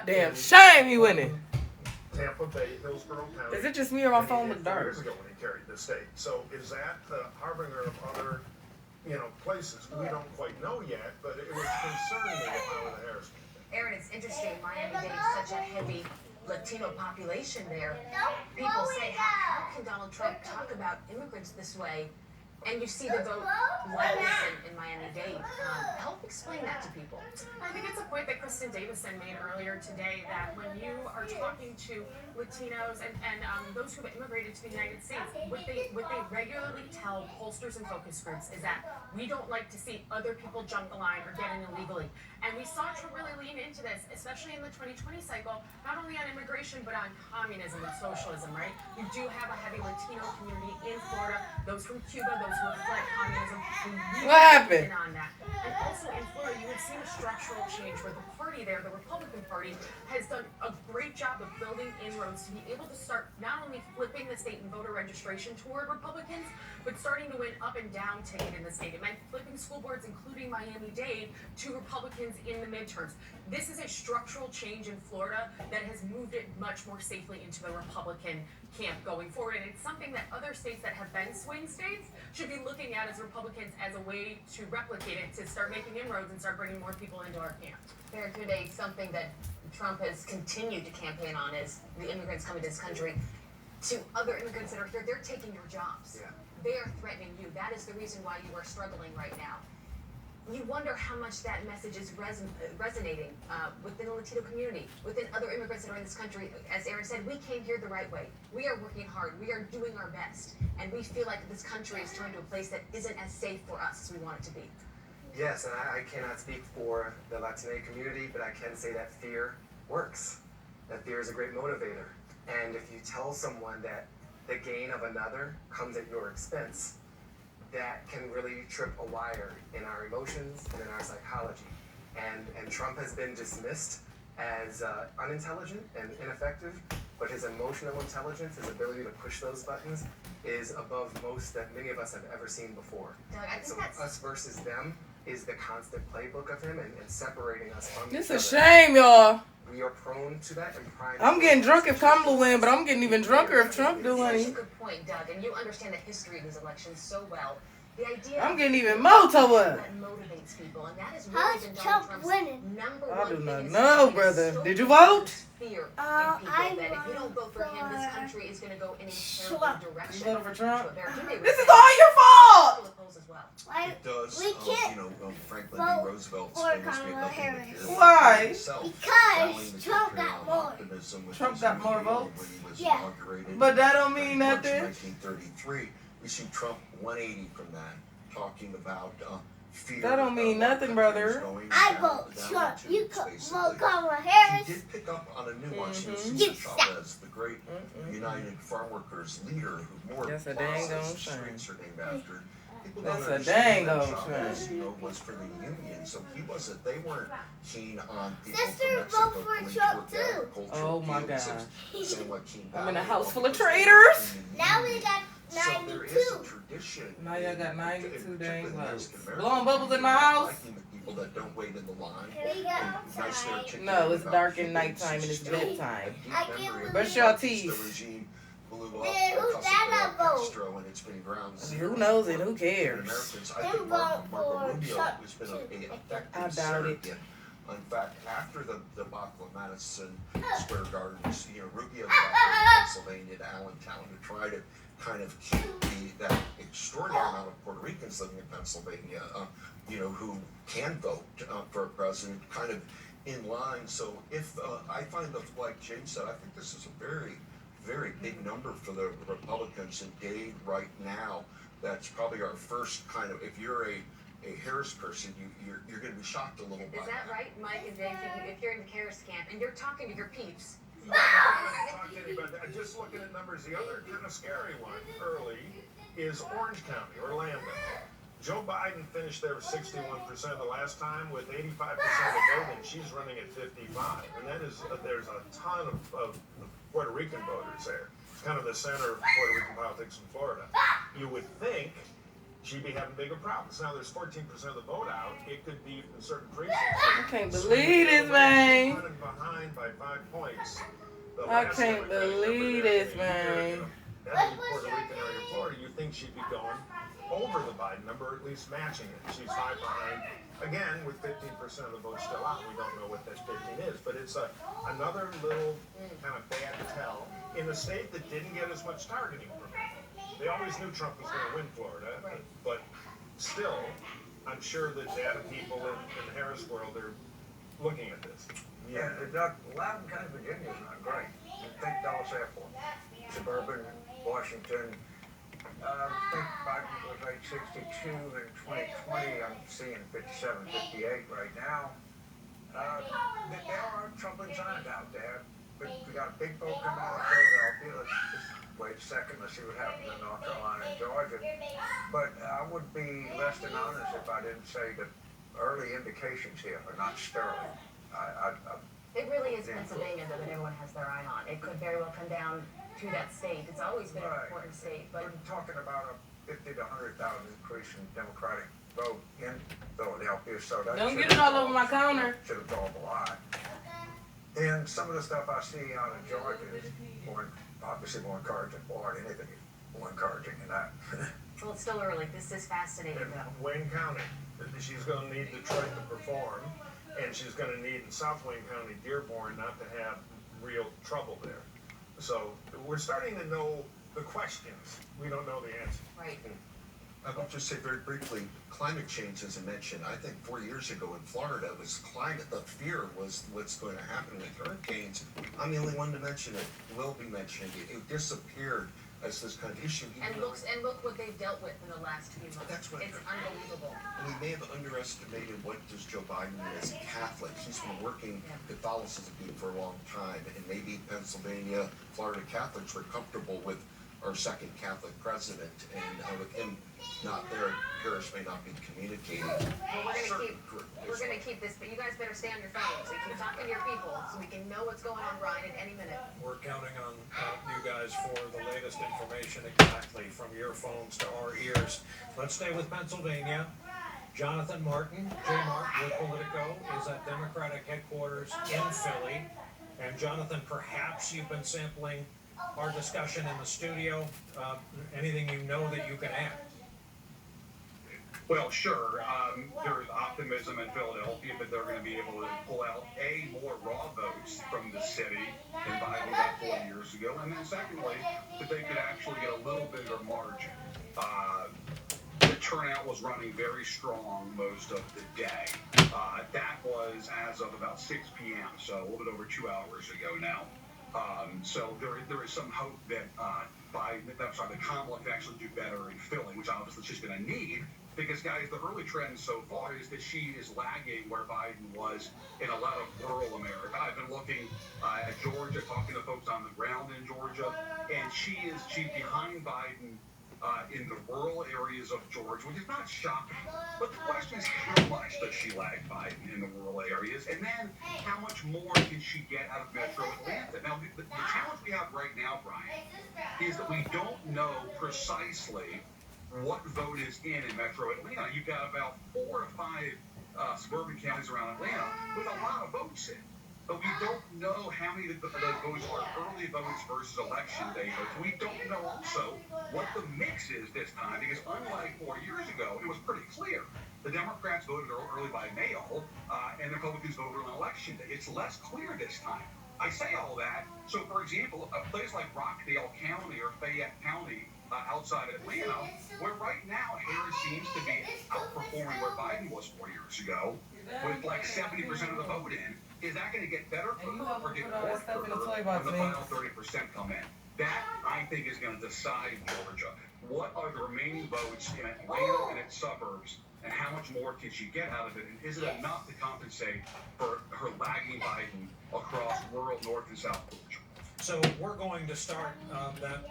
Goddamn shame he winning. Tampa Bay, Hillsborough County. Is it just me or my phone look dark? Years ago when he carried the state. So is that the harbinger of other, places? We don't quite know yet, but it would concern me if I were the Harris campaign. Aaron, it's interesting. Miami-Dade is such a heavy Latino population there. People say, how can Donald Trump talk about immigrants this way? And you see the vote like this in Miami-Dade. Help explain that to people. I think it's a point that Kristen Davison made earlier today, that when you are talking to Latinos and those who have immigrated to the United States, what they regularly tell pollsters and focus groups is that we don't like to see other people jump the line or get in illegally. And we saw Trump really lean into this, especially in the 2020 cycle, not only on immigration, but on communism and socialism, right? You do have a heavy Latino community in Florida, those from Cuba, those who have fled communism. What happened? On that. And also in Florida, you have seen a structural change where the party there, the Republican Party, has done a great job of building inroads to be able to start not only flipping the state and voter registration toward Republicans, but starting to win up and down ticket in the state. It meant flipping school boards, including Miami-Dade, to Republicans in the midterms. This is a structural change in Florida that has moved it much more safely into the Republican camp going forward. And it's something that other states that have been swing states should be looking at as Republicans as a way to replicate it, to start making inroads and start bringing more people into our camp. Today, something that Trump has continued to campaign on is the immigrants coming to this country. To other immigrants that are here, they're taking your jobs. Yeah. They are threatening you. That is the reason why you are struggling right now. You wonder how much that message is resonating within the Latino community, within other immigrants that are in this country. As Aaron said, we came here the right way. We are working hard. We are doing our best. And we feel like this country is turned to a place that isn't as safe for us as we want it to be. Yes, and I cannot speak for the Latino community, but I can say that fear works. That fear is a great motivator. And if you tell someone that the gain of another comes at your expense, that can really trip a wire in our emotions and in our psychology. And Trump has been dismissed as unintelligent and ineffective, but his emotional intelligence, his ability to push those buttons, is above most that many of us have ever seen before. Doug, I think So that's... us versus them is the constant playbook of him and separating us from This each is a other. shame, y'all. We are prone to that and prime. I'm getting drunk if Kamala win, but I'm getting even drunker if Trump do Such a win. good point, Doug, and you understand the history of these elections so well. The idea I'm getting even more to that it. motivates people, and that is How's really been Trump Donald Trump's winning? number I one do thing not in know, society. brother. So Did you vote? Fear in people I that if you don't vote for him, this country is going to go in a terrible Trump. direction. You voted for Trump? This This is all your fault! As well. Like, It does. we can't Franklin vote D. Roosevelt's for famously Kamala nothing Harris. but Why? himself, because rallying the Trump country got on more. optimism with Trump his got more reveal votes? when he was Yeah. inaugurated But that don't mean in March nothing. 1933. We see Trump 180 from that, talking about fear. That don't mean of nothing, countries brother. going I down- vote down Trump. to You could basically- vote Kamala He Harris. did pick up on a nuance. He was Mhm. Cesar Yes, sir. Chavez, the great United Farm Workers leader who more That's a plazas dang and on shame. streets are named after. People That's don't a understand dang that on Chavez, shame. was for the Union, so he wasn't. They weren't keen on people Sister from Mexico vote for coming Trump to too. agricultural Oh my fields God. of San Joaquin I'm in a Valley house full of because they were traitors. in the Now we Union. got So there is a 92. tradition. Now y'all got in- 92 particularly dang in votes. Mexican Blowing bubbles in my America, house? liking the people that don't wait in the line. Can we go And nicely outside? articulated No, it's about dark in Cubans nighttime and who it's still bedtime. have deep I can't memory of Brush the your violence teeth. the regime blew up Then who's because that of vote? Castro and it's been ground zero Who knows and who for cares? Americans. I Them think vote Marco for Rubio Trump has been too. a effective I doubt it. surrogate. In fact, after the debacle of Madison Square Gardens, Rubio got to Pennsylvania to Allentown to try to kind of keep that extraordinary amount of Puerto Ricans living in Pennsylvania, who can vote for a president, kind of in line. So if I find that, like James said, I think this is a very, very big number for the Republicans in Dade right now. That's probably our first kind of, if you're a Harris person, you're going to be shocked a little bit. Is that right, Mike and Dave? If you're in the Harris camp and you're talking to your peeps, I don't talk to anybody. I'm just looking at numbers. The other kind of scary one early is Orange County, Orlando. Joe Biden finished there with 61% the last time with 85% of the voting. She's running at 55%. And that is, there's a ton of Puerto Rican voters there. It's kind of the center of Puerto Rican politics in Florida. You would think she'd be having bigger problems. Now there's 14% of the vote out. It could be in certain precincts. I can't believe this, man. Running behind by 5 points. I can't believe this, man. That would be Puerto Rican area of Florida. You think she'd be going over the Biden number, or at least matching it. She's 5 behind. Again, with 15% of the vote still out, we don't know what that 15 is. But it's another little kind of bad tell in a state that didn't get as much targeting from it. They always knew Trump was going to win Florida, but still, I'm sure that data people in the Harris world are looking at this. Yeah, Loudoun County, Virginia is not great. You think Dallas Airport, suburban Washington. I think Biden was like 62 in 2020. I'm seeing 57, 58 right now. There are troubling signs out there, but we got a big vote coming out of Philadelphia. Let's just wait a second. Let's see what happens in North Carolina and Georgia. But I would be less than honest if I didn't say that early indications here are not sterling. It really is Pennsylvania though that everyone has their eye on. It could very well come down to that state. It's always been an important state, but we're talking about a 50 to 100,000 increase in Democratic vote in Philadelphia. So that Don't get it all over my counter. Should have told a lot. And some of the stuff I see out of Georgia is obviously more encouraging. Florida, anything is more encouraging than that. well, it's still early. This is fascinating In though. Wayne County, she's going to need Detroit to perform, and she's going to need in South Wayne County, Dearborn, not to have real trouble there. So we're starting to know the questions. We don't know the answer. Right. I will just say very briefly, climate change as I mentioned. I think 4 years ago in Florida it was climate. The fear was what's going to happen with hurricanes. I'm the only one to mention it. Will be mentioning it. It disappeared as this kind of issue. And look what they've dealt with in the last few months. That's what it's unbelievable. We may have underestimated what does Joe Biden as a Catholic. He's been working Catholicism for a long time, and maybe Pennsylvania, Florida Catholics were comfortable with our second Catholic president, and with him not there, Harris may not be communicating. Well, we're gonna keep this, but you guys better stay on your phones. So keep talking to your people so we can know what's going on, Brian, at any minute. We're counting on you guys for the latest information exactly from your phones to our ears. Let's stay with Pennsylvania. Jonathan Martin, J-Mart with Politico, is at Democratic headquarters in Philly. And Jonathan, perhaps you've been sampling our discussion in the studio. Anything you know that you can add? Well, sure. There's optimism in Philadelphia that they're going to be able to pull out, more raw votes from the city than Biden got 4 years ago, and then secondly, that they could actually get a little bigger margin. The turnout was running very strong most of the day. That was as of about 6 p.m., so a little bit over 2 hours ago now. So there is some hope that the Kamala can actually do better in Philly, which obviously she's going to need. Because, guys, the early trend so far is that she is lagging where Biden was in a lot of rural America. I've been looking at Georgia, talking to folks on the ground in Georgia, and she's behind Biden in the rural areas of Georgia, which is not shocking. But the question is, how much does she lag Biden in the rural areas? And then, how much more can she get out of Metro Atlanta? Now, the challenge we have right now, Brian, is that we don't know precisely what vote is in Metro Atlanta. You've got about 4 or 5 suburban counties around Atlanta with a lot of votes in. But we don't know how many of those votes are early votes versus election day votes. We don't know also what the mix is this time, because unlike 4 years ago, it was pretty clear. The Democrats voted early by mail, and the Republicans voted on election day. It's less clear this time. I say all that. So, for example, a place like Rockdale County or Fayette County outside Atlanta, where right now Harris seems to be outperforming where Biden was 4 years ago, with like 70% of the vote in. Is that going to get better for her or get worse for her when the final 30% come in? That, I think, is going to decide Georgia. What are the remaining votes in Atlanta and its suburbs, and how much more can she get out of it? And is it enough to compensate for her lagging Biden across rural North and South Georgia? So we're going to start that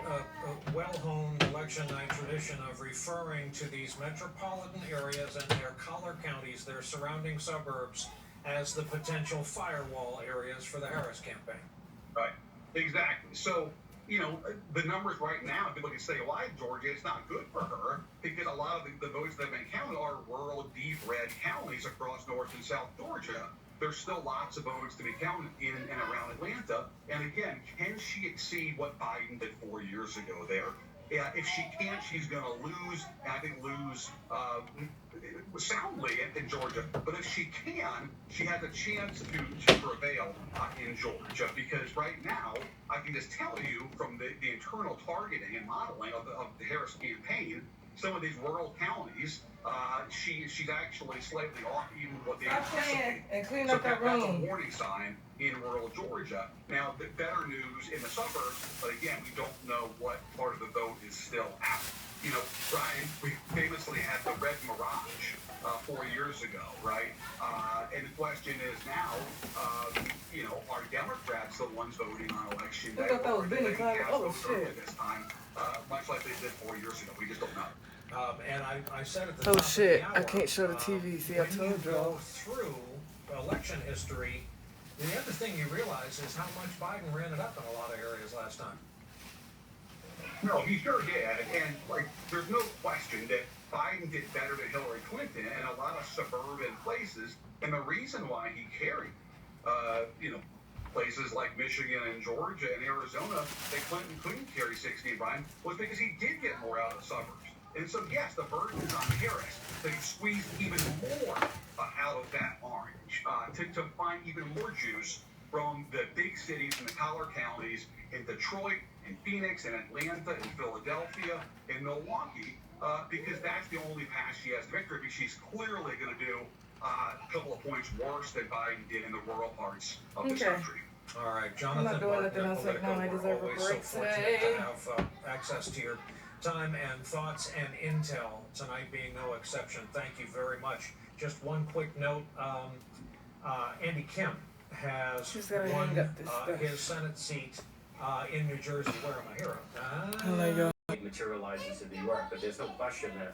well-honed election night tradition of referring to these metropolitan areas and their collar counties, their surrounding suburbs, as the potential firewall areas for the Harris campaign. Right, exactly. So you know, the numbers right now, if you look at statewide Georgia, it's not good for her because a lot of the votes that have been counted are rural, deep red counties across North and South Georgia. There's still lots of votes to be counted in and around Atlanta. And again, can she exceed what Biden did 4 years ago there? Yeah, if she can't, she's going to lose, and I think lose soundly in Georgia. But if she can, she has a chance to prevail in Georgia. Because right now, I can just tell you from the internal targeting and modeling of the Harris campaign, some of these rural counties, she's actually slightly off even what they anticipate. And clean So up that that's a room. warning sign in rural Georgia. Now, the better news in the suburbs, but again, we don't know what part of the vote is still out. You know, Brian, we famously had the red mirage 4 years ago, right? And the question is now, you know, are Democrats the ones voting on election day? I thought that was Benny Clyde. Oh, shit. This time, much like they did 4 years ago. We just don't know. And I said at the Oh top shit, of the I hour, can't show the TV. See, I when you told go y'all. through election history, the other thing you realize is how much Biden ran it up in a lot of areas last time. No, he sure did. And, like, there's no question that Biden did better than Hillary Clinton in a lot of suburban places. And the reason why he carried, you know, places like Michigan and Georgia and Arizona that Clinton couldn't carry 60, Brian, was because he did get more out of the suburbs. And so, yes, the burden is on Harris to squeeze even more out of that orange, to find even more juice from the big cities and the collar counties in Detroit, in Phoenix, in Atlanta, in Philadelphia, in Milwaukee, because that's the only path she has to victory, because she's clearly going to do a couple of points worse than Biden did in the rural parts of this country. All right, I'm Jonathan not doing Martin, nothing else right now. I Politico, deserve we're a always break so fortunate today. to have access to your time and thoughts and intel, tonight being no exception. Thank you very much. Just one quick note, Andy Kim has She's gotta won hang up this stuff. his Senate seat in New Jersey. Where am I here? Hello, y'all. It materializes in New York, but there's no question that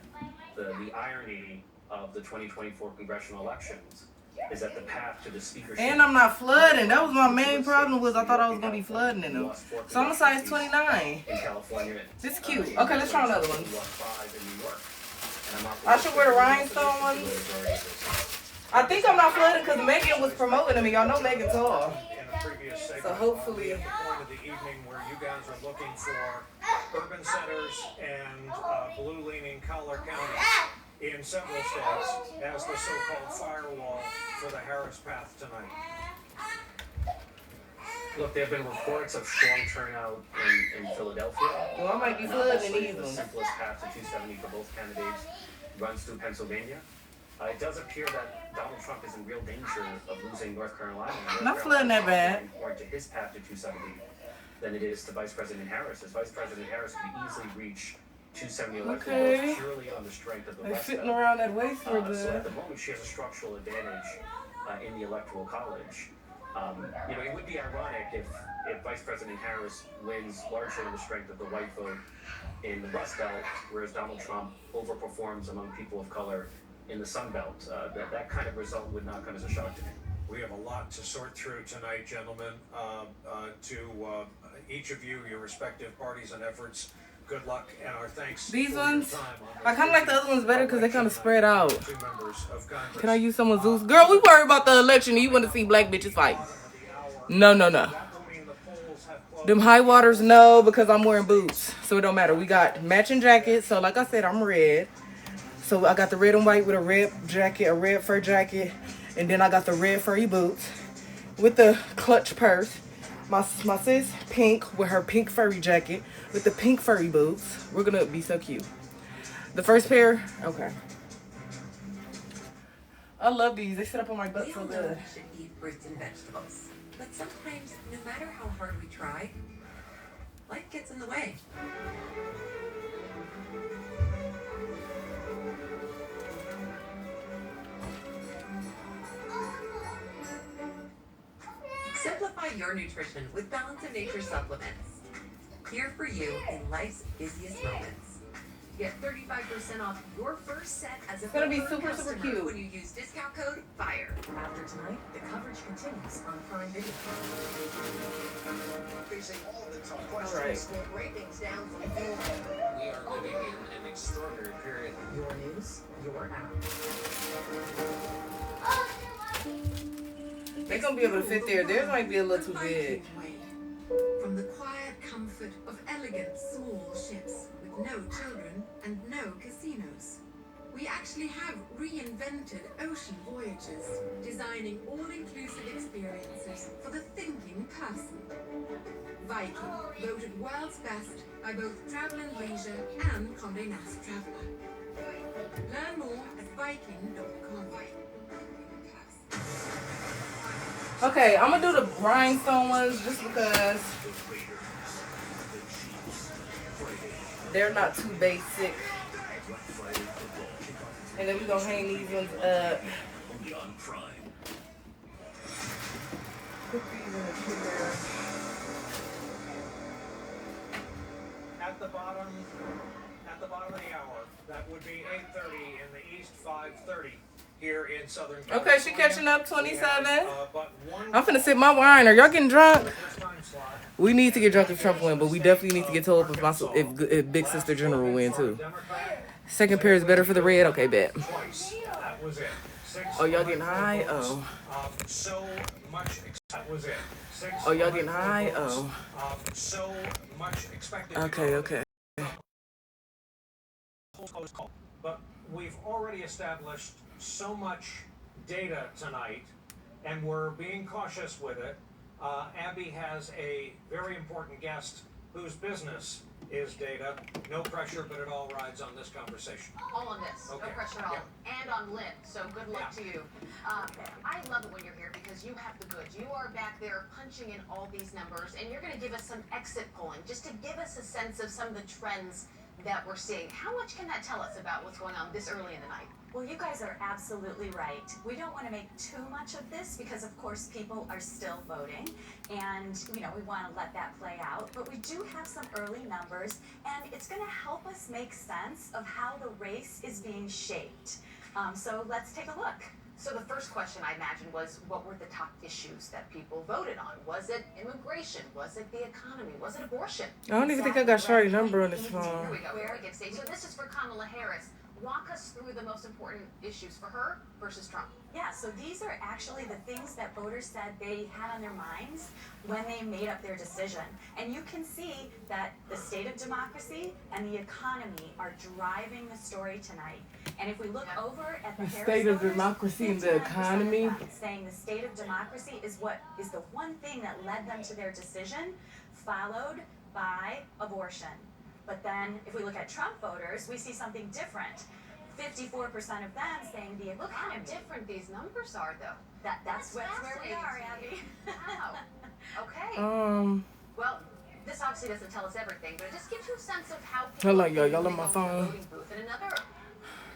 the irony of the 2024 congressional elections is that the path to the speakership. And I'm not flooding. That was my main problem. Was I thought I was gonna be flooding in them. So I'm a size 29. In California. This is cute. Okay, let's try another one. In New York. And I'm I should wear the rhinestone ones. I think I'm not flooding because Megan was promoting them, and y'all know Megan tall. In a previous segment, So hopefully- at the point of the evening where you guys are looking for urban centers and blue-leaning collar counties in several states as the so-called firewall for the Harris path tonight. Look, there have been reports of strong turnout in Philadelphia. Well, I might be Not flooding in necessarily these the ones. simplest path to 270 for both candidates runs through Pennsylvania. It does appear that Donald Trump is in real danger of losing North Carolina. Not flooding that bad. More to his path to 270 than it is to Vice President Harris. As Vice President Harris could easily reach 270 electoral votes purely on the strength of the They're West fitting Belt. around that waist for So at good. the moment, she has a structural advantage in the Electoral College. You know, it would be ironic if Vice President Harris wins largely on the strength of the white vote in the Rust Belt, whereas Donald Trump overperforms among people of color in the Sun Belt. That kind of result would not come as a shock to me. We have a lot to sort through tonight, gentlemen. To each of you, your respective parties and efforts, good luck and our thanks. These for your ones, time on I kind of like the other ones better because they kind of spread out. two members of Congress. Can I use some of Zeus? Girl, we worry about the election and you want to see black bitches fight. No, no, no. That will mean the polls have closed. Them high waters, no, because I'm wearing boots. So it don't matter. We got matching jackets. So like I said, I'm red. So I got the red and white with a red jacket, a red fur jacket. And then I got the red furry boots with the clutch purse. My sis pink with her pink furry jacket with the pink furry boots. We're gonna be so cute. The first pair, okay. I love these. They sit up on my butt We so all know good. we should eat fruits and vegetables, but sometimes, no matter how hard we try, life gets in the way. Simplify your nutrition with Balance of Nature supplements. Here for you in life's busiest moments. Get 35% off your first set as a It's gonna be preferred super, super customer cute. when you use discount code FIRE. After tonight, the coverage continues on Prime Video. Facing all the tough questions. right. Ratings down from We are living in an extraordinary period. your news, your app. They're gonna be able to fit there. Theirs might be a little too big. From the quiet comfort of elegant small ships with no children and no casinos, we actually have reinvented ocean voyages, designing all-inclusive experiences for the thinking person. Viking, voted world's best by both Travel and Leisure and Condé Nast Traveler. Learn more at viking.com. Okay, I'm gonna do the rhinestone ones just because they're not too basic. And then we're gonna hang these ones up. Put these in the chair. At the bottom of the hour, that would be 8:30 in the East, 5:30 here in Southern California. Okay, she catching up, 27. But one I'm finna sip my wine. Are y'all getting drunk? first time slot. We need to get drunk if Trump win, but we definitely need to get told if Big Sister General win too. Second pair is better for the red. Okay, bet. Twice. That was it. Oh, y'all getting high? Oh. So much. That was it. Oh, y'all getting high? Oh. So much expected. Okay, okay. But we've already established so much data tonight, and we're being cautious with it. Abby has a very important guest whose business is data. No pressure, but it all rides on this conversation. all on this. Okay. No pressure at all. And on Lynn. So good luck to you. I love it when you're here because you have the goods. You are back there punching in all these numbers, and you're going to give us some exit polling just to give us a sense of some of the trends that we're seeing. How much can that tell us about what's going on this early in the night? Well, you guys are absolutely right. We don't want to make too much of this because, of course, people are still voting, and we want to let that play out. But we do have some early numbers, and it's going to help us make sense of how the race is being shaped. So let's take a look. So the first question I imagine was, what were the top issues that people voted on? Was it immigration? Was it the economy? Was it abortion? I don't even think I got Shari's number on this Here phone. we go. Very good stage. So this is for Kamala Harris. Walk us through the most important issues for her versus Trump. Yeah, so these are actually the things that voters said they had on their minds when they made up their decision. And you can see that the state of democracy and the economy are driving the story tonight. And if we look over at the Harris state of voters, democracy and the 59% economy. of them saying the state of democracy is what is the one thing that led them to their decision, followed by abortion. But then if we look at Trump voters, we see something different. 54% of them saying the economy. Look how different these numbers are, though. That's where we are, Abby. Wow. Okay. Well, this obviously doesn't tell us everything, but it just gives you a sense of how people Hello, y'all. are Y'all on feeling my over the phone. voting booth. And another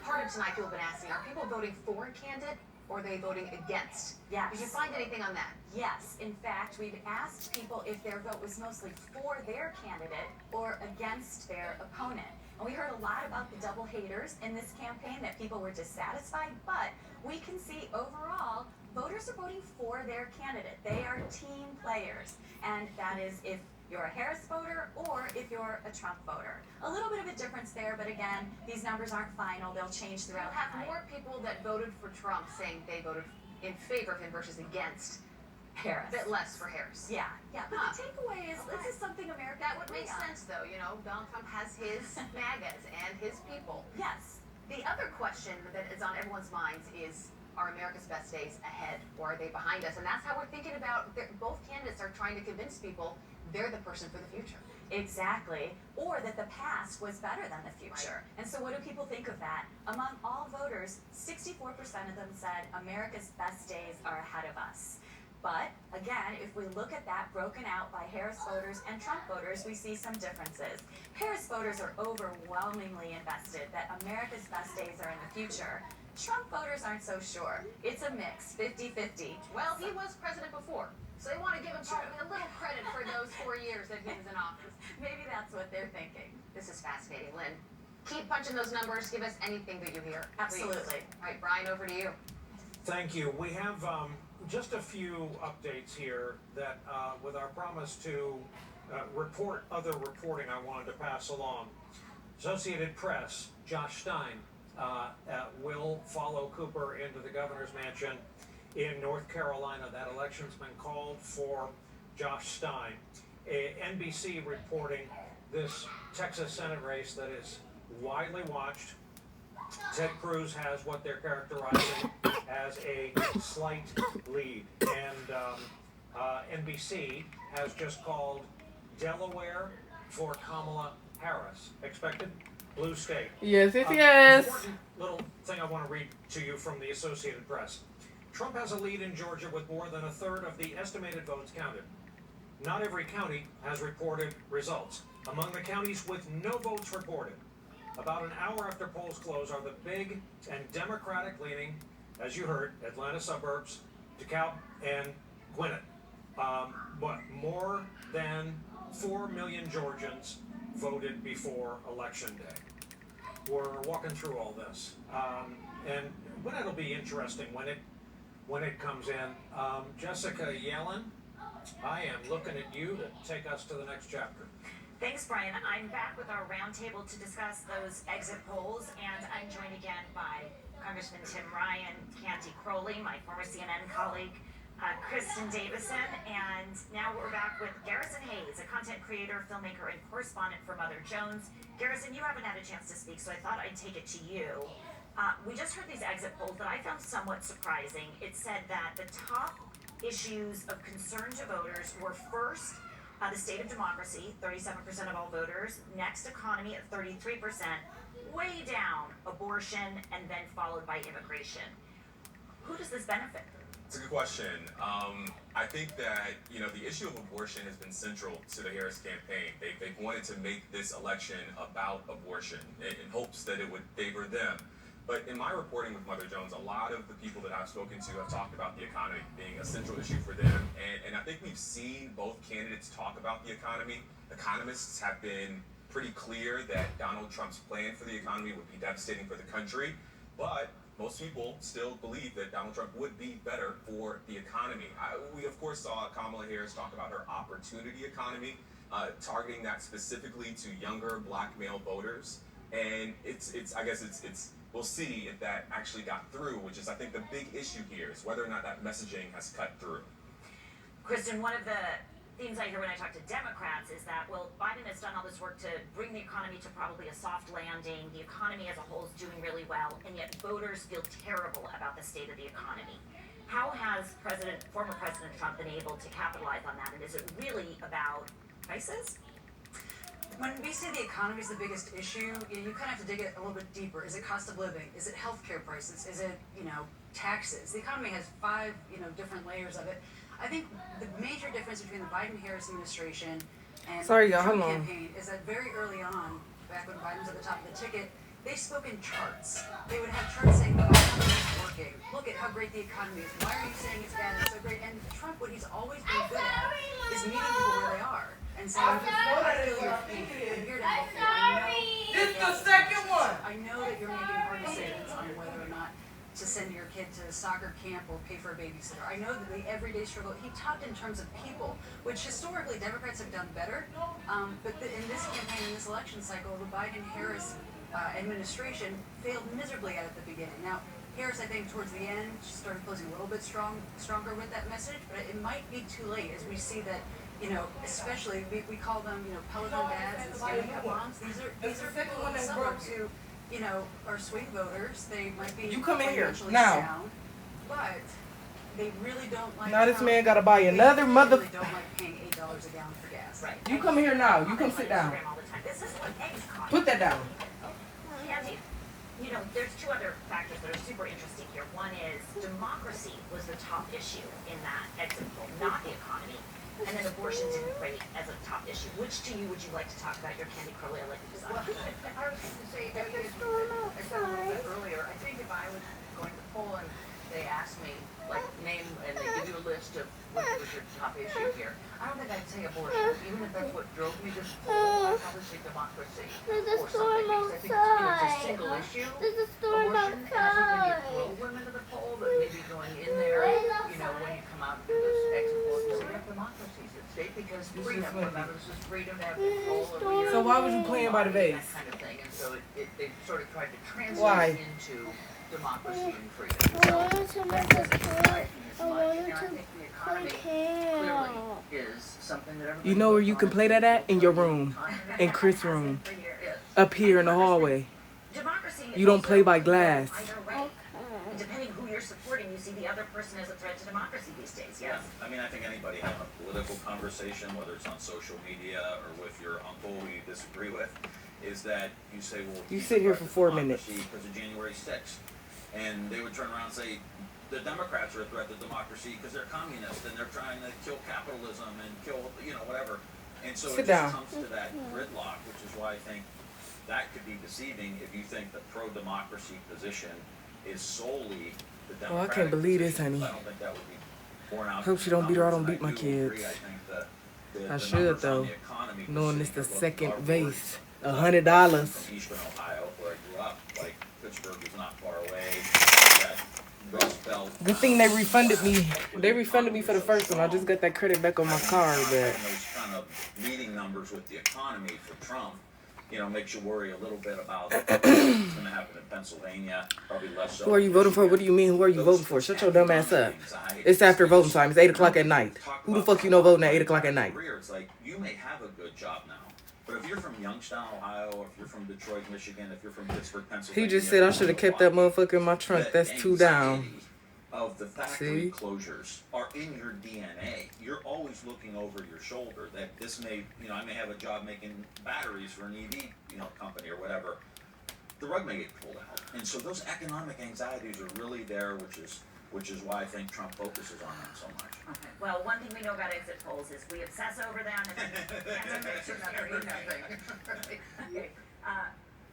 part of tonight people have been asking, are people voting for a candidate or are they voting against? Yes. Did you find anything on that? Yes. In fact, we've asked people if their vote was mostly for their candidate or against their opponent. And we heard a lot about the double haters in this campaign, that people were dissatisfied, but we can see overall voters are voting for their candidate. They are team players, and that is if you're a Harris voter or if you're a Trump voter. A little bit of a difference there, but again, these numbers aren't final. They'll change You throughout the have night. more people that voted for Trump saying they voted in favor of him versus against. Harris. A bit less for Harris. Yeah, but the takeaway is this is something America That would make agree on. sense, though. Donald Trump has his MAGAs and his people. Yes. The other question that is on everyone's minds is, are America's best days ahead or are they behind us? And that's how we're thinking about both candidates are trying to convince people they're the person for the future. Exactly. Or that the past was better than the future. Right. And so what do people think of that? Among all voters, 64% of them said America's best days are ahead of us. But again, if we look at that broken out by Harris voters and Trump voters, we see some differences. Harris voters are overwhelmingly invested that America's best days are in the future. Trump voters aren't so sure. It's a mix, 50-50. Well, he was president before, so they want to give him a little credit for those 4 years that he was in office. Maybe that's what they're thinking. This is fascinating, Lynn. Keep punching those numbers. Give us anything that you hear. Absolutely. Please. All right, Brian, over to you. Thank you. We have Just a few updates here that, with our promise to report other reporting, I wanted to pass along. Associated Press, Josh Stein will follow Cooper into the governor's mansion in North Carolina. That election's been called for Josh Stein. NBC reporting this Texas Senate race that is widely watched. Ted Cruz has what they're characterizing as a slight lead. And NBC has just called Delaware for Kamala Harris. Expected blue state. Yes, yes. Important little thing I want to read to you from the Associated Press. Trump has a lead in Georgia with more than a third of the estimated votes counted. Not every county has reported results. Among the counties with no votes reported, about an hour after polls close, are the big and Democratic-leaning, as you heard, Atlanta suburbs, DeKalb and Gwinnett. But more than 4 million Georgians voted before Election Day. We're walking through all this. And Gwinnett will be interesting when it comes in. Jessica Yellen, I am looking at you to take us to the next chapter. Thanks, Brian. I'm back with our roundtable to discuss those exit polls, and I'm joined again by Congressman Tim Ryan, Canty Crowley, my former CNN colleague, Kristen Davison, and now we're back with Garrison Hayes, a content creator, filmmaker, and correspondent for Mother Jones. Garrison, you haven't had a chance to speak, so I thought I'd take it to you. We just heard these exit polls that I found somewhat surprising. It said that the top issues of concern to voters were first, the state of democracy, 37% of all voters. Next, economy at 33%. Way down, abortion, and then followed by immigration. Who does this benefit? It's a good question. I think that, the issue of abortion has been central to the Harris campaign. They've wanted to make this election about abortion in hopes that it would favor them. But in my reporting with Mother Jones, a lot of the people that I've spoken to have talked about the economy being a central issue for them. And I think we've seen both candidates talk about the economy. Economists have been pretty clear that Donald Trump's plan for the economy would be devastating for the country. But most people still believe that Donald Trump would be better for the economy. We, of course, saw Kamala Harris talk about her opportunity economy, targeting that specifically to younger black male voters. And we'll see if that actually got through, which is, I think, the big issue here is whether or not that messaging has cut through. Kristen, one of the themes I hear when I talk to Democrats is that, well, Biden has done all this work to bring the economy to probably a soft landing. The economy as a whole is doing really well, and yet voters feel terrible about the state of the economy. How has former President Trump been able to capitalize on that, and is it really about prices? When we say the economy is the biggest issue, you kind of have to dig it a little bit deeper. Is it cost of living? Is it healthcare prices? Is it, taxes? The economy has 5, different layers of it. I think the major difference between the Biden-Harris administration and the Trump campaign is that very early on, back when Biden was at the top of the ticket, they spoke in charts. They would have charts saying, the economy is working. Look at how great the economy is. Why are you saying it's bad? It's so great. And Trump, what he's always been good at is meeting people where they are. And saying, I feel your pain. I'm here to help you. This is the second one. I know that you're making hard decisions on whether or not to send your kid to soccer camp or pay for a babysitter. I know that the everyday struggle, he talked in terms of people, which historically Democrats have done better. But in this campaign, in this election cycle, the Biden-Harris administration failed miserably at the beginning. Now, Harris, I think, towards the end, started closing a little bit stronger with that message, but it might be too late as we see that, especially, we call them, Peloton dads and Stanley Cup moms. These are people in the suburbs who, are swing voters. They might be financially sound, but they really don't like. Now this man got to buy another mother. They don't like paying $8 a gallon for gas. Right. You come here now. You come sit down. This is what eggs cost. Put that down. Candy, there's 2 other factors that are super interesting here. One is democracy was the top issue in that exit poll, not the economy. And then abortion didn't rate as a top issue. Which to you would you like to talk about? Your Candy Crowley, I'll let you decide. Well, I was going to say, I said a little bit earlier, I think if I was going to poll and they ask me, like, name, and they give you a list of what was your top issue here, I don't think I'd say abortion. Even if that's what drove me to the poll, I'd probably say democracy or something. Because I think it's a single issue, abortion, and I think when you throw women to the poll, that maybe going in there, when you come out and do this exit poll, you say you have democracies at stake because freedom, what matters is freedom to have control over your So why was you playing by the body, vase? that kind of thing. And so they sort of tried to translate Why? it into democracy and freedom. So that doesn't surprise me as much. And I think the economy clearly is something that everybody. You know where you can play that at? In your room, in Chris' room, up here in the hallway. Democracy You don't play by also can go glass. either way. Depending who you're supporting, you see the other person as a threat to democracy these days. Yeah, Yes. I mean, I think anybody having a political conversation, whether it's on social media or with your uncle who you disagree with, is that you say, well, You he's sit here a for threat to 4 minutes. democracy because of January 6th. And they would turn around and say, the Democrats are a threat to democracy because they're communists and they're trying to kill capitalism and kill, whatever. And so Sit it just down. comes to that gridlock, which is why I think that could be deceiving if you think the pro-democracy position is solely the Democratic Oh, I can't believe this, position. honey. I don't think that would be borne out. Hope she don't beat her. I don't numbers, beat my and I do agree. kids. I think I the should, numbers on though. the economy was Knowing sitting this the here looking second cardboard. vase, $100. From Eastern Ohio, where I grew up, like Pittsburgh is not far away. That Rust Belt. Good thing they refunded me. They refunded me for the first one. I just got that credit back on my card, but Those kind of leading numbers with the economy for Trump, makes you worry a little bit about what's going to happen in Pennsylvania. Probably less so. who are you voting for? What do you mean? Who are you voting for? Shut your dumb ass up. It's after voting time. It's 8 o'clock at night. Who the fuck you know voting at 8 o'clock at night? It's like you may have a good job now, but if you're from Youngstown, Ohio, or if you're from Detroit, Michigan, if you're from Pittsburgh, Pennsylvania, He just said I should have kept that motherfucker in my trunk. That's 2 down. Of the factory See? closures are in your DNA. You're always looking over your shoulder that this may, I may have a job making batteries for an EV, company or whatever. The rug may get pulled out. And so those economic anxieties are really there, which is why I think Trump focuses on them so much. Okay. Well, one thing we know about exit polls is we obsess over them and then can't make sure that they're nothing. Okay.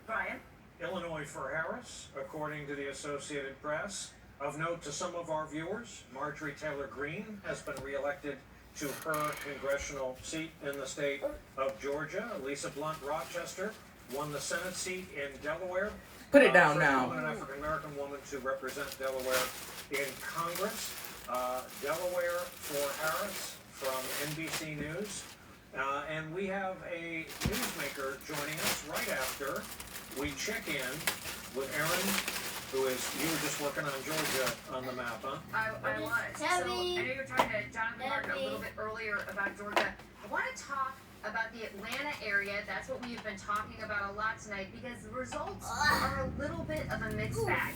Brian? Illinois for Harris, according to the Associated Press. Of note to some of our viewers, Marjorie Taylor Greene has been reelected to her congressional seat in the state of Georgia. Lisa Blunt Rochester won the Senate seat in Delaware. Put it down First now. woman, an African-American woman to represent Delaware in Congress. Delaware for Harris from NBC News. And we have a newsmaker joining us right after we check in with Erin, who is, you were just working on Georgia on the map, huh? I was. So I know you were talking to Jonathan Martin a little bit earlier about Georgia. I want to talk about the Atlanta area. That's what we've been talking about a lot tonight because the results are a little bit of a mixed bag.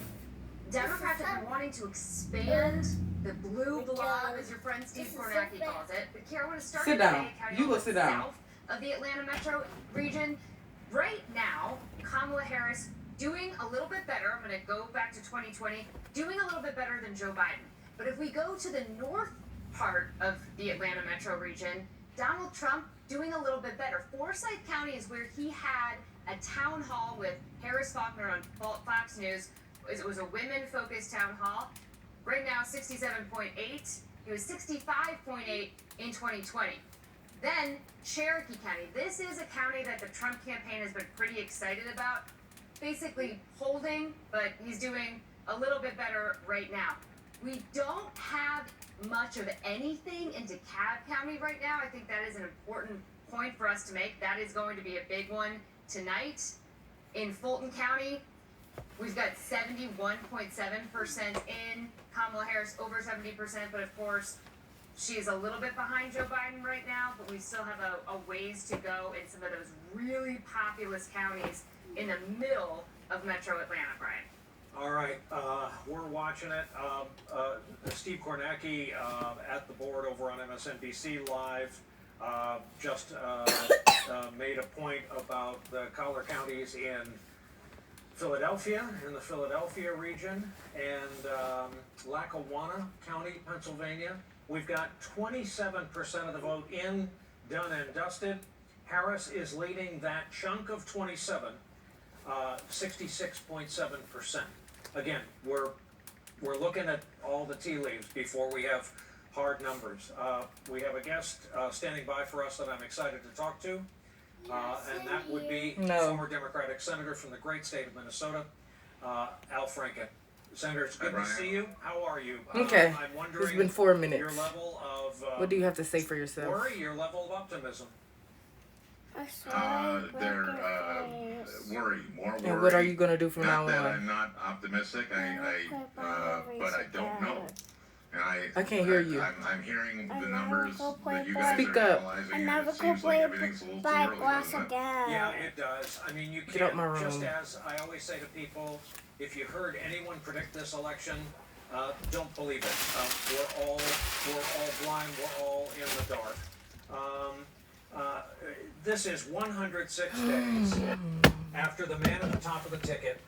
Democrats have been wanting to expand the blue blob, as your friend Steve Kornacki calls it. But Kara, I want to start Sit in down. Fayette County, You go sit down. south of the Atlanta metro region. Right now, Kamala Harris doing a little bit better. I'm going to go back to 2020, doing a little bit better than Joe Biden. But if we go to the north part of the Atlanta metro region, Donald Trump doing a little bit better. Forsyth County is where he had a town hall with Harris Faulkner on Fox News. It was a women-focused town hall. Right now, 67.8. He was 65.8 in 2020. Then, Cherokee County. This is a county that the Trump campaign has been pretty excited about. Basically holding, but he's doing a little bit better right now. We don't have much of anything in DeKalb County right now. I think that is an important point for us to make. That is going to be a big one tonight. In Fulton County, we've got 71.7% in. Kamala Harris over 70%, but of course, she is a little bit behind Joe Biden right now, but we still have a ways to go in some of those really populous counties in the middle of Metro Atlanta, Brian. All right, we're watching it. Steve Kornacki at the board over on MSNBC Live just made a point about the collar counties in Philadelphia, in the Philadelphia region, and Lackawanna County, Pennsylvania. We've got 27% of the vote in, done and dusted. Harris is leading that chunk of 27, 66.7%. Again, we're we're looking at all the tea leaves before we have hard numbers. We have a guest standing by for us that I'm excited to talk to, and that would be former Democratic Senator from the great state of Minnesota, Al Franken. Senator, it's good to see you. How are you? Okay. I'm wondering, it's been 4 minutes. Your level of what do you have to say for yourself? Worry, your level of optimism. Worry, more worry. And what are you going to do from now Not that on? I'm not optimistic, but I don't know. And I can't hear you. I'm hearing the numbers that you guys Speak are up. analyzing, and it seems like everything's a little too early, doesn't it? Yeah, it does. I mean, you Get out can't, my room. just as I always say to people, if you heard anyone predict this election, don't believe it. We're all blind. We're all in the dark. This is 106 days after the man at the top of the ticket.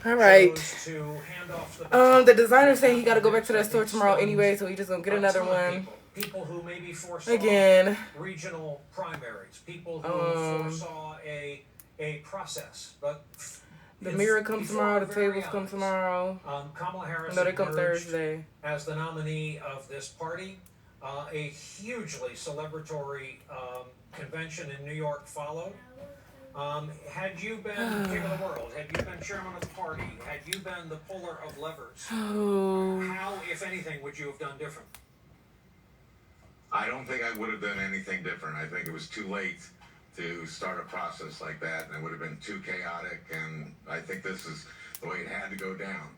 All right. To hand off the The designer's saying he got to go back to that store tomorrow anyway, so he just gonna get another one. People who maybe foresaw again regional primaries. People who foresaw a process, but. The mirror comes tomorrow. The tables come tomorrow. Kamala Harris no, they come Thursday. As the nominee of this party, a hugely celebratory convention in New York followed. Had you been king of the world, had you been chairman of the party, had you been the puller of levers, how, if anything, would you have done different? I don't think I would have done anything different. I think it was too late to start a process like that, and it would have been too chaotic, and I think this is the way it had to go down.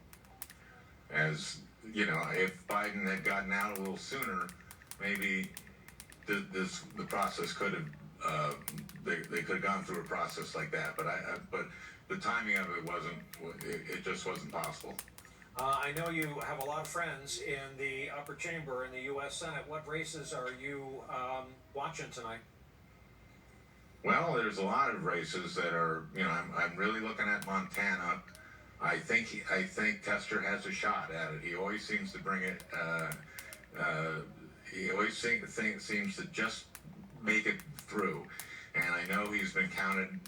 As, you know, if Biden had gotten out a little sooner, maybe the process could have, they could have gone through a process like that, but the timing of it wasn't, it just wasn't possible. I know you have a lot of friends in the upper chamber in the U.S. Senate. What races are you watching tonight? Well, there's a lot of races that are, you know, I'm really looking at Montana. I think Tester has a shot at it. He always seems to bring it. He always seems to just make it through. And I know he's been counted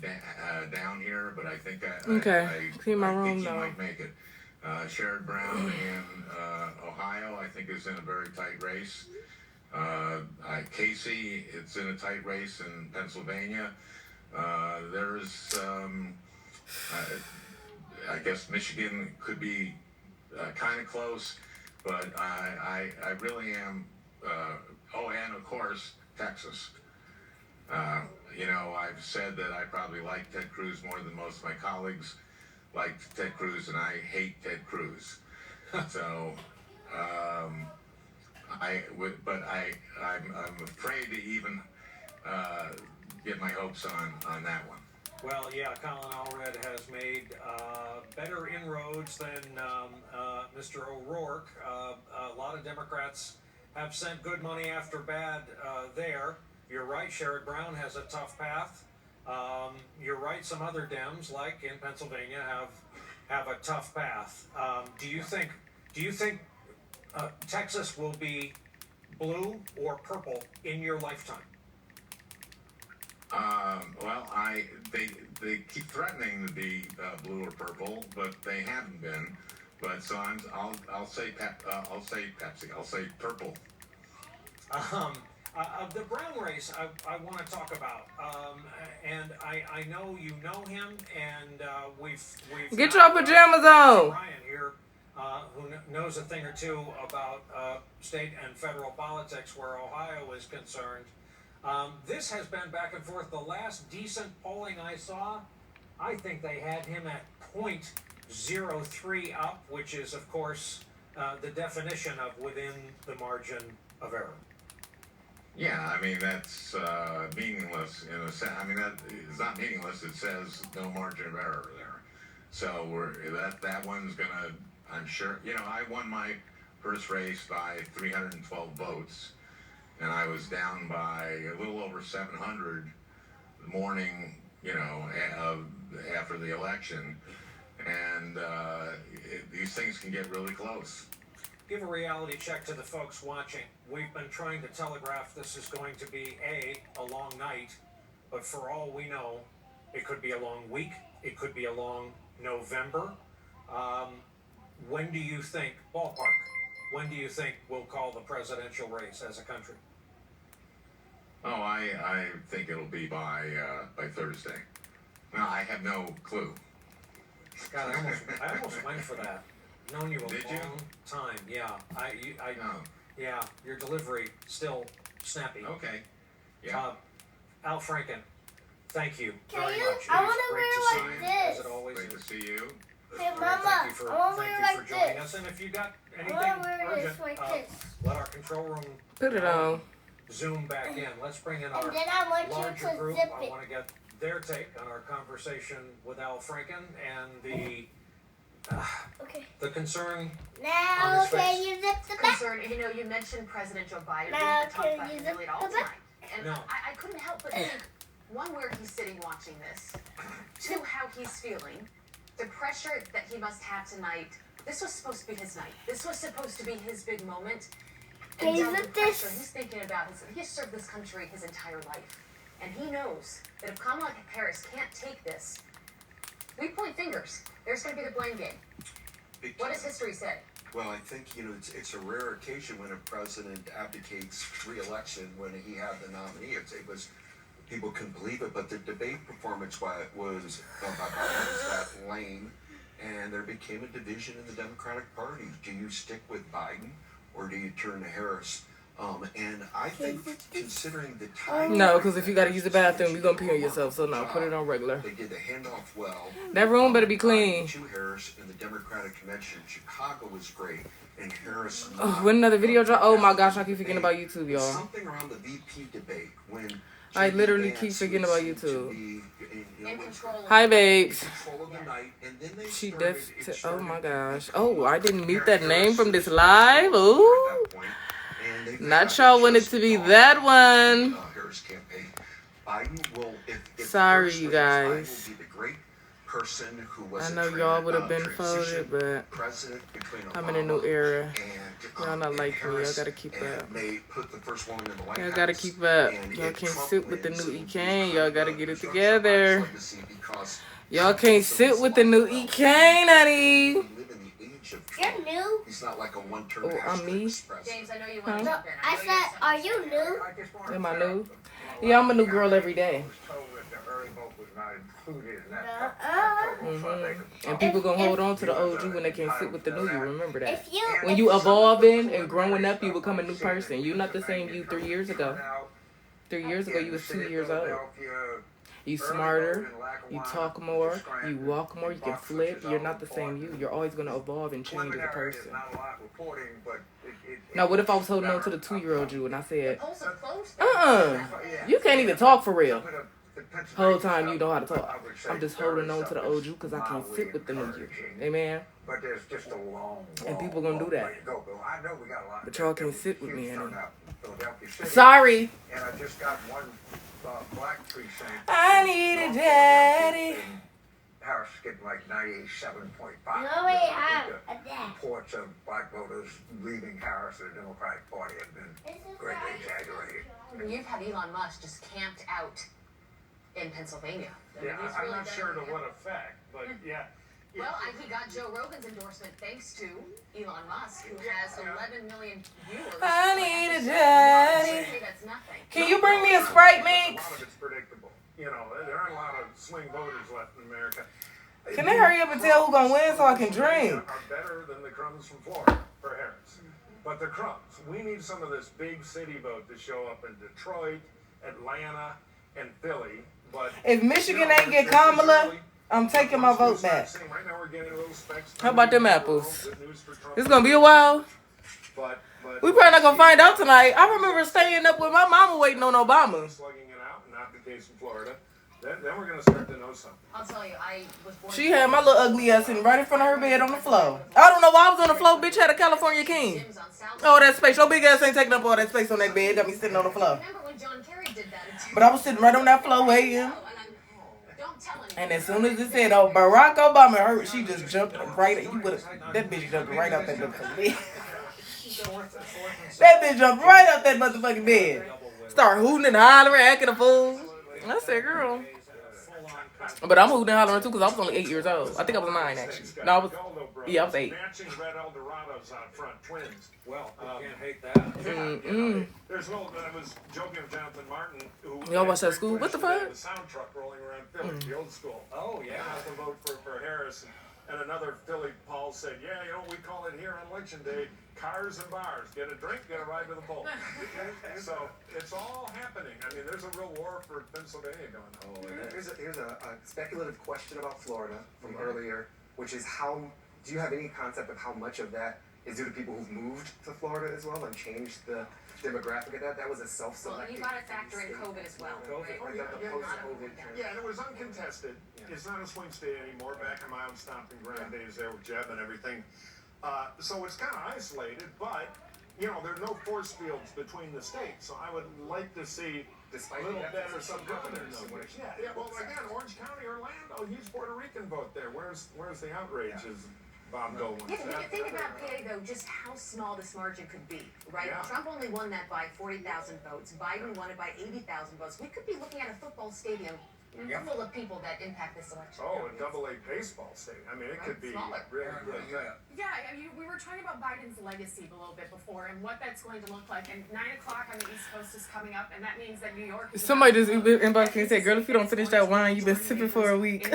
down here, but I think I think he might make it. Sherrod Brown in Ohio, I think, is in a very tight race. Casey, it's in a tight race in Pennsylvania. There's, I guess Michigan could be kind of close, but I really am. And of course Texas. You know, I've said that I probably like Ted Cruz more than most of my colleagues like Ted Cruz, and I hate Ted Cruz. So. I'm afraid to even get my hopes on that one. Well, yeah, Colin Allred has made better inroads than Mr. O'Rourke. A lot of Democrats have sent good money after bad there. You're right, Sherrod Brown has a tough path. You're right, some other Dems, like in Pennsylvania, have a tough path. Do you think Texas will be blue or purple in your lifetime? Well, they keep threatening to be blue or purple, but they haven't been. But so I'll say Pepsi. I'll say purple. The Brown race I want to talk about, and I know you know him, and we've get your pajamas on. Ryan here, who knows a thing or two about state and federal politics where Ohio is concerned. This has been back and forth. The last decent polling I saw, I think they had him at 0.03 up, which is, of course, the definition of within the margin of error. Yeah, I mean, that's meaningless in a sense. I mean, that is not meaningless. It says no margin of error there. So that one's going to, I'm sure, you know, I won my first race by 312 votes, and I was down by a little over 700 the morning, you know, after the election. And these things can get really close. Give a reality check to the folks watching. We've been trying to telegraph this is going to be a long night, but for all we know, it could be a long week. It could be a long November. when do you think, ballpark, when do you think we'll call the presidential race as a country? Oh, I think it'll be by Thursday. No, I have no clue. God, I almost went for that. Known you a Did you? long time. Yeah, No. yeah, your delivery still snappy. Okay. Yeah. Al Franken, thank you Can very you? much. I It was want to great wear to see like you, this. as it always Great to is. see you. Hey, All right, Mama, thank you for, I want to thank wear you like for joining this. us. And if you got I anything want to wear urgent, this like this. let our control room Put it on. zoom back in. Let's bring in our And then I want you larger to group. zip I it. want to get their take on our conversation with Al Franken and Okay. the concern on Now, his can face. you zip the back? Concern, you know, you mentioned President Joe Biden. We Now, haven't talked can about you him zip really at all the back? tonight. And No. I couldn't help but think, one, where he's sitting watching this. Two, how he's feeling. The pressure that he must have tonight. This was supposed to be his night. This was supposed to be his big moment. And Can you down the zip pressure, this? he's thinking about he's served this country his entire life. And he knows that if Kamala Harris can't take this, we point fingers. There's going to be the blame game. What does history say? Well, I think, it's a rare occasion when a president abdicates re-election when he had the nominee. It was, people couldn't believe it, but the debate performance was that lame, and there became a division in the Democratic Party. Do you stick with Biden, or do you turn to Harris? And I think, considering the time... No, because if you got to use the bathroom, you're going to pee on yourself. So no, put it on regular. They did the handoff well. That room better be clean. To Harris in the Democratic convention, Chicago was great, and Harris. Oh, when another video drop? Oh my gosh, I keep forgetting about YouTube, y'all. Something around the VP debate when I literally keep forgetting about YouTube. Hi, babes. She def. Oh my gosh. Oh, I didn't mute that name from this live. Ooh. Not y'all want it to be that one. Sorry, you guys. I know y'all would have been voted, but I'm in a new era. Y'all not like me. Y'all gotta keep up. Y'all gotta keep up. Y'all can't sit with the new EKane. Y'all gotta get it together. Y'all can't sit with the new EKane, honey. You're new. He's not like a one-term. Oh, I'm me. James, I know you want to jump in. I said, are you new? Am I new? Yeah, I'm a new girl every day. And people gonna hold on to the old you when they can't sit with the new you. Remember that. When you evolving and growing up, you become a new person. You're not the same you 3 years ago. 3 years ago, you was 2 years old. You smarter, you talk more, you walk more, you can flip. You're not the same you. You're always gonna evolve and change as a person. Now, what if I was holding on to the 2-year-old you and I said, you can't even talk for real. Whole time you know how to talk. I'm just holding on to the old you because I can't sit with the new you. Amen. But there's just a long, and people gonna do that. I know we got a lot. But y'all can't sit with me anymore. Sorry. Sorry. And I just got one black precinct. I need a daddy. Harris is getting like 97.5. No, we have a dad. Reports of black voters leaving Harris, the Democratic Party, have been greatly exaggerated. You've had Elon Musk just camped out in Pennsylvania. Yeah, He's I'm really not done sure to it. what effect, but yeah. Well, he got Joe Rogan's endorsement thanks to Elon Musk, who has 11 million viewers. I need a daddy. That's nothing. Can you bring me a Sprite mix? A lot of it's predictable. There aren't a lot of swing voters left in America. Can they hurry up and tell who's gonna win so I can drink? Are better than the crumbs from Florida for Harris. But the crumbs. We need some of this big city vote to show up in Detroit, Atlanta, and Philly. But if Michigan ain't get Kamala, I'm taking my vote back. Right now we're getting little specks. How about them apples? It's gonna be a while. We probably not gonna find out tonight. I remember staying up with my mama waiting on Obama. Slugging it out, not the case in Florida. Then we're gonna start to know something. I'll tell you, I was born. She had my little ugly ass sitting right in front of her bed on the floor. I don't know why I was on the floor. Bitch had a California king. Oh, that space. Your big ass ain't taking up all that space on that bed. Got me sitting on the floor. Remember when John Kerry did that? But I was sitting right on that floor waiting. And as soon as it said, "Oh, Barack Obama," her, she just jumped right. You would that bitch jumped right out that motherfucking bed. That bitch jumped right out that motherfucking bed. Start hooting and hollering, acting a fool. I said, "Girl." But I moved in Holland too because I was only 8 years old. I think I was 9 actually. No, I was. Yeah, I was 8. Matching red Eldorados out front, twins. Well, you can't hate that. There's an old. I was joking with Jonathan Martin, who Y'all watch that at school? What the fuck? The sound truck rolling around Philly, the old school. Oh yeah. The vote for Harris, and another Philly Paul said, "Yeah, you know what we call it here on election day: cars and bars. Get a drink, get a ride to the polls." So it's all happening. I mean, there's a real war for Pennsylvania going on. Here's a speculative question about Florida from earlier, which is do you have any concept of how much of that is due to people who've moved to Florida as well and changed the demographic of that? That was a self-selected. Well, you got to factor in COVID as well. Yeah, and it was uncontested. It's not a swing state anymore. Back in my own stomping ground days there with Jeb and everything. So it's kind of isolated, but you know, there are no force fields between the states. So I would like to see a little better some governors. Yeah. Well, again, Orange County, Orlando, huge Puerto Rican vote there. Where's the outrage? Is Bob Dole wants that. Think about PA though, just how small this margin could be, right? Yeah. Trump only won that by 40,000 votes. Biden won it by 80,000 votes. We could be looking at a football stadium full of people that impact this election. Oh, a AA baseball stadium. I mean, it could be Smaller. really Yeah, I mean, we were talking about Biden's legacy a little bit before and what that's going to look like. And 9 o'clock on the East Coast is coming up, and that means that New York. Somebody just inboxed me and said, "Girl, if you don't finish that wine, you've been sipping for a week."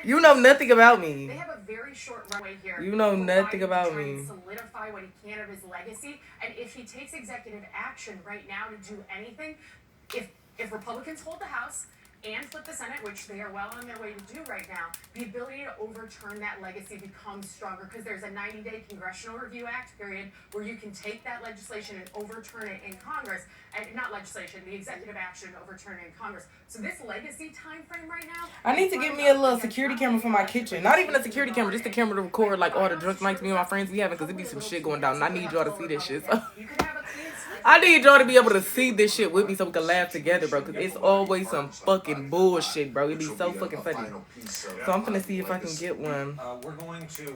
You know nothing about me. They have a very short runway here. You know nothing Biden about to try me. and solidify what he can of his legacy, and if he takes executive action right now to do anything, if Republicans hold the House and flip the Senate, which they are well on their way to do right now, the ability to overturn that legacy becomes stronger because there's a 90-day Congressional Review Act period where you can take that legislation and overturn it in Congress, and not legislation, the executive action to overturn it in Congress. So this legacy time frame right now. I need to get me a little security camera for my kitchen. Not even a security camera, just a camera to record like all the drunk nights me and my friends be having, because it be some shit going down. And I need y'all to see this shit. So. I need y'all to be able to see this shit with me so we can laugh together, bro. Because it's always some fucking bullshit, bro. It be so fucking funny. So I'm finna see if I can get one. We're going to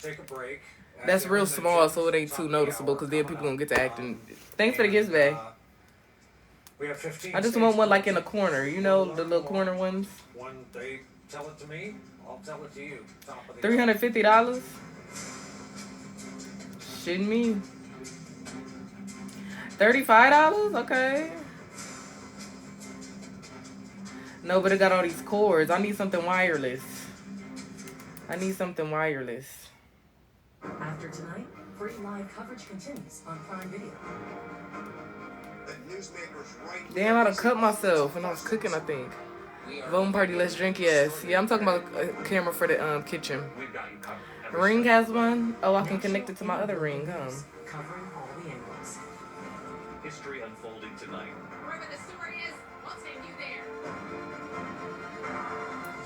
take a break. That's real small, so it ain't too noticeable, because then people gonna get to acting. Thanks for the gifts, babe. We have 15. I just want one like in a corner. You know, the little corner ones? When they tell it to me, I'll tell it to you. $350? Shitting me. $35? Okay. No, but it got all these cords. I need something wireless. After tonight, free live coverage continues on Prime Video. Damn, I done cut myself when I was cooking, I think. Voting party, let's drink, yes. Yeah, I'm talking about a camera for the kitchen. Ring has one? Oh, I can connect it to my other ring, huh? Covering all the angles. History unfolding tonight. Wherever the story is, we'll send you there.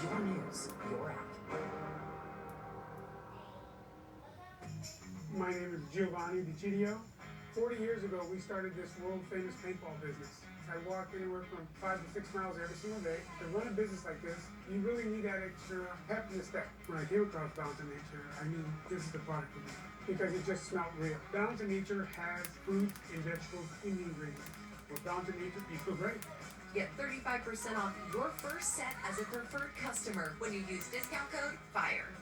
Your news, your app. My name is Giovanni DiCidio. 40 years ago, we started this world-famous paintball business. I walk anywhere from 5 to 6 miles every single day. To run a business like this, you really need that extra pep in the step. When I came across Down to Nature, I knew this is the product for me because it just smelled real. Down to Nature has fruits and vegetables in the ingredients. With Down to Nature, you feel great. Get 35% off your first set as a preferred customer when you use discount code FIRE.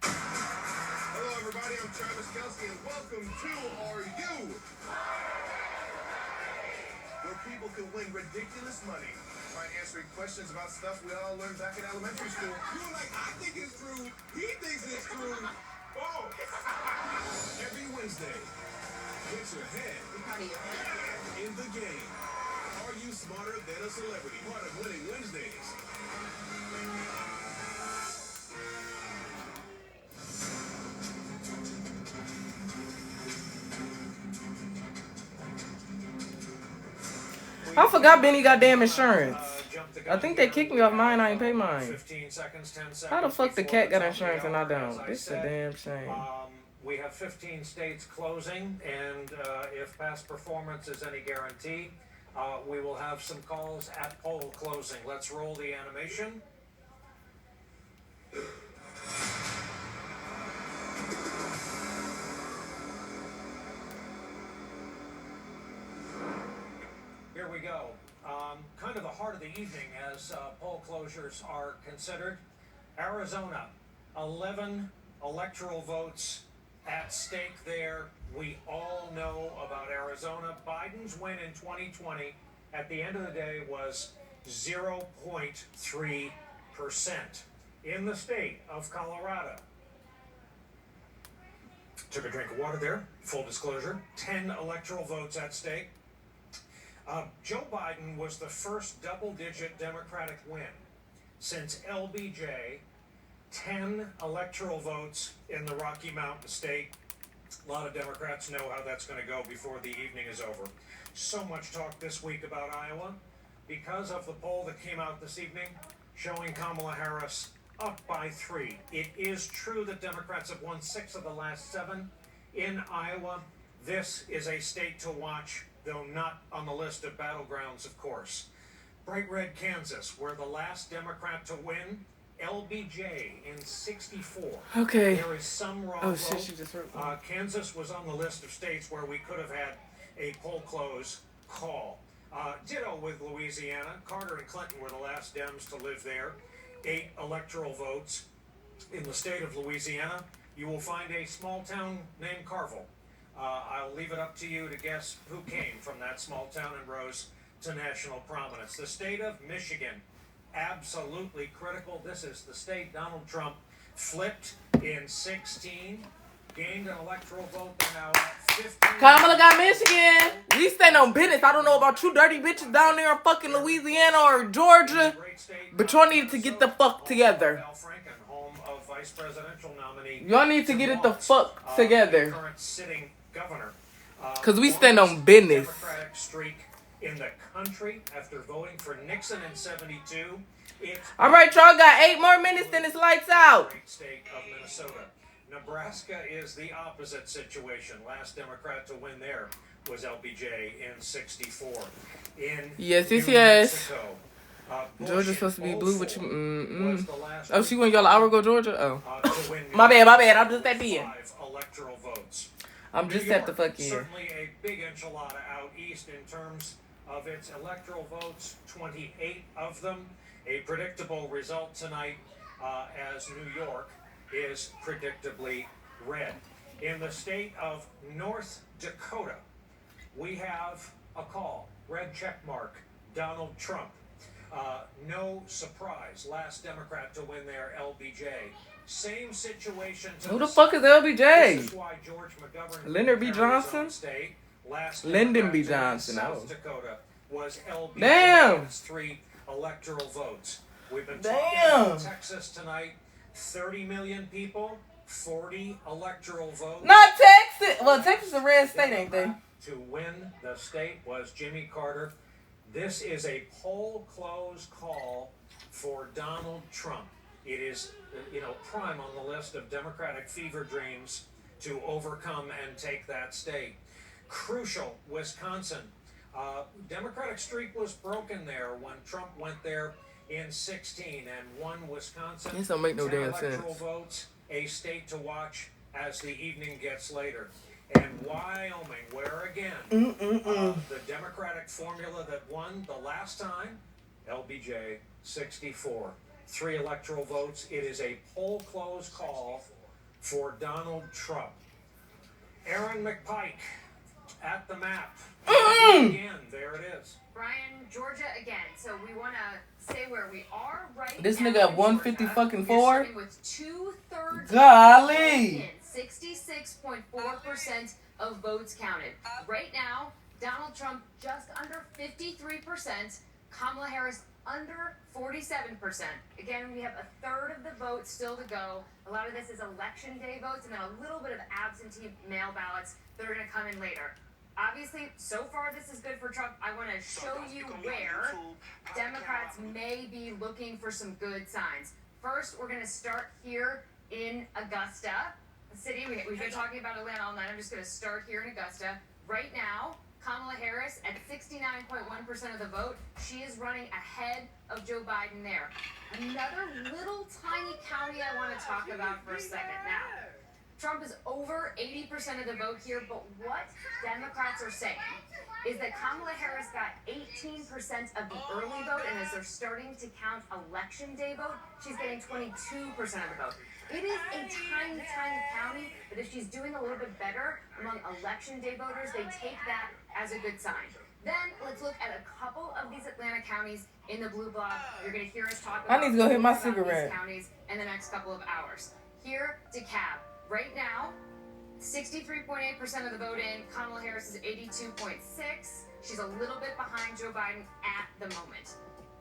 Hello, everybody. I'm Travis Kelce, and welcome to Are You? Where people can win ridiculous money by answering questions about stuff we all learned back in elementary school. You were like, I think it's true. He thinks it's true. Oh! Every Wednesday, get your head in the game. Are you smarter than a celebrity? Part of Winning Wednesdays. I forgot Benny got damn insurance. I think they kicked me off mine. I ain't pay mine. 15 seconds, 10 seconds. How the fuck the cat got insurance and I don't? This is a damn shame. We have 15 states closing, and if past performance is any guarantee, we will have some calls at poll closing. Let's roll the animation. Here we we go. Kind of the heart of the evening as poll closures are considered. Arizona, 11 electoral votes at stake there. We all know about Arizona. Biden's win in 2020 at the end of the day was 0.3%. In the state of Colorado, took a drink of water there, full disclosure, 10 electoral votes at stake. Joe Biden was the first double-digit Democratic win since LBJ, 10 electoral votes in the Rocky Mountain state. A lot of Democrats know how that's going to go before the evening is over. So much talk this week about Iowa because of the poll that came out this evening showing Kamala Harris up by 3. It is true that Democrats have won 6 of the last 7 in Iowa. This is a state to watch, though not on the list of battlegrounds, of course. Bright red Kansas, where the last Democrat to win, LBJ in 64. Okay. There is some raw Oh, vote. shit, she just wrote me. Kansas was on the list of states where we could have had a poll close call. Ditto with Louisiana. Carter and Clinton were the last Dems to live there. 8 electoral votes. In the state of Louisiana, you will find a small town named Carville. I'll leave it up to you to guess who came from that small town and rose to national prominence. The state of Michigan, absolutely critical. This is the state Donald Trump flipped in 16, gained an electoral vote. They're now at 15. Kamala got Michigan. We stand on business. I don't know about you dirty bitches down there in fucking Louisiana or Georgia, but y'all need to get the fuck together. Vice presidential nominee. Y'all need to get it the fuck together. Current sitting governor. Cause we stand on business. Democratic streak in the country after voting for Nixon in 72. All right, y'all got 8 more minutes, then it's lights out. Great state of Minnesota. Nebraska is the opposite situation. Last Democrat to win there was LBJ in 64. In Yes. New Mexico, Georgia's supposed to be blue, but you. Oh, she went y'all an hour ago, Georgia? Oh. My bad. I'm just at the end. Electoral votes. I'm just at the fucking end. Certainly a big enchilada out east in terms of its electoral votes, 28 of them. A predictable result tonight as New York is predictably red. In the state of North Dakota, we have a call. Red check mark, Donald Trump. No surprise, last Democrat to win there, LBJ. Same situation. Who the fuck is LBJ? This is why George McGovern, Lyndon B. Johnson? Lyndon B. Johnson. South Dakota was LBJ. Damn. 3 electoral votes. We've been Damn. talking about Texas tonight. 30 million people, 40 electoral votes. Not Texas. Well, Texas is a red state, ain't they? To win the state was Jimmy Carter. This is a poll close call for Donald Trump. It is, prime on the list of Democratic fever dreams to overcome and take that state. Crucial, Wisconsin. Democratic streak was broken there when Trump went there in 16 and won Wisconsin. This don't make no 10 damn electoral sense. votes, a state to watch as the evening gets later. And Wyoming, where again, the Democratic formula that won the last time, LBJ 64. 3 electoral votes. It is a poll close call for Donald Trump. Aaron McPike at the map. Again, there it is. Brian, Georgia again. So we want to say where we are right This now. nigga at 150 fucking 4. With 2/3. Golly. 66.4% of votes counted. Right now, Donald Trump just under 53%. Kamala Harris under 47%. Again, we have 1/3 of the vote still to go. A lot of this is election day votes and then a little bit of absentee mail ballots that are going to come in later. Obviously, so far this is good for Trump. I want to show you where Democrats may be looking for some good signs. First, we're going to start here in Augusta, the city. We've been talking about Atlanta all night. I'm just going to start here in Augusta. Right now, Kamala Harris at 69.1% of the vote. She is running ahead of Joe Biden there. Another little tiny county I want to talk about for a second now. Trump is over 80% of the vote here, but what Democrats are saying is that Kamala Harris got 18% of the early vote, and as they're starting to count election day vote, she's getting 22% of the vote. It is a tiny, tiny county, but if she's doing a little bit better among election day voters, they take that as a good sign. Then let's look at a couple of these Atlanta counties in the blue block. You're going to hear us talk about, I need to go hit my about cigarette. these counties in the next couple of hours. Here, DeKalb. Right now, 63.8% of the vote in. Kamala Harris is 82.6. She's a little bit behind Joe Biden at the moment.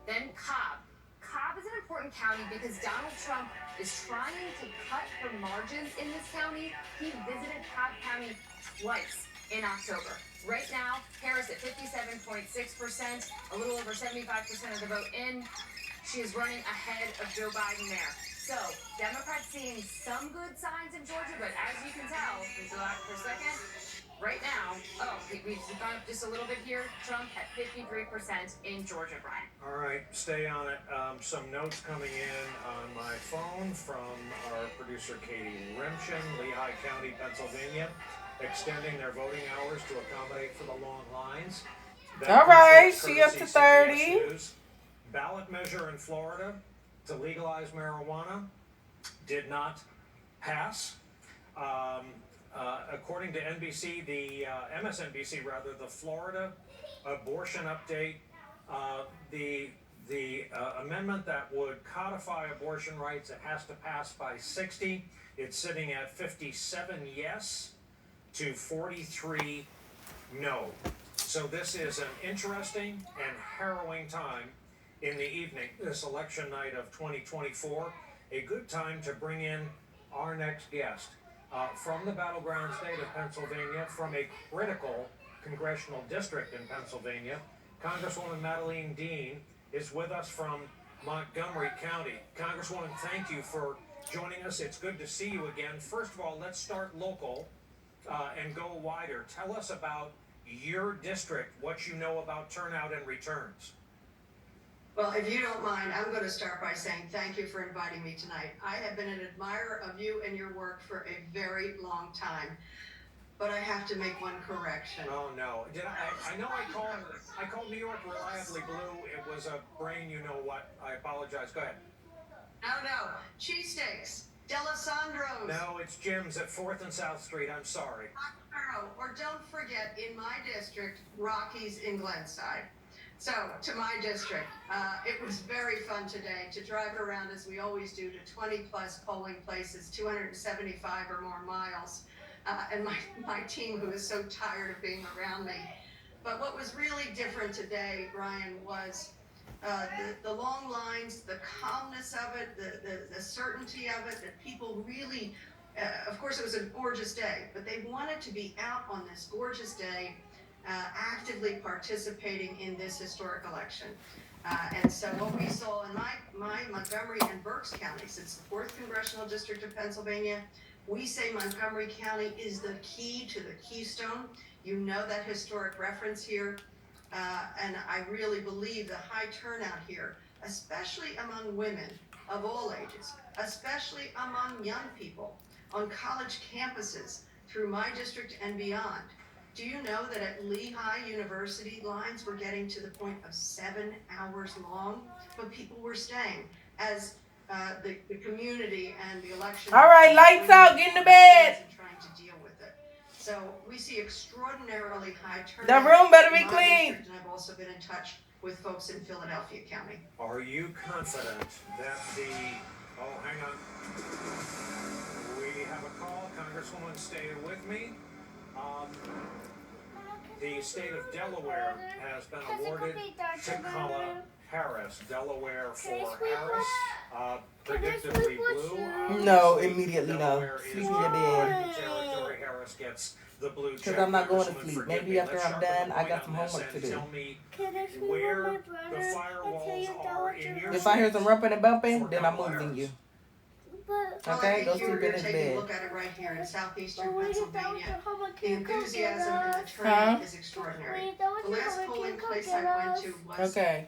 Then Cobb. Cobb is an important county because Donald Trump is trying to cut the margins in this county. He visited Cobb County twice in October. Right now, Harris at 57.6%, a little over 75% of the vote in. She is running ahead of Joe Biden there. So, Democrats seeing some good signs in Georgia, but as you can tell, for a second, right now, we've gone up just a little bit here. Trump at 53% in Georgia, Brian. All right, stay on it. Some notes coming in on my phone from our producer Katie Remchen, Lehigh County, Pennsylvania, extending their voting hours to accommodate for the long lines. All right, she up to 30. Ballot measure in Florida to legalize marijuana did not pass. According to NBC, MSNBC rather, the Florida abortion update, the amendment that would codify abortion rights, it has to pass by 60. It's sitting at 57 yes to 43 no. So this is an interesting and harrowing time in the evening, this election night of 2024. A good time to bring in our next guest from the battleground state of Pennsylvania, from a critical congressional district in Pennsylvania. Congresswoman Madeleine Dean is with us from Montgomery County. Congresswoman, thank you for joining us. It's good to see you again. First of all, let's start local and go wider. Tell us about your district, what you know about turnout and returns. Well, if you don't mind, I'm going to start by saying thank you for inviting me tonight. I have been an admirer of you and your work for a very long time, but I have to make one correction. Oh no! I know I called New York reliably blue. It was a brain, you know what? I apologize. Go ahead. No, cheesesteaks, Delisandro's. No, it's Jim's at 4th and South Street. I'm sorry. Or don't forget, in my district, Rockies in Glenside. So, to my district, it was very fun today to drive around, as we always do, to 20 plus polling places, 275 or more miles, and my team, who is so tired of being around me. But what was really different today, Brian, was the long lines, the calmness of it, the certainty of it, that people really, of course it was a gorgeous day, but they wanted to be out on this gorgeous day, actively participating in this historic election. And so what we saw in my Montgomery and Berks counties, it's the 4th Congressional District of Pennsylvania. We say Montgomery County is the key to the keystone. You know that historic reference here. And I really believe the high turnout here, especially among women of all ages, especially among young people on college campuses through my district and beyond. Do you know that at Lehigh University, lines were getting to the point of 7 hours long, but people were staying as the community and the election. All right, lights out, get in the bed. Trying to deal with it. So we see extraordinarily high turnout. The room better be clean. And I've also been in touch with folks in Philadelphia County. Are you confident that hang on. We have a call. Congresswoman, stay with me. The state of Delaware has been awarded to Kamala Harris. Delaware for Harris. Predictably blue. No, immediately no. Delaware Sleep is in your bed. territory. Harris gets the blue check. Because I'm not going to Congresswoman, sleep. forgive Maybe me. after Let's I'm sharpen done, the I point got on some this homework to and do. Tell me where the firewalls are in your If I hear some rumping and bumping, for then I'm Kamala moving Harris. you. Well, Okay, I go think sleep in you're his taking a bed. look at it right here in southeastern Pennsylvania. The enthusiasm and the turnout is extraordinary. The last polling place I went to was in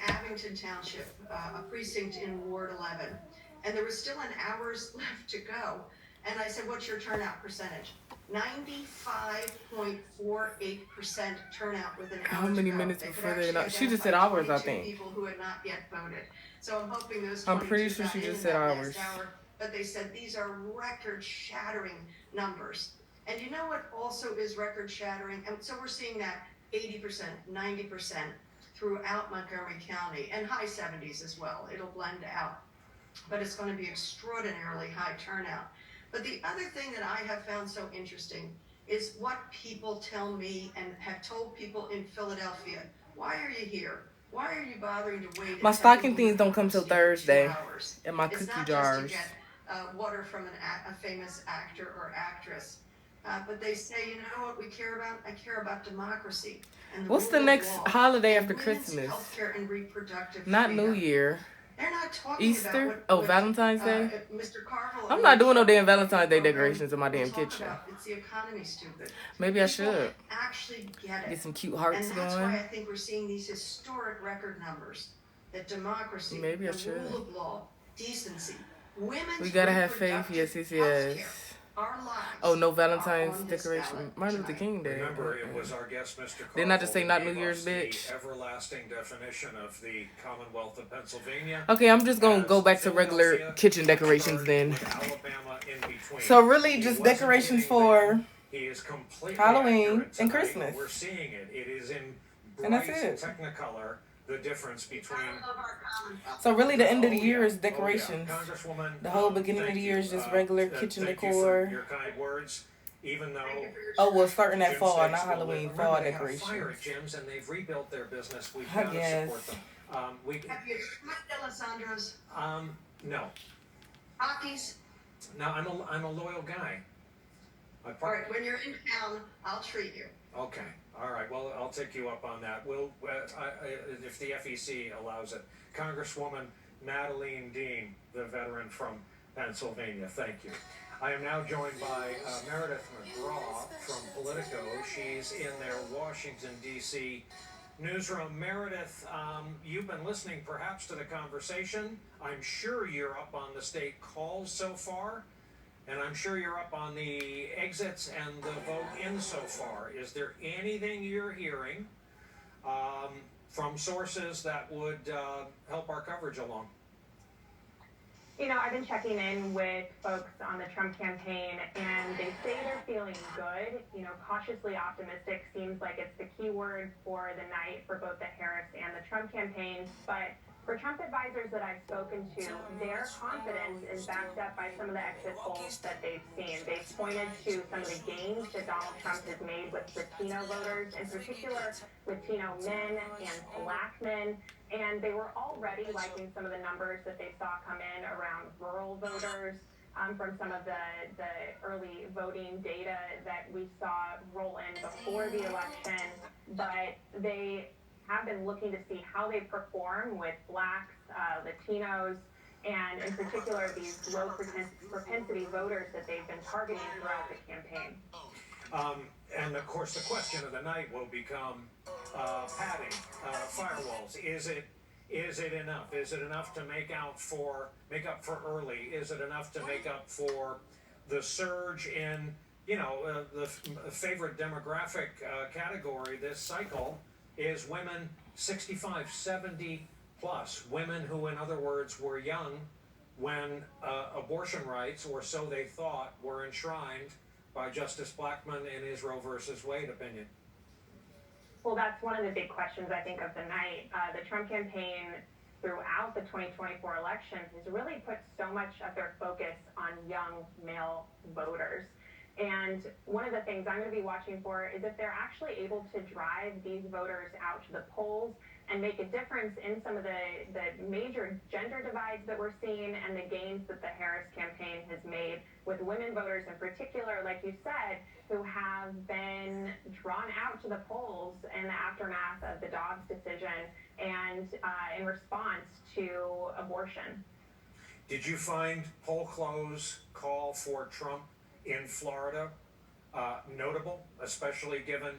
Abington Township, a precinct in Ward 11. And there was still an hour's left to go. And I said, what's your turnout percentage? 95.48% turnout with an hour How many to go. minutes They could before they actually know? She just said identify hours, I 22 think. people who had not yet voted. So I'm hoping those I'm 22 pretty sure got she just in said that hours. next hour. But they said these are record-shattering numbers. And you know what also is record-shattering? And so we're seeing that 80%, 90% throughout Montgomery County, and high 70s as well. It'll blend out. But it's going to be extraordinarily high turnout. But the other thing that I have found so interesting is what people tell me and have told people in Philadelphia. Why are you here? Why are you bothering to wait? My at stocking 7 things don't come till Thursday. 2 hours? And my It's cookie not jars. just to get water from a famous actor or actress. But they say, you know what we care about? I care about democracy. And What's the rule of next law, holiday and after women's Christmas? healthcare and reproductive Not New freedom. Year. They're not talking Easter? about Oh, Valentine's Day? Mr. Carville. I'm not doing no damn Valentine's Day decorations in my damn Talk kitchen. about it's the economy, stupid. Maybe I People should. actually get it. Get some cute hearts And that's going. why I think we're seeing these historic record numbers. That democracy, Maybe I the should. rule of law, decency, women's We gotta have faith. reproductive Yes, healthcare, yes. our lives. Oh, no are Valentine's on this decoration. ballot Martin Luther tonight. King Day. Remember, it was our guest, Mr. Carville, Didn't I just say who not gave New Year's, us bitch? the everlasting definition of the Commonwealth of Pennsylvania. Okay, I'm just gonna as go back to regular Philadelphia, kitchen decorations Pittsburgh, then. with Alabama in between. So really He just wasn't decorations kidding for then. He is completely Halloween accurate and tonight. Christmas. We're seeing it. It is in And that's bright it. Technicolor. The difference between. So really the end of the Oh, year yeah. is decorations. Oh, yeah. Congresswoman, The whole beginning of thank the year you. is just regular Th- kitchen thank decor. You for your kind words. Even though. Oh, well, starting at Jim fall, Stakes not will Halloween, live- fall remember, they had a fire decorations. at Jim's and they've rebuilt their business. We've I got to guess. support them. We Have you tried Alessandro's no. Rockies? No, I'm a loyal guy. All right, when you're in town, I'll treat you. Okay. All right. Well, I'll take you up on that. We'll, if the FEC allows it. Congresswoman Natalie Dean, the veteran from Pennsylvania. Thank you. I am now joined by Meredith McGraw from Politico. She's in their Washington, D.C. newsroom. Meredith, you've been listening perhaps to the conversation. I'm sure you're up on the state calls so far. And I'm sure you're up on the exits and the vote in so far. Is there anything you're hearing from sources that would help our coverage along? You know, I've been checking in with folks on the Trump campaign, and they say they're feeling good. You know, cautiously optimistic seems like it's the key word for the night for both the Harris and the Trump campaigns. But for Trump advisors that I've spoken to, their confidence is backed up by some of the exit polls that they've seen. They've pointed to some of the gains that Donald Trump has made with Latino voters, in particular Latino men and Black men. And they were already liking some of the numbers that they saw come in around rural voters from some of the early voting data that we saw roll in before the election. But they have been looking to see how they perform with Blacks, Latinos, and in particular these low propensity voters that they've been targeting throughout the campaign. And of course, the question of the night will become padding, firewalls. Is it enough? Is it enough to make up for early? Is it enough to make up for the surge in the favorite demographic category this cycle is women 65, 70 plus, women who, in other words, were young when abortion rights, or so they thought, were enshrined by Justice Blackmun in his Roe versus Wade opinion. Well, that's one of the big questions, I think, of the night. The Trump campaign throughout the 2024 election has really put so much of their focus on young male voters. And one of the things I'm going to be watching for is if they're actually able to drive these voters out to the polls and make a difference in some of the major gender divides that we're seeing and the gains that the Harris campaign has made with women voters in particular, like you said, who have been drawn out to the polls in the aftermath of the Dobbs decision and in response to abortion. Did you find poll close call for Trump in Florida notable, especially given,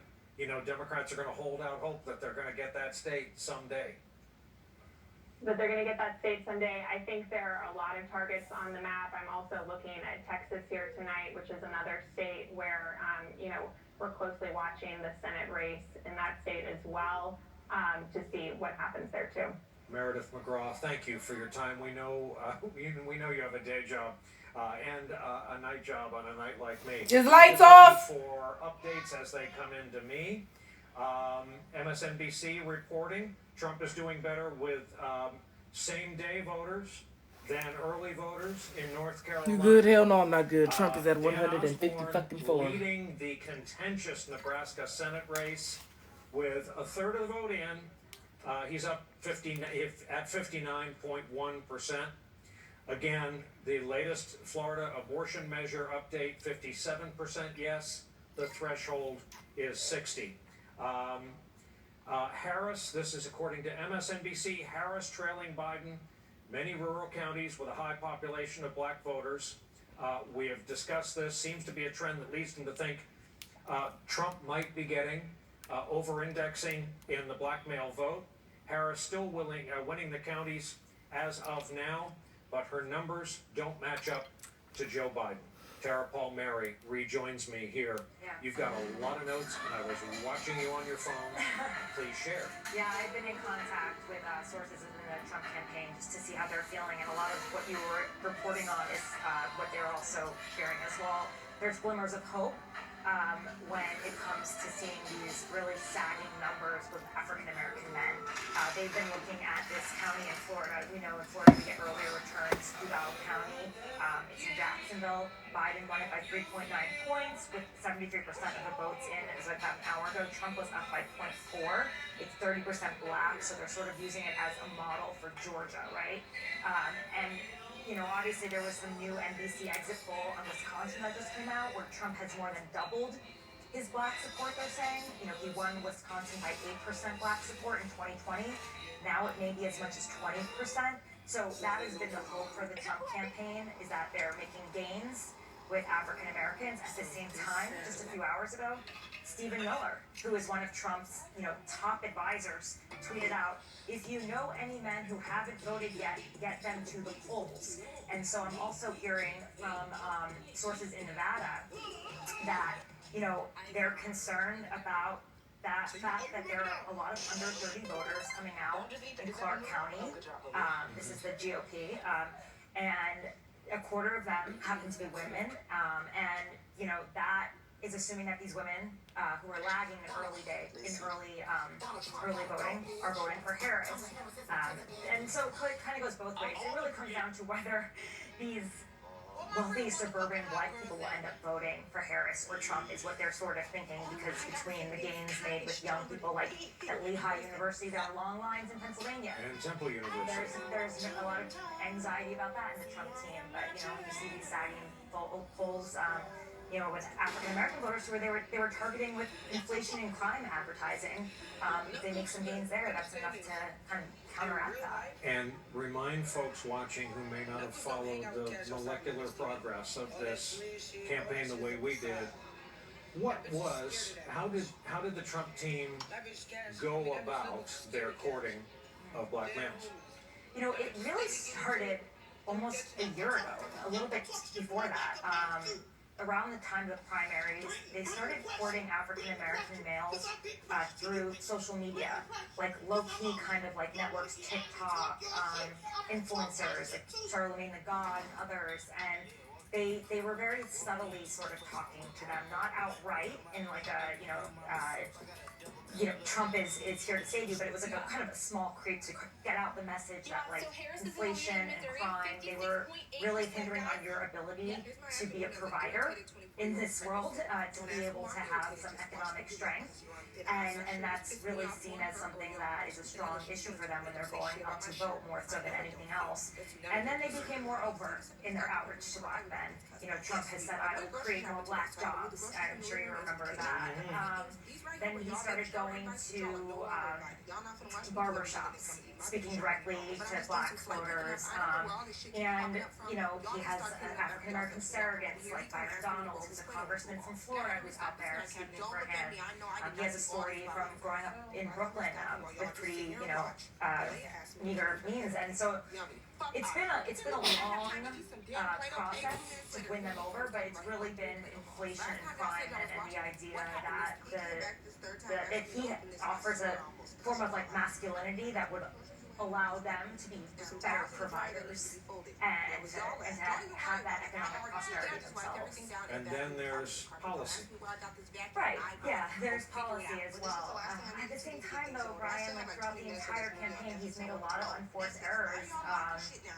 Democrats are going to hold out hope that they're going to get that state someday? but they're going to get that state someday. I think there are a lot of targets on the map. I'm also looking at Texas here tonight, which is another state where, we're closely watching the Senate race in that state as well, to see what happens there too. Meredith McGraw, thank you for your time. We know you have a day job and a night job on a night like me. Is lights off? For updates as they come into me. MSNBC reporting Trump is doing better with same-day voters than early voters in North Carolina. You good? Hell no, I'm not good. Trump is at 150 fucking 4. Leading the contentious Nebraska Senate race with a third of the vote in. He's up at 59.1%. Again, the latest Florida abortion measure update, 57% yes. The threshold is 60. Harris, this is according to MSNBC, Harris trailing Biden. Many rural counties with a high population of black voters. We have discussed this. Seems to be a trend that leads them to think Trump might be getting over-indexing in the black male vote. Harris still winning the counties as of now, but her numbers don't match up to Joe Biden. Tara Palmieri rejoins me here. Yeah. You've got a lot of notes, and I was watching you on your phone. Please share. Yeah, I've been in contact with sources in the Trump campaign just to see how they're feeling, and a lot of what you were reporting on is what they're also sharing as well. There's glimmers of hope when it comes to seeing these really sagging numbers with African-American men. They've been looking at this county in Florida. We know in Florida we get earlier returns. Duval County, it's in Jacksonville. Biden won it by 3.9 points with 73% of the votes in as about an hour ago. Trump was up by 0.4. It's 30% black, so they're sort of using it as a model for Georgia, right? Obviously there was some new NBC exit poll on Wisconsin that just came out where Trump has more than doubled his black support, they're saying. He won Wisconsin by 8% black support in 2020. Now it may be as much as 20%. So that has been the hope for the Trump campaign, is that they're making gains with African Americans. At the same time, just a few hours ago, Stephen Miller, who is one of Trump's, top advisors, tweeted out, "If you know any men who haven't voted yet, get them to the polls." And so I'm also hearing from sources in Nevada that, they're concerned about that fact that there are a lot of under 30 voters coming out in Clark County. This is the GOP, and a quarter of them happen to be women, and that is assuming that these women who are lagging in early voting are voting for Harris, and so it kind of goes both ways. It really comes down to whether these wealthy suburban white people will end up voting for Harris or Trump is what they're sort of thinking, because between the gains made with young people like at Lehigh University, there are long lines in Pennsylvania. And Temple University. There's a lot of anxiety about that in the Trump team, but you see these sagging polls, with African American voters who they were targeting with inflation and crime advertising. If they make some gains there, that's enough to kind of counteract that. And remind folks watching who may not have followed the molecular progress of this campaign the way we did. How did the Trump team go about their courting of black males? It really started almost a year ago, a little bit before that. Around the time of the primaries, they started courting African-American males through social media, like low-key kind of like networks, TikTok, influencers like Charlemagne the God and others, and they were very subtly sort of talking to them, not outright in like a, Trump is here to save you, but it was like a kind of a small creep to get out the message that like inflation and crime, they were really hindering on your ability to be a provider in this world, to be able to have some economic strength. And that's really seen as something that is a strong issue for them when they're going out to vote more so than anything else. And then they became more overt in their outreach to black men. Trump has said, "I will create more black jobs." I'm sure you remember that. Then he started going to barbershops, speaking directly to black voters. And, he has African-American surrogates like Byron Donald, who's a congressman from Florida, who's out there speaking for him. He has a story from growing up in Brooklyn with pretty, meager means. And so it's been a long process to win them over, but it's really been inflation and crime and the idea that that he offers a form of like masculinity that would allow them to be better providers and to have that economic prosperity themselves. And then there's policy. Right, yeah, there's policy as well. At the same time though, Brian, like throughout the entire campaign, he's made a lot of unforced errors.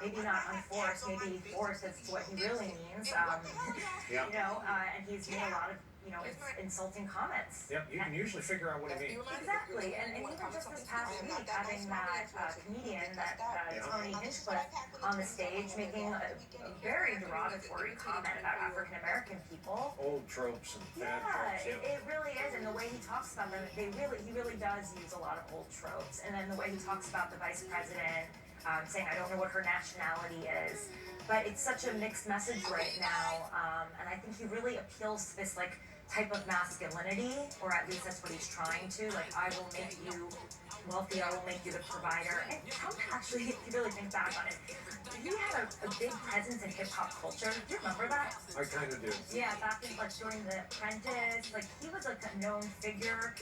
Maybe not unforced, maybe forced is what he really means. And he's made a lot of insulting comments. Yep, you can usually figure out what he means. Exactly, and even just this past week, having that comedian, that Tony Hinchcliffe, on the stage making a very derogatory comment about African American people. Old tropes and bad tropes. It really is, and the way he talks about them, he really does use a lot of old tropes. And then the way he talks about the vice president, saying I don't know what her nationality is, but it's such a mixed message right now, and I think he really appeals to this like type of masculinity, or at least that's what he's trying to. Like, I will make you wealthy, I will make you the provider. And Trump actually, if you really think back on it, he had a big presence in hip hop culture. Do you remember that? I kind of do. Yeah, back in like during The Apprentice, like he was like a known figure.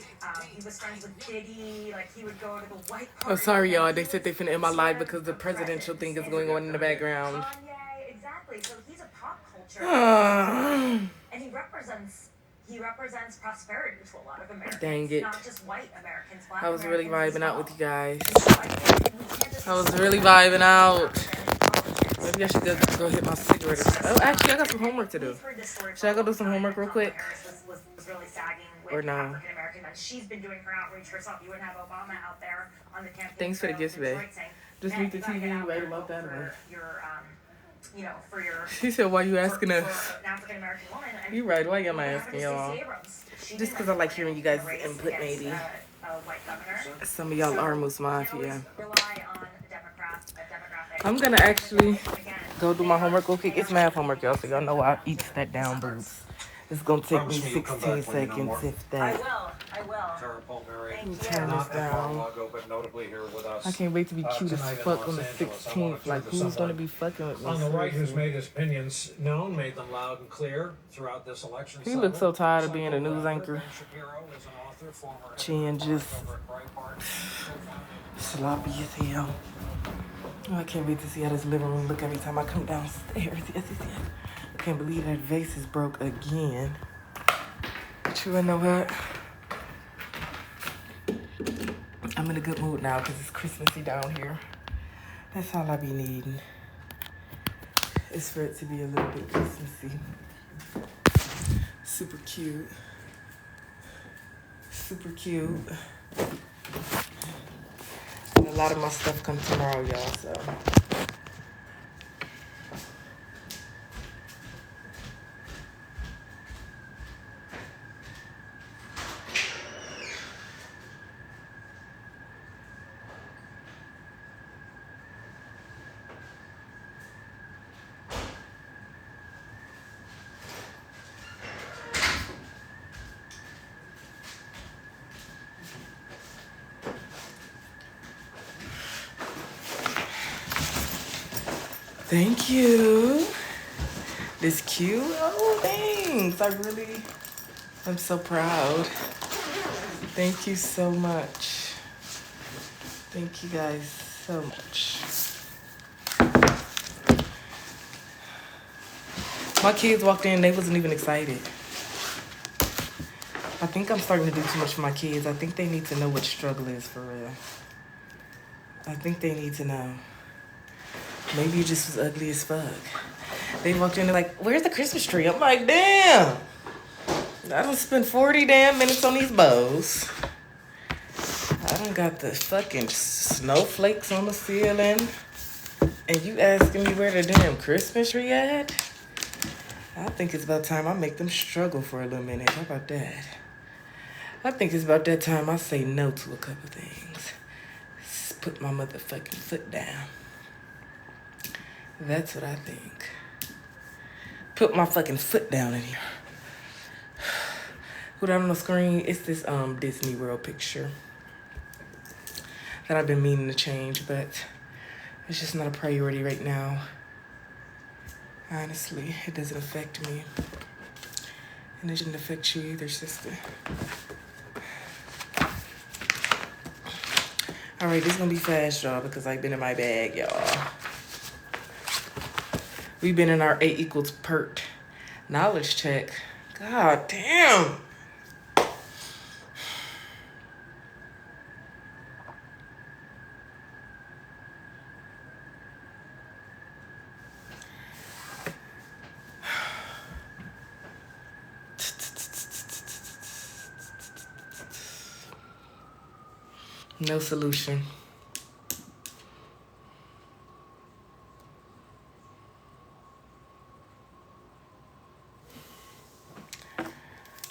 He was friends with Diddy. Like he would go to the white party. Oh, sorry, y'all. They said they finna end my live because the presidential thing is going on in the background. Kanye, exactly. So he's a pop culture, and he represents prosperity to a lot of Americans. Dang it. Not just white Americans, black I was really Americans vibing out with you guys. I was really vibing out. Maybe I should go hit my cigarette. Oh, actually, I got some homework to do. Should I go do some homework real quick? Was really sagging with Or no? African American men. She's been doing her outreach herself. You wouldn't have Obama out there on the campaign. Thanks for the gifts, babe. Just "Man, mute the you gotta TV get out right there about that one. For your She said, why you asking us? for an African American woman. And You right. Why am I what happened asking to y'all? Stacey Abrams? She Just didn't because I like hearing you guys' race input, against, maybe. a white governor. Some of y'all So, are Moose you can always Mafia. rely on a demographic. I'm gonna actually go do my homework real quick. It's math homework, y'all, so y'all know I eat that down, boobs. It's gonna take me 16 seconds, if that. I will. Tara Palmieri, Turn this not down. Mar-a-Lago, but notably here with us. I can't wait to be cute as tonight in fuck on Los the Angeles. I 16th. wanna Like, turn to who's gonna someone be fucking with me? on the right, who's seriously? made his opinions known, made them loud and clear throughout this election. He looks so tired of being a Cycle news rapper anchor. Ben Shapiro is an author, former Chin editor just over at Breitbart, co-founder. sloppy as hell. Oh, I can't wait to see how this living room look every time I come downstairs. Yes. I can't believe that vase is broke again. But you know what? I'm in a good mood now because it's Christmassy down here. That's all I be needing. Is for it to be a little bit Christmassy. Super cute. Super cute. And a lot of my stuff comes tomorrow, y'all, so. Thank you. This cute. Oh, thanks. I'm so proud. Thank you so much. Thank you guys so much. My kids walked in, they wasn't even excited. I think I'm starting to do too much for my kids. I think they need to know what struggle is for real. I think they need to know. Maybe you just was ugly as fuck. They walked in, they're like, where's the Christmas tree? I'm like, damn. I done spent 40 damn minutes on these bows. I done got the fucking snowflakes on the ceiling. And you asking me where the damn Christmas tree at? I think it's about time I make them struggle for a little minute. How about that? I think it's about that time I say no to a couple things. Put my motherfucking foot down. That's what I think. Put my fucking foot down in here. Put that on the screen. It's this Disney World picture. that I've been meaning to change, but it's just not a priority right now. Honestly, it doesn't affect me. And it shouldn't affect you either, sister. All right, this is gonna be fast, y'all, because I've been in my bag, y'all. We've been in our A equals PERT knowledge check. God damn. No solution.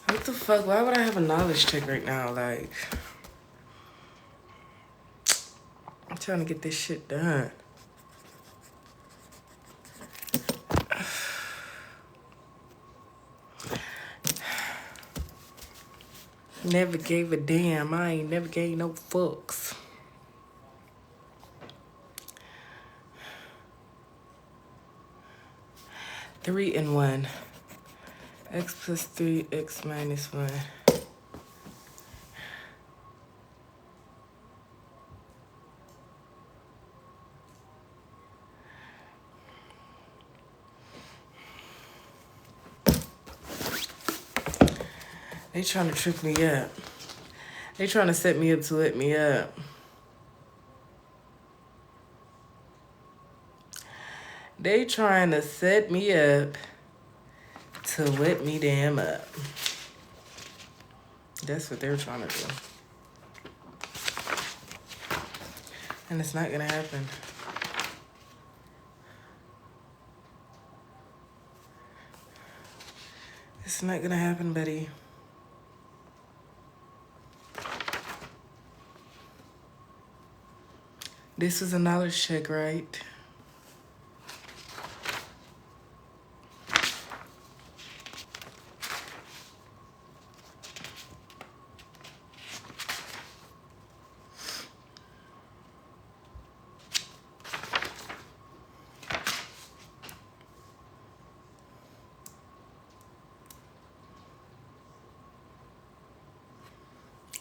What the fuck? Why would I have a knowledge check right now? Like, I'm trying to get this shit done. Never gave a damn. I ain't never gave no fucks. Three and 1. X plus 3, x minus 1. They trying to trick me up. They trying to set me up to let me up. They trying to set me up to let me damn up. That's what they're trying to do. And it's not gonna happen. It's not gonna happen, buddy. This was a knowledge check, right?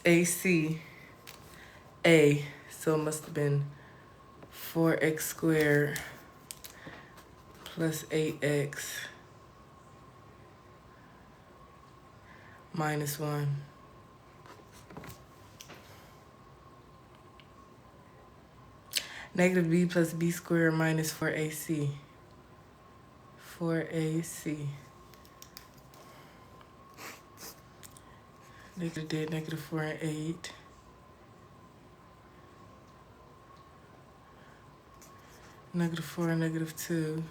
AC, A, so it must have been 4x squared plus 8x minus 1. Negative b plus b squared minus 4ac. 4ac. Negative did negative 4 and 8. Negative 4 and negative 2.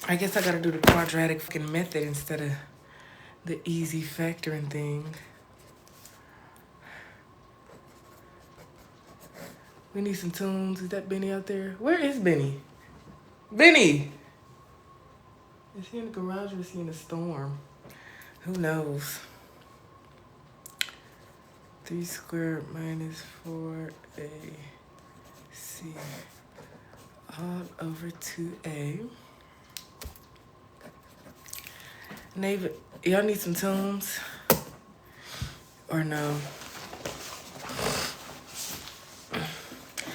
I guess I gotta do the quadratic fucking method instead of the easy factoring thing. We need some tunes. Is that Benny out there? Where is Benny? Benny! Is he in the garage or is he in the storm? Who knows? 3 squared minus 4ac all over 2a. Neighbor, y'all need some tunes? Or no?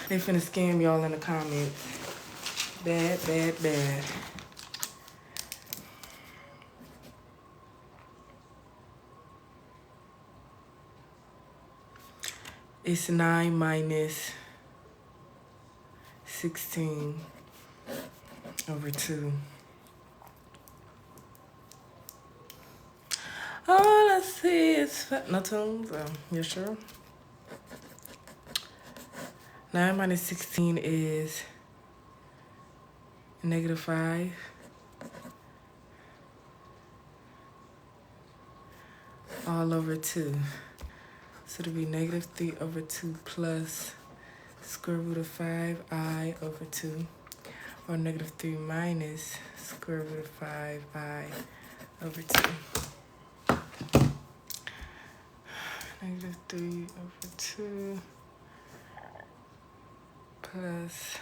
They finna scam y'all in the comments. Bad, bad, bad. It's 9 minus 16 over 2. All I see is no tunes. You sure? 9 minus 16 is negative 5. All over 2. So it'll be negative 3 over 2 plus square root of 5i over 2. or -3 minus square root of 5I over 2. -3 over 2 plus,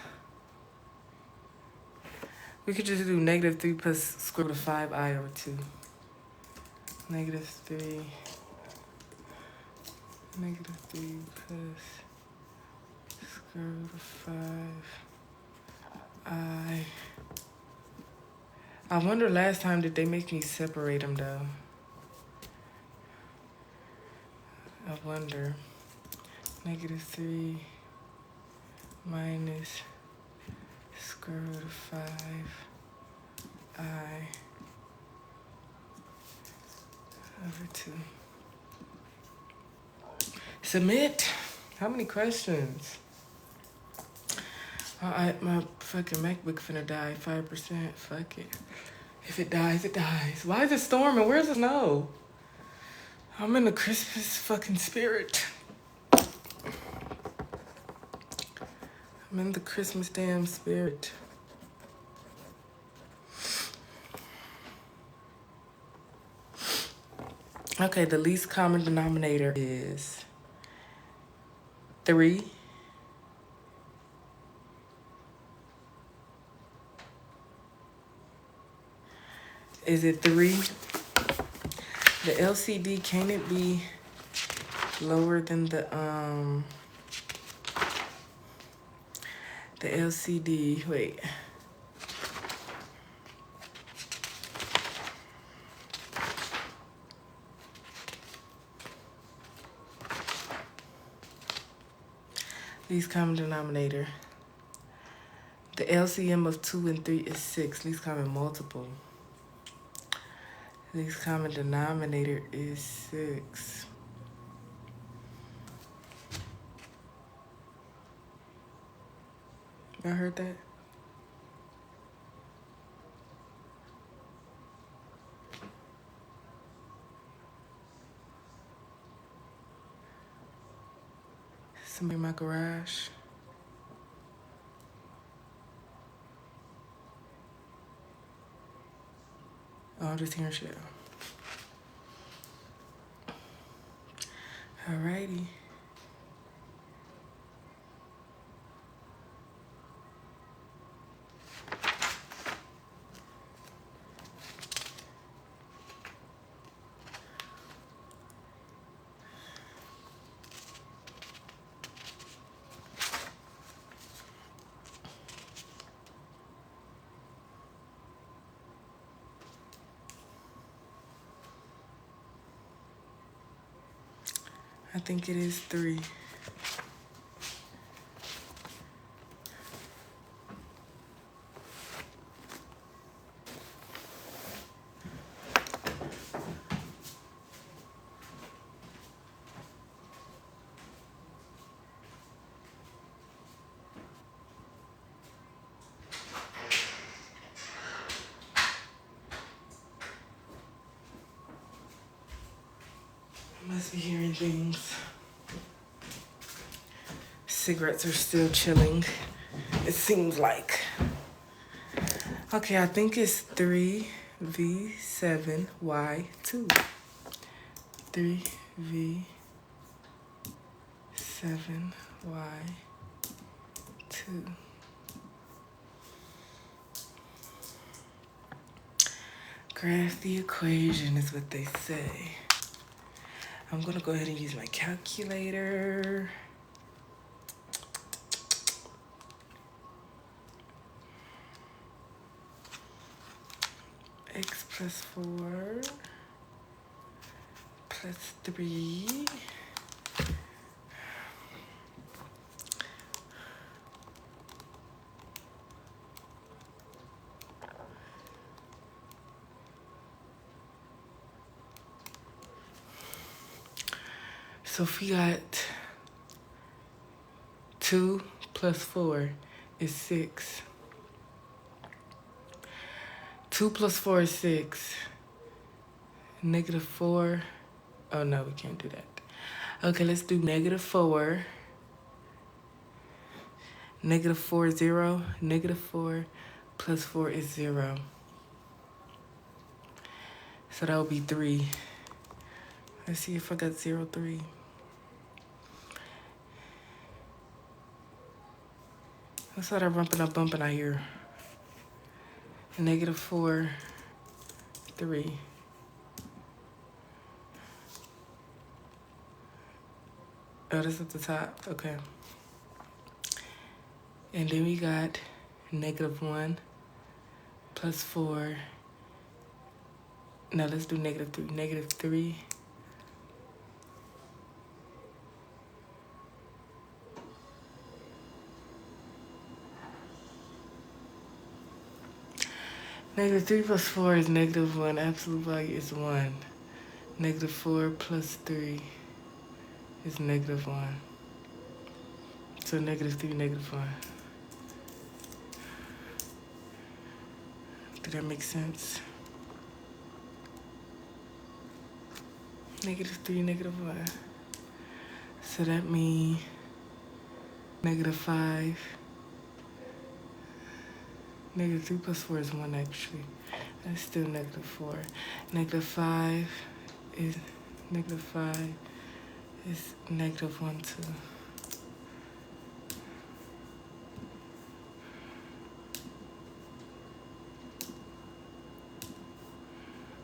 we could just do -3 plus square root of 5I over 2. -3 plus square root of 5I. I wonder last time did they make me separate them though? I wonder. -3 minus square root of 5I over 2. Submit. How many questions? My fucking MacBook finna die. 5%. Fuck it. If it dies, it dies. Why is it storming? Where's the snow? I'm in the Christmas fucking spirit. I'm in the Christmas damn spirit. Okay, the least common denominator is 3. Is it 3? The LCD, can it be lower than the LCD? Wait. Least common denominator. The LCM of 2 and 3 is 6. Least common multiple. Least common denominator is 6. I heard that. Somebody in my garage. Oh, I'm just hearing shit. Alrighty. I think it is 3. I must be hearing things. Cigarettes are still chilling, it seems like. Okay, I think it's 3V7Y2. 3V7Y2. Graph the equation is what they say. I'm gonna go ahead and use my calculator. X plus 4 plus 3 So if we got 2 plus 4 is 6. 2 plus 4 is 6. -4. Oh no, we can't do that. Okay, let's do -4. -4, 0. -4 plus 4 is 0. So that would be 3. Let's see if I got 0, 3. What's all that rumping up bumping I hear? Negative 4, 3. Oh, that's at the top. Okay. And then we got negative 1 plus 4. Now let's do negative 3. Negative 3. Negative 3 plus 4 is negative 1. Absolute value is 1. Negative 4 plus 3 is negative 1. So negative 3, negative 1. Did that make sense? Negative 3, negative 1. So that means negative 5. Negative 3 plus 4 is 1 actually. That's still negative 4. Negative 5 is negative 5 is negative 1, 2.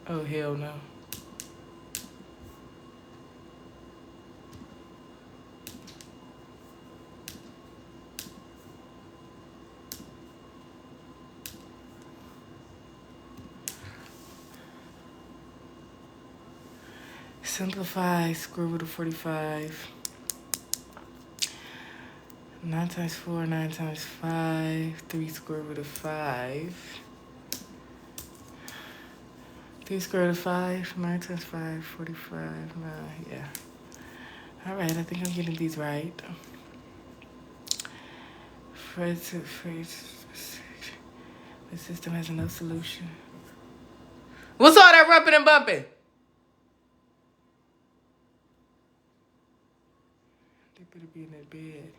Oh, hell no. Simplify square root of 45. 9 times 4, 9 times 5. 3 square root of 5. 3 square root of 5. 9 times 5, 45. Yeah. All right, I think I'm getting these right. The system has no solution. What's all that rumping and bumping? They better be in that bed.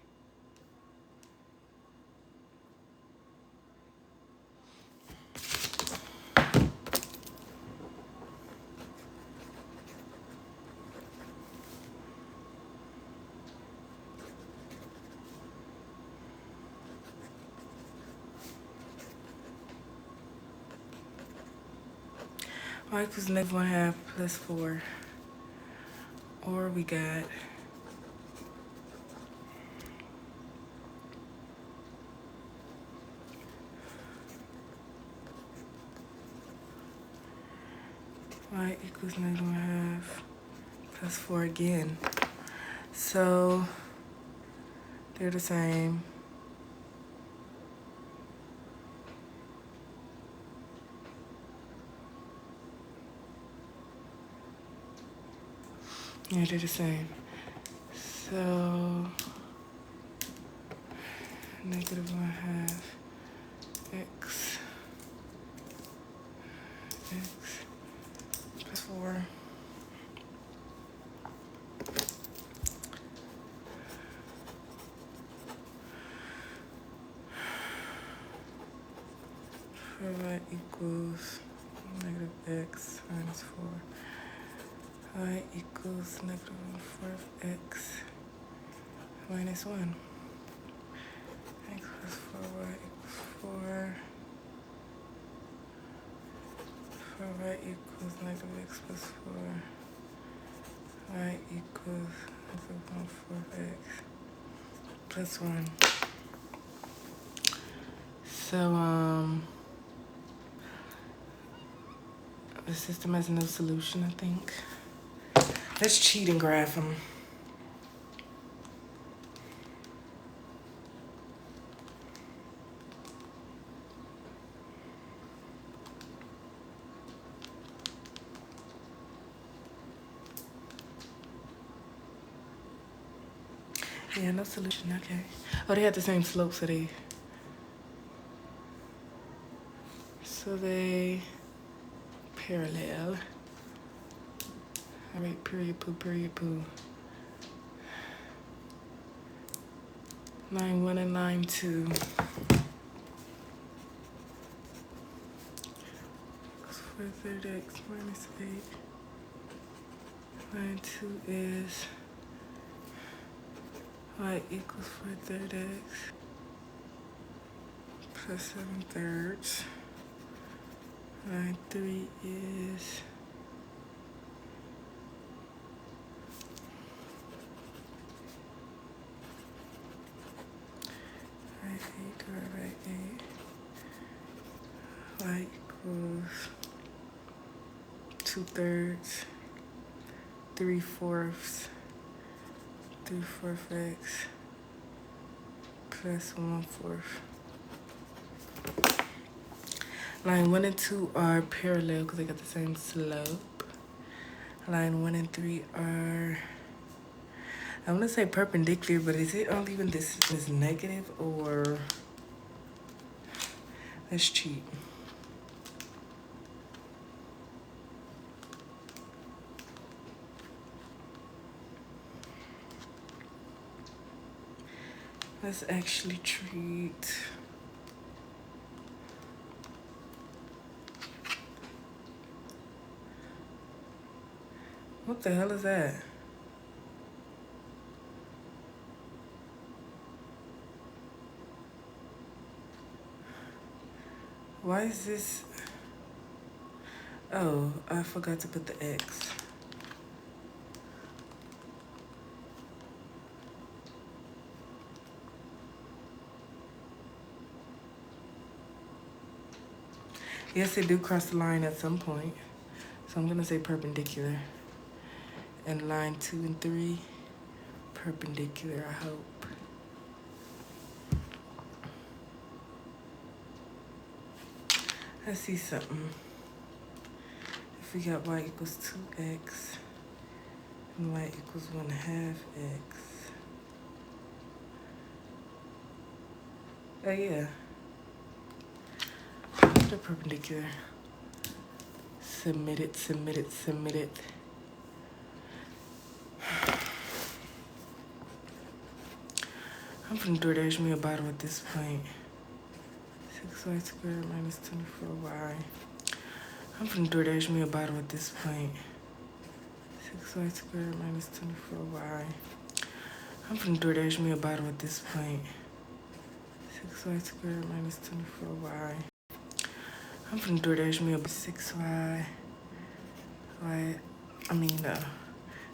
Y equals negative 1/2 plus 4. Or we got y equals negative 1/2 plus 4 again. So they're the same. Yeah, they're the same. So negative 1/2 x plus 4. Y equals negative x minus 4. Y equals negative 1/4 x minus 1. X plus 4y equals 4. 4y equals negative x plus 4. Y equals negative 1/4 x plus 1. So, the system has no solution, I think. Let's cheat and graph them. Yeah, no solution, okay. Oh, they have the same slope, so they parallel. All right, period, poo, period, poo. Line 1 and line 2. for third x minus 8. Line 2 is y equals 4 third x plus 7 thirds. Line 3 is line 8 divided by 8. Y equals 2 thirds, 3 fourths, 3/4 x plus 1/4. Line 1 and 2 are parallel because they got the same slope. Line 1 and 3 are, I want to say perpendicular, but is it only when this is negative or, let's cheat. Let's actually treat. What the hell is that? Why is this? Oh, I forgot to put the X. Yes, it do cross the line at some point. So I'm gonna say perpendicular. And line 2 and 3, perpendicular, I hope. Let's see something. If we got y equals 2x and y equals 1/2 x. Oh yeah. The perpendicular. Submit it, submit it, submit it. I'm finna DoorDash me a bottle at this point. 6y squared minus 24y. I'm finna DoorDash me a bottle at this point. 6y squared minus 24y. I'm finna DoorDash me a bottle at this point. 6y squared minus 24y. I'm finna DoorDash me a 6y.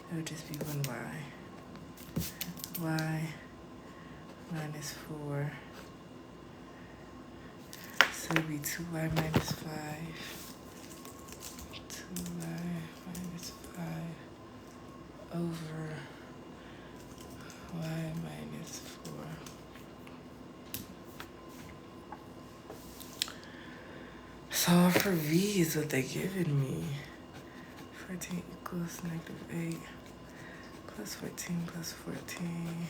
It would just be 1y. Y minus 4. So it'd be 2y minus 5. 2y minus 5 over y minus 4. Solve for v is what they're giving me. 14 equals -8 plus 14 plus 14.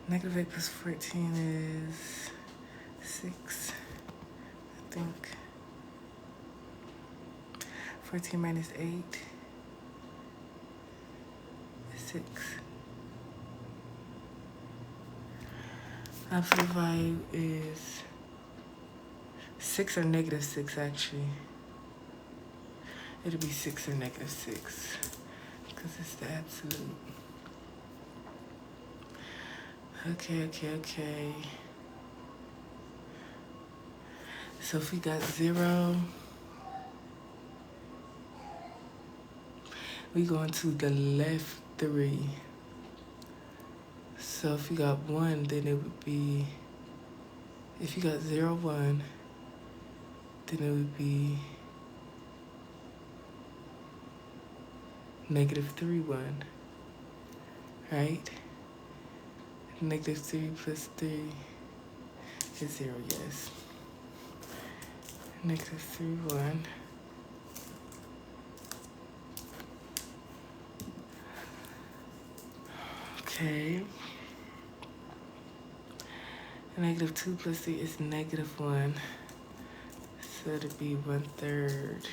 -8 plus 14 is 6, I think. 14 minus 8 is 6. Absolute value is 6 or -6 actually. It'll be 6 or -6 because it's the absolute. Okay. So if we got 0, we going to the left 3. So if you got 1, then it would be, if you got 0, 1, then it would be -3, 1, right? -3 plus 3 is 0, yes. -3, 1. Okay. -2 plus 3 is -1. So it'd be 1/3.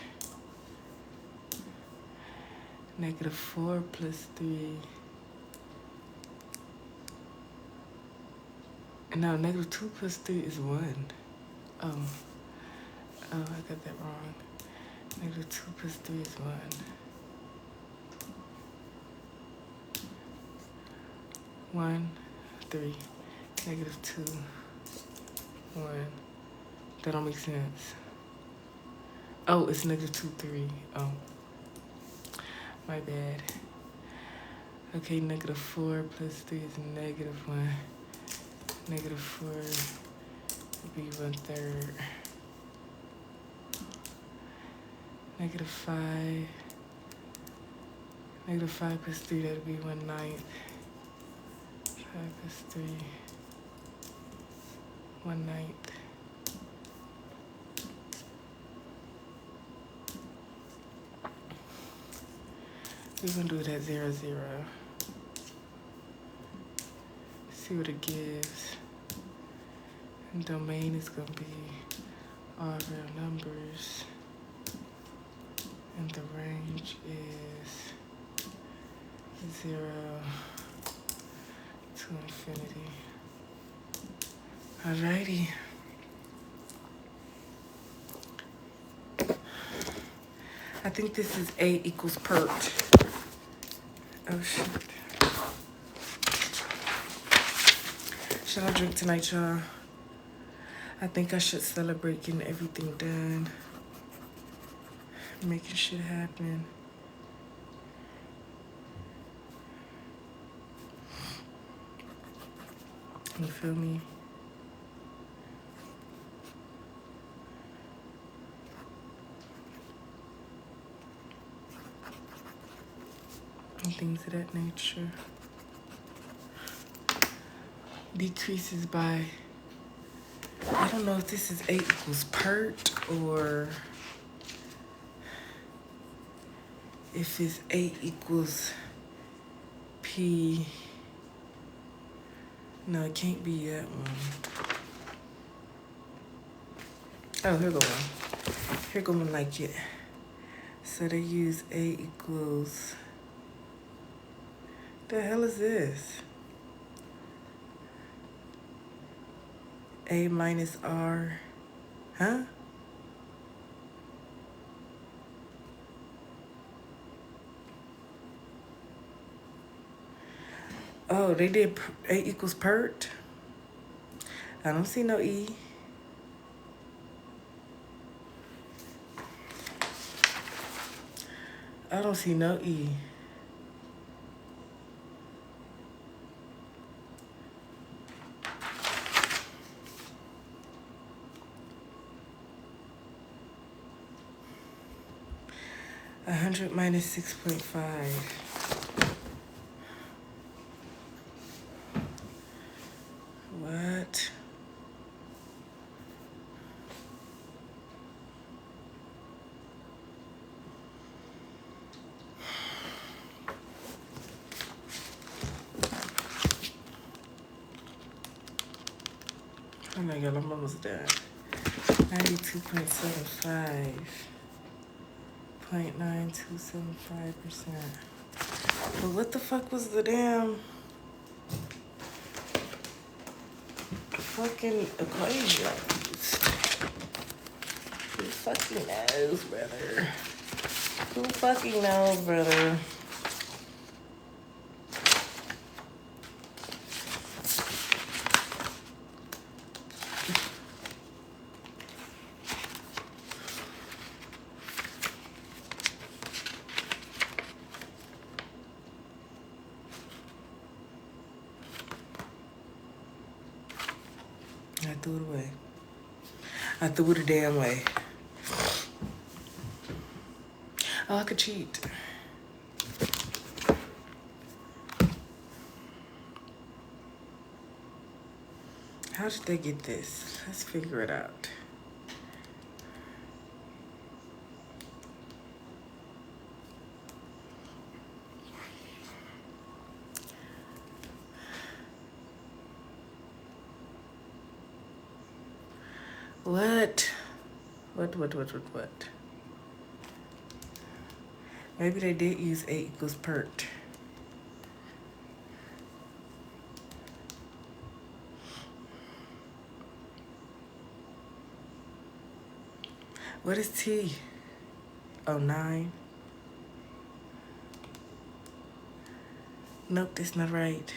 -4 plus 3. No, -2 plus 3 is 1. Oh. Oh, I got that wrong. Negative 2 plus 3 is 1. 1, 3, negative 2, 1. That don't make sense. Oh, it's negative 2, 3. Oh, my bad. Okay, negative 4 plus 3 is negative 1. Negative 4 would be 1/3. Negative 5. Negative 5 plus 3, that would be 1/9. 5 plus 3, 1/9. We're gonna do it at 0, 0. See what it gives. And domain is gonna be all real numbers. And the range is 0 to infinity. Alrighty. I think this is A equals pert. Oh shit. Should I drink tonight, y'all? I think I should celebrate getting everything done. Making shit happen. You feel me? And things of that nature. Decreases by, I don't know if this is A equals pert or if it's A equals P. No, it can't be that one. Oh, here go one. Here go one like it. So they use A equals. The hell is this? A minus R. Huh? Oh, they did A equals pert. I don't see no E. I don't see no E. A 100 minus 6.5. What? Oh my God, I'm almost done. 92.75. 0.9275%. But what the fuck was the damn fucking equation? Who fucking knows, brother? Who fucking knows, brother? I threw it away. I threw it a damn way. Oh, I could cheat. How did they get this? Let's figure it out. What? What? Maybe they did use A equals pert. What is T? Oh, 9. Nope, that's not right.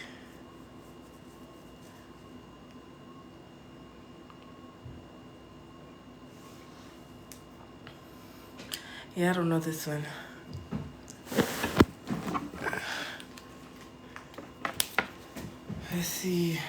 Yeah, I don't know this one. Let's see.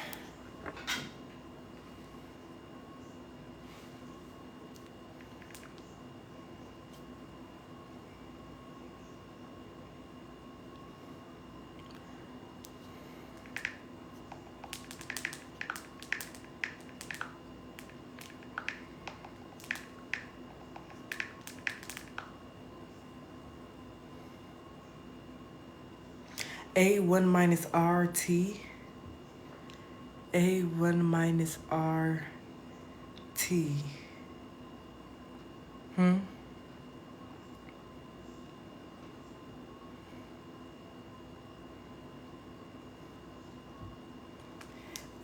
A1 minus RT. A1 minus RT.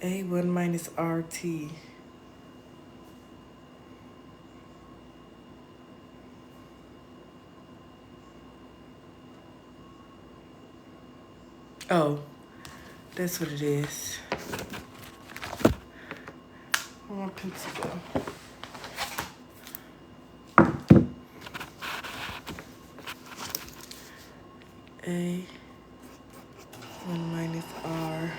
A1 minus RT. Oh, that's what it is. I want pencil go. A1 minus RT.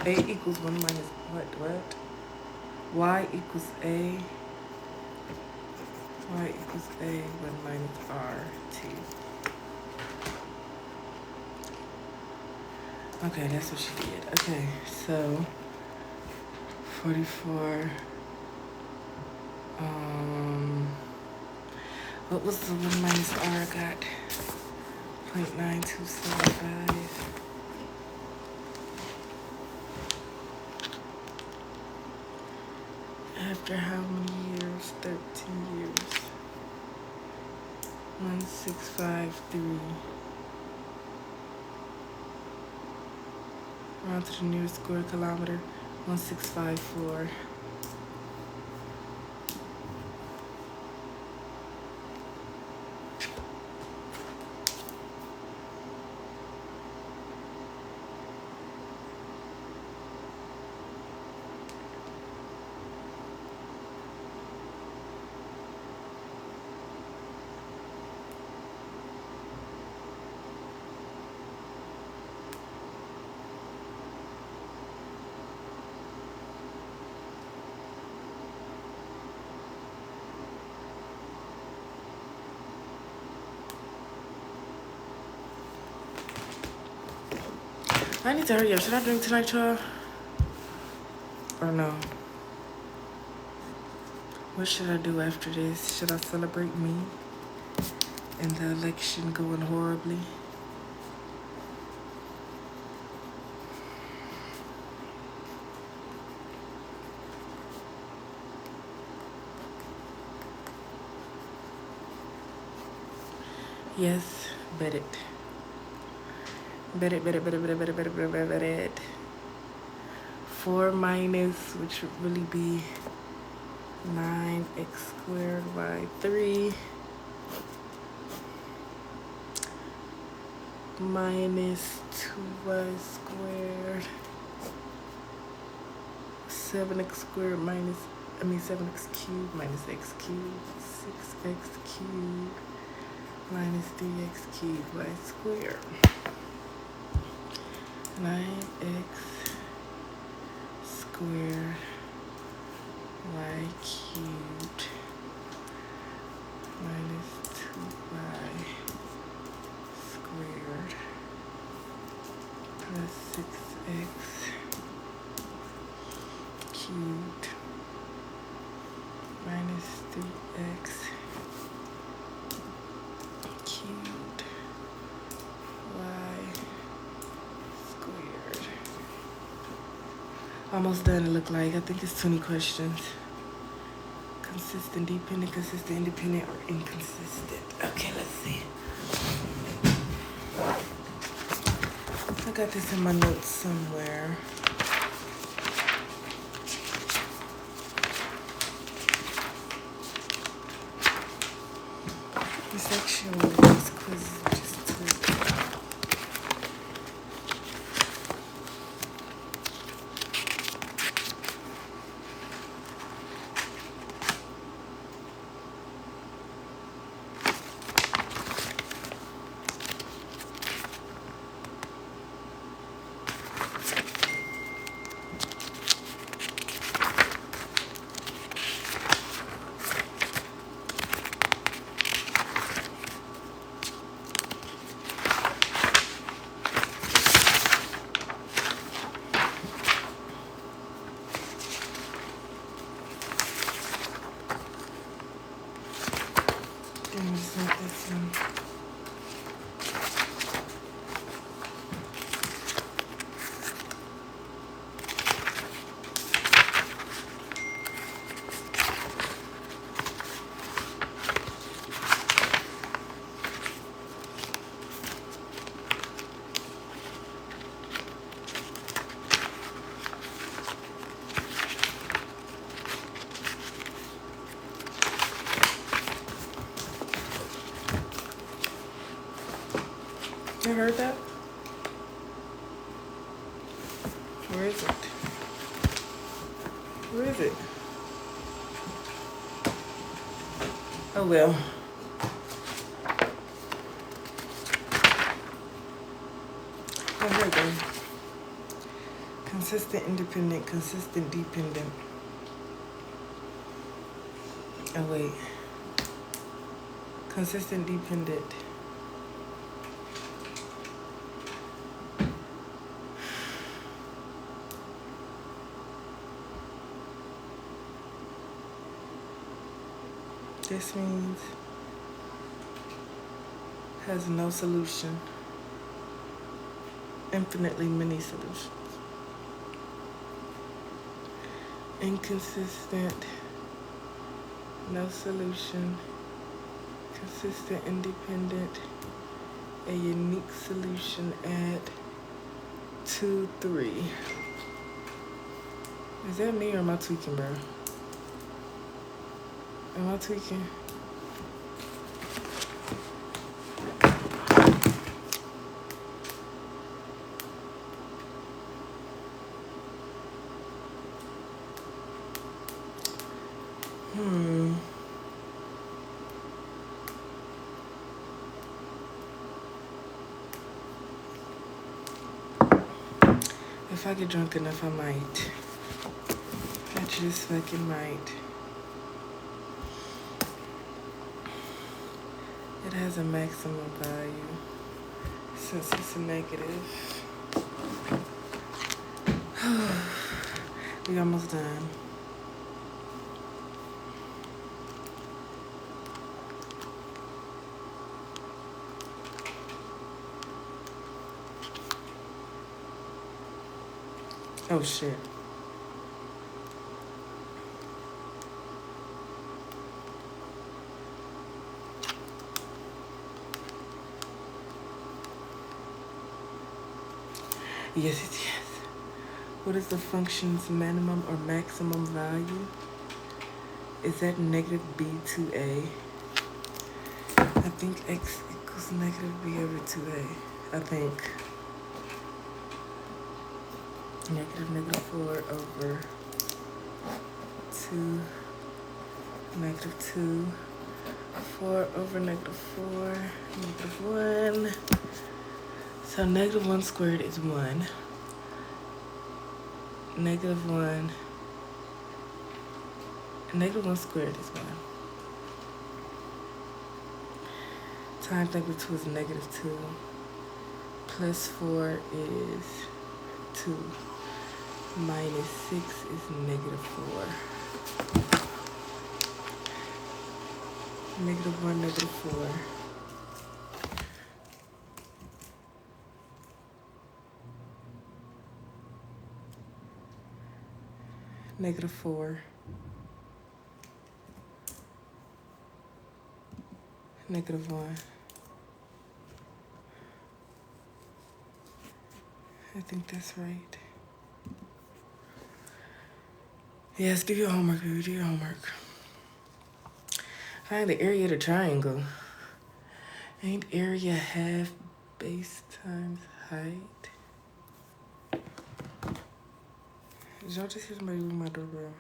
A equals 1 minus what? Y equals A. Y equals A1 minus RT. Okay, that's what she did. Okay, so 44. What was the 1 minus R I got? 0.9275. After how many years? 13 years. 1653. Round to the nearest square kilometer. 1654. I need to hurry up. Should I drink tonight, y'all? Or no? What should I do after this? Should I celebrate me and the election going horribly? Yes, bet it. Bet it. 4 minus, which would really be 9x squared by 3 minus 2y squared 7x squared minus 7x cubed minus x cubed 6x cubed minus 3x cubed y squared 9x squared y cubed minus 2y squared plus 6x cubed minus 3x cubed y squared. Almost done, it look like. I think it's 20 questions. Consistent, dependent, consistent, independent, or inconsistent. Okay, let's see. I got this in my notes somewhere. Actually, this quiz is just too. Damn, it's not this one. You heard that? Where is it? Where is it? Oh well. Oh, here we go. Consistent, independent, consistent, dependent. Oh wait. Consistent, dependent. This means has no solution. Infinitely many solutions. Inconsistent, no solution. Consistent, independent, a unique solution at 2, 3. Is that me or am I tweaking, bro? Am I tweaking? If I get drunk enough, I might. I just fucking might. It has a maximum value since it's a negative. We almost done. Oh shit. Yes, yes. What is the function's minimum or maximum value? Is that negative b to a? I think x equals negative b over 2a. I think. Negative 4 over 2, negative 2, 4 over negative 4, negative 1. So negative 1 squared is 1. Negative 1. Negative 1 squared is 1. Times negative 2 is negative 2. Plus 4 is 2. Minus 6 is negative 4. Negative 1, negative 4. Negative 4. Negative 1. I think that's right. Yes, do your homework, baby. Do your homework. Find the area of the triangle. Ain't area half base times height? Did y'all just hear somebody ring my doorbell?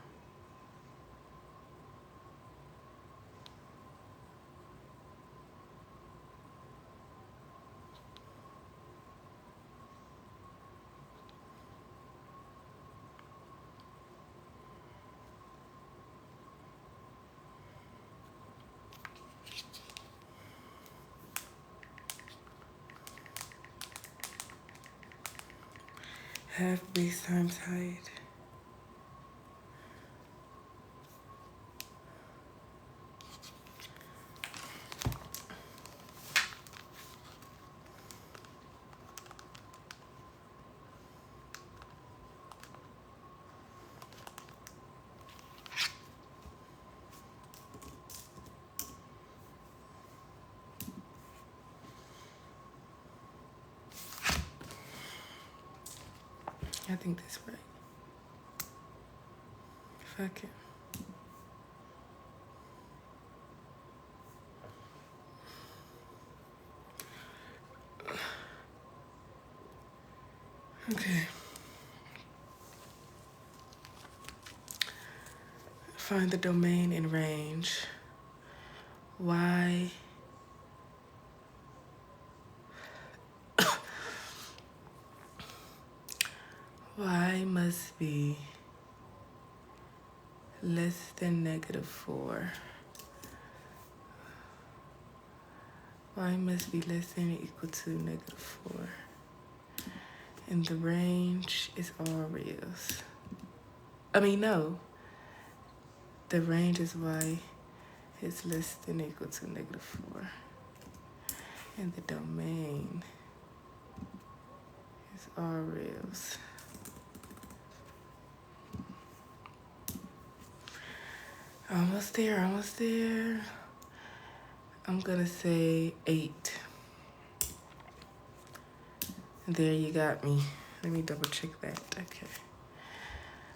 Half base times height. I think that's right. Fuck it. Okay. Find the domain and range. Y y must be less than -4. Y must be less than or equal to -4. And the range is all reals. I mean, no. The range is y is less than or equal to -4. And the domain is all reals. Almost there, almost there. I'm gonna say 8. There, you got me. Let me double check that. Okay.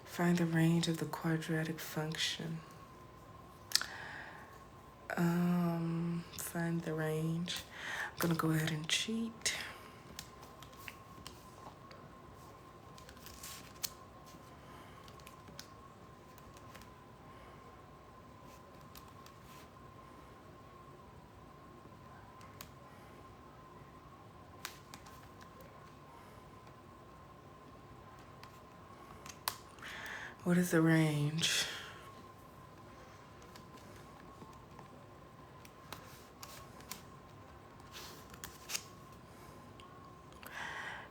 Find the range of the quadratic function. Find the range. I'm gonna go ahead and cheat. What is the range?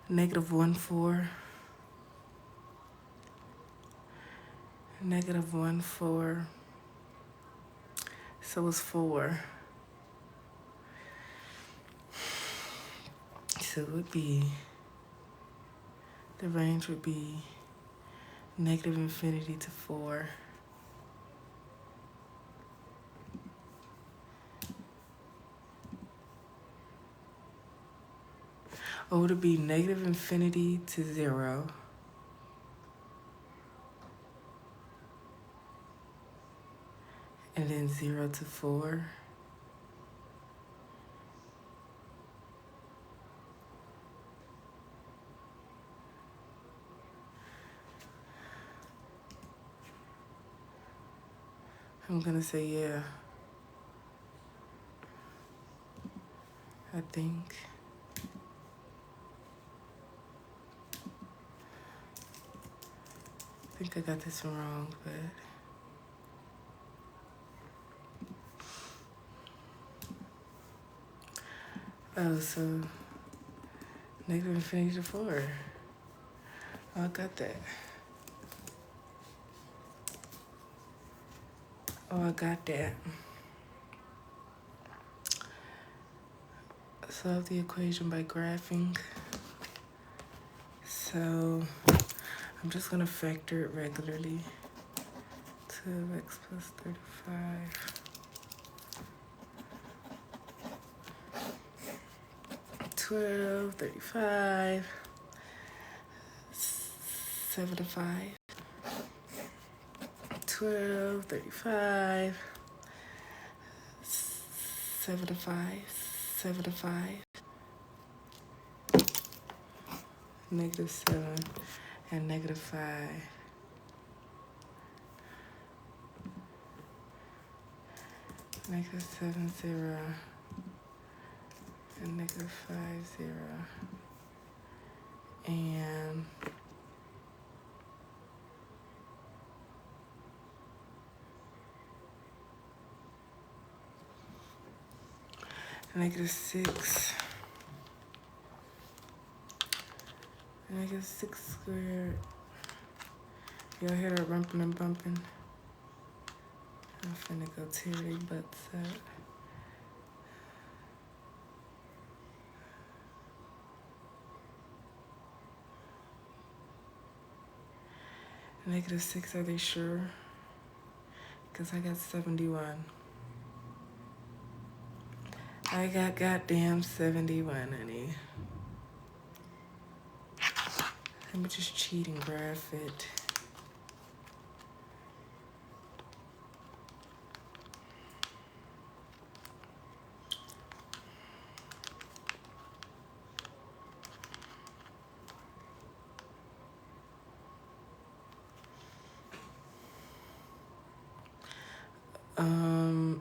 -1, 4. -1, 4. So it's 4. So it would be, the range would be -infinity to 4. Or would it be -infinity to 0? And then 0 to 4? I'm gonna say yeah. I think. I think I got this one wrong, but. Oh, so -infinity to 4. Oh, I got that. Oh, I got that. Solve the equation by graphing. So I'm just gonna factor it regularly. 2x plus 35. 12, 35, 75. 12, 35, 75, 7 to 5. -7 and -5. -7 0 and -5 0 and -6. -6 squared. Y'all hear that rumping and bumping? I'm finna go tear their butts up. -6, are they sure? Because I got 71. I got goddamn 71, honey. I'm just cheating, bruh. Fit.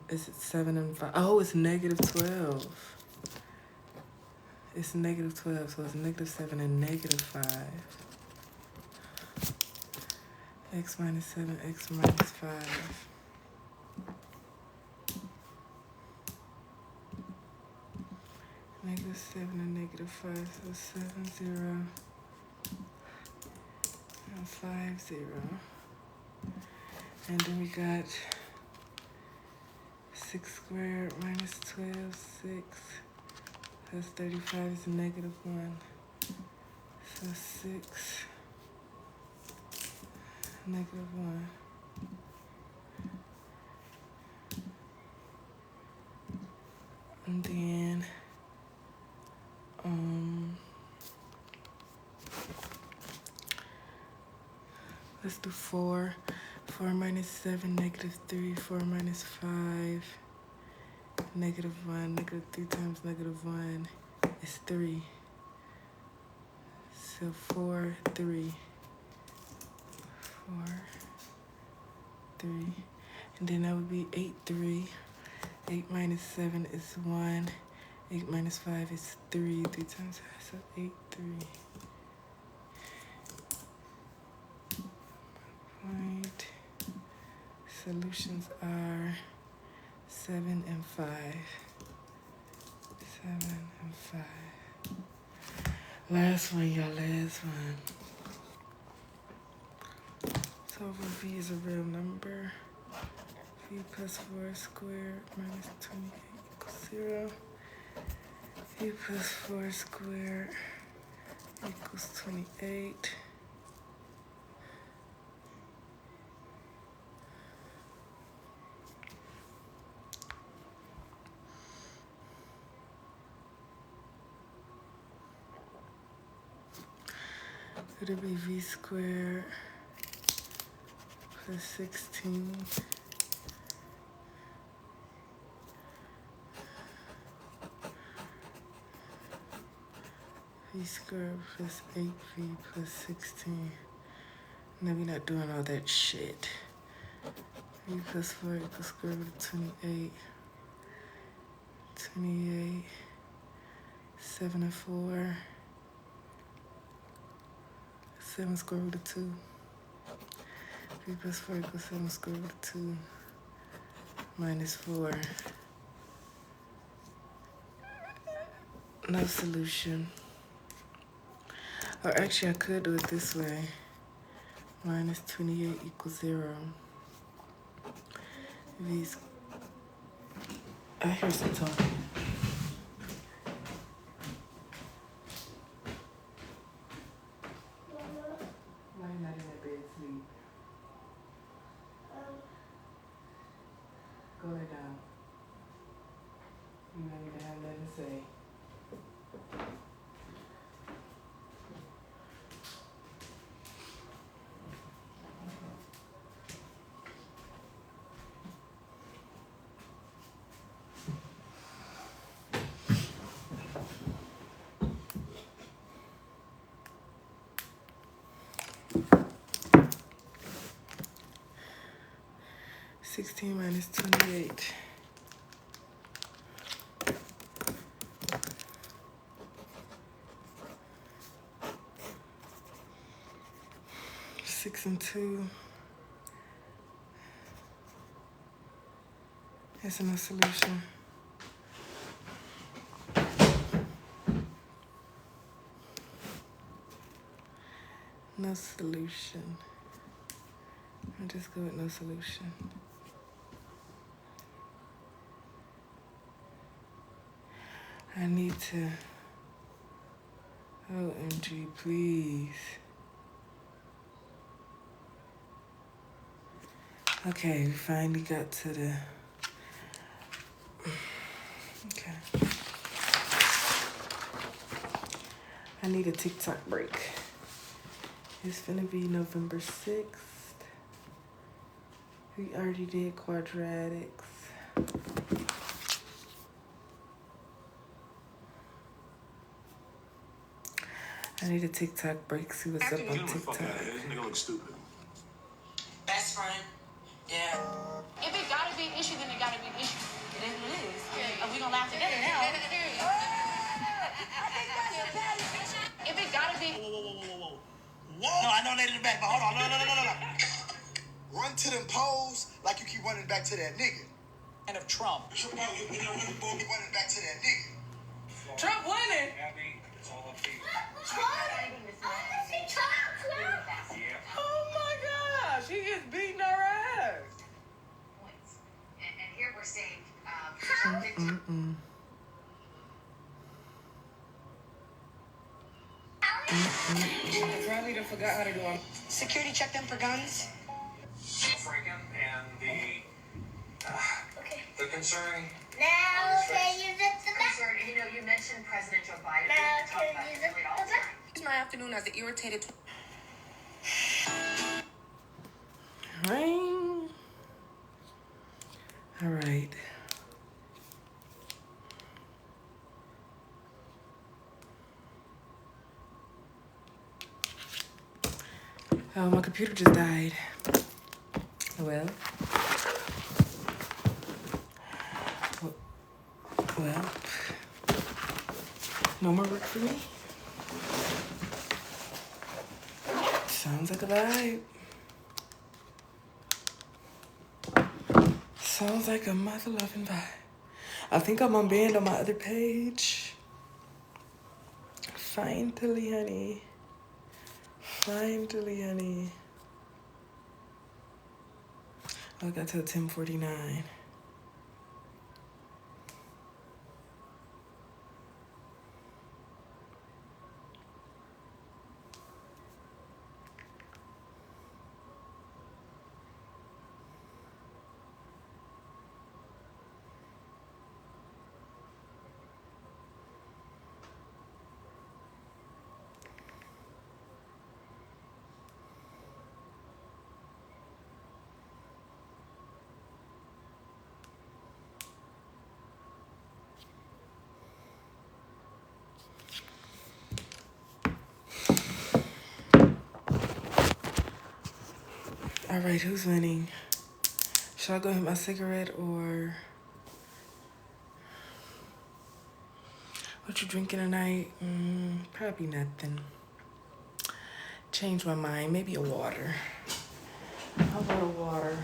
Is it 7 and 5? Oh, it's -12. It's -12, so it's -7 and -5. X minus 7, X minus 5. -7 and -5, so 7 0 and 5 0. And then we got 6 squared minus 12, 6 plus 35 is -1. So 6 -1. And then let's do 4. 4 minus 7, -3. 4 minus 5, -1. -3 times -1 is 3. So 4, 3. 4, 3. And then that would be 8, 3. 8 minus 7 is 1. 8 minus 5 is 3. 3 times 5, so 8, 3. Point. Solutions are 7 and 5. 7 and 5. Last one, y'all. Last one. So V is a real number. V plus 4 squared minus 28 equals 0. V plus 4 squared equals 28. It'll be V squared plus 16 V squared plus 8V plus 16. No, we're not doing all that shit. V plus 4 equals square root of 28. 28. 7 and 4. 7 square root of 2. V plus 4 equals 7 square root of 2 minus 4. No solution. Or actually, I could do it this way. Minus 28 equals 0. V's. I hear some talking. Why are you not in that bed sleep? Go lay down. You don't even have nothing to say. 16 minus 28. Six and 2. That's no solution. No solution. I'll just go with no solution. I need to, OMG, please. Okay, we finally got to the, okay. I need a TikTok break. It's gonna be November 6th. We already did quadratics. I need a TikTok break. See what's up on TikTok. This nigga looks stupid. Best friend. Yeah. If it gotta be an issue, then it gotta be an issue. It is what it is. Are we gonna laugh together now? If it gotta be. Whoa. No, I know they in the back, but hold on. No. Run to them poles like you keep running back to that nigga. And of Trump. Keep running back to that nigga. Trump winning. It's all up to you. Oh my gosh, he is beating our ass. Points. And here we're seeing Riley done forgot how to do it. Security check them for guns. Franken and the concern. Now can you zip the back? concern. You know, you mentioned President Joe Biden. Now We talk can about you him zip really all the the time. back? Use my afternoon as an irritated. Rain. All right. Oh, my computer just died. Well, no more work for me. Sounds like a vibe. Sounds like a mother loving vibe. I think I'm on band on my other page. Finally, honey. Finally, honey. I got till 10:49. All right, who's winning? Should I go hit my cigarette or what you drinking tonight? Probably nothing. Change my mind. Maybe a water. How about a water?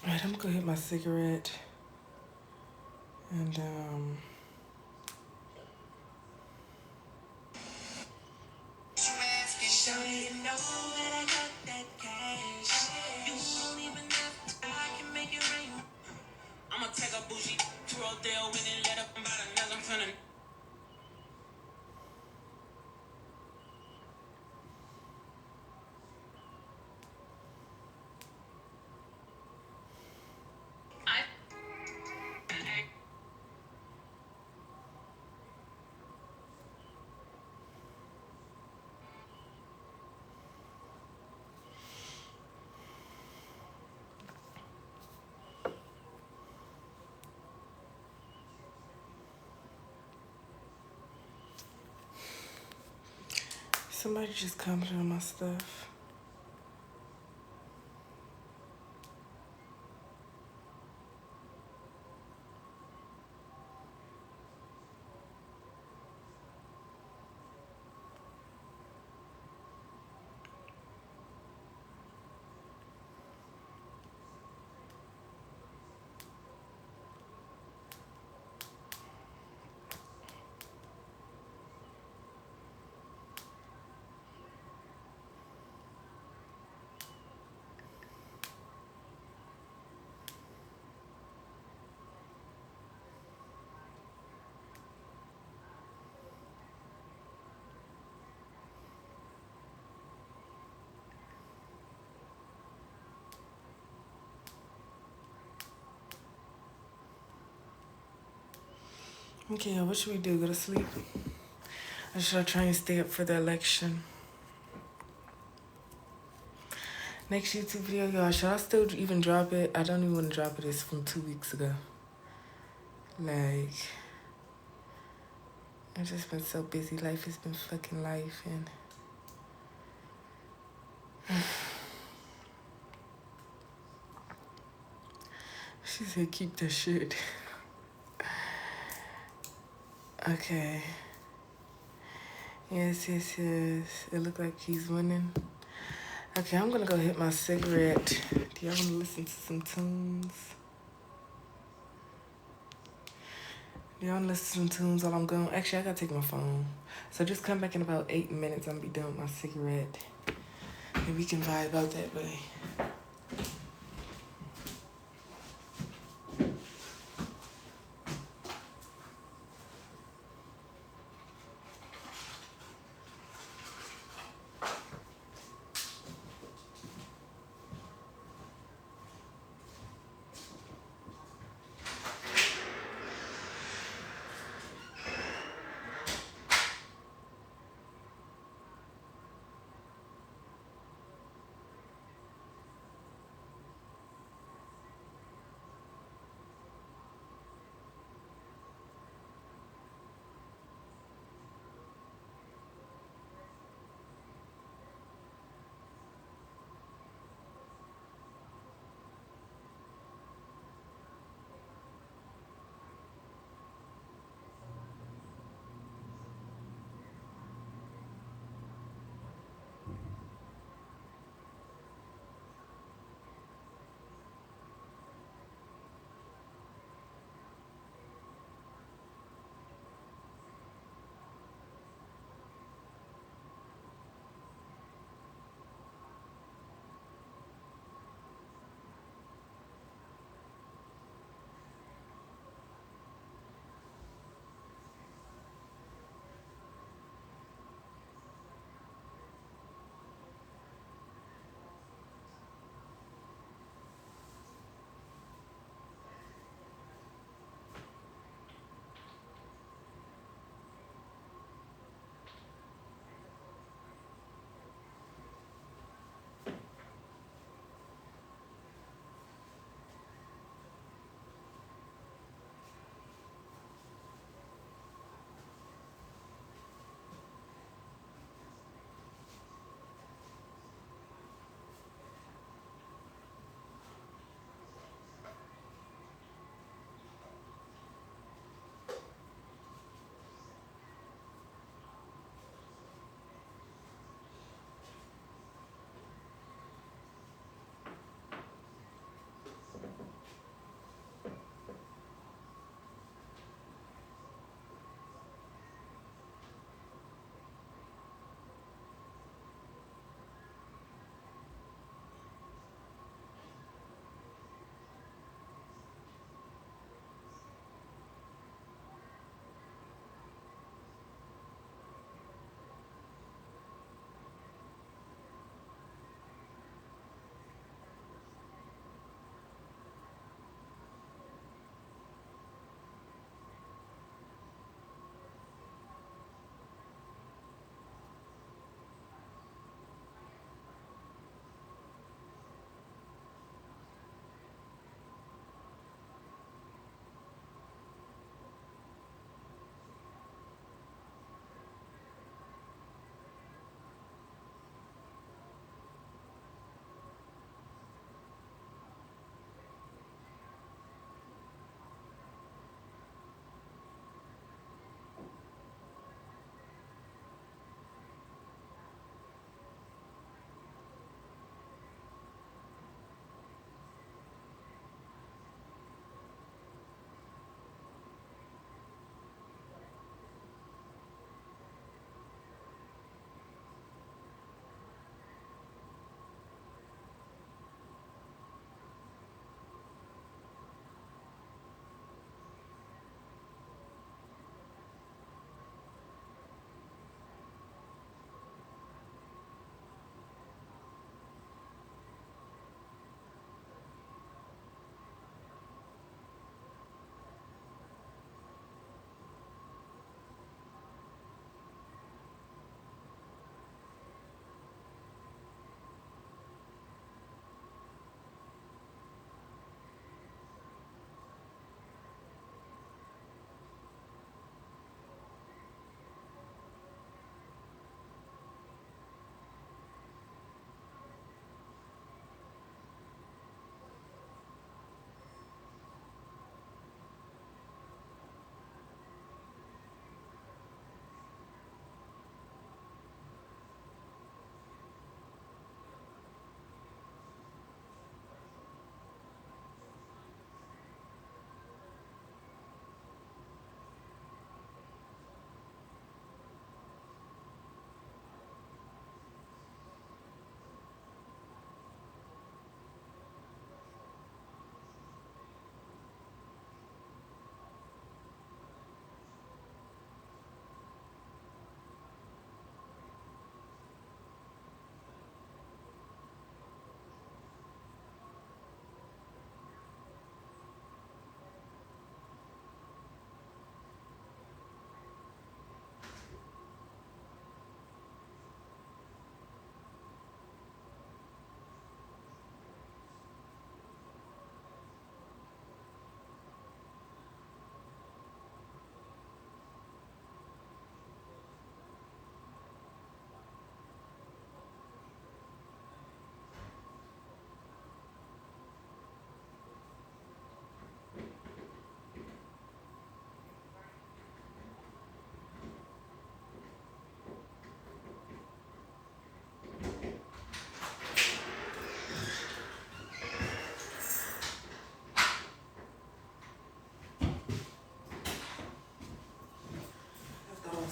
Alright, I'm gonna go hit my cigarette and I'ma take a bougie to Rodale when they let up about another finna. Somebody just commented on my stuff. Okay, what should we do? Go to sleep? Or should I try and stay up for the election? Next YouTube video, y'all, should I still even drop it? I don't even want to drop it. It's from 2 weeks ago. Like, I've just been so busy. Life has been fucking life, and she said keep that shit. Okay. Yes. It looked like he's winning. Okay, I'm gonna go hit my cigarette. Do y'all want to listen to some tunes? Do y'all want to listen to some tunes while I'm going? Actually, I gotta take my phone. So just come back in about 8 minutes. I'm gonna be done with my cigarette. And we can vibe out that way.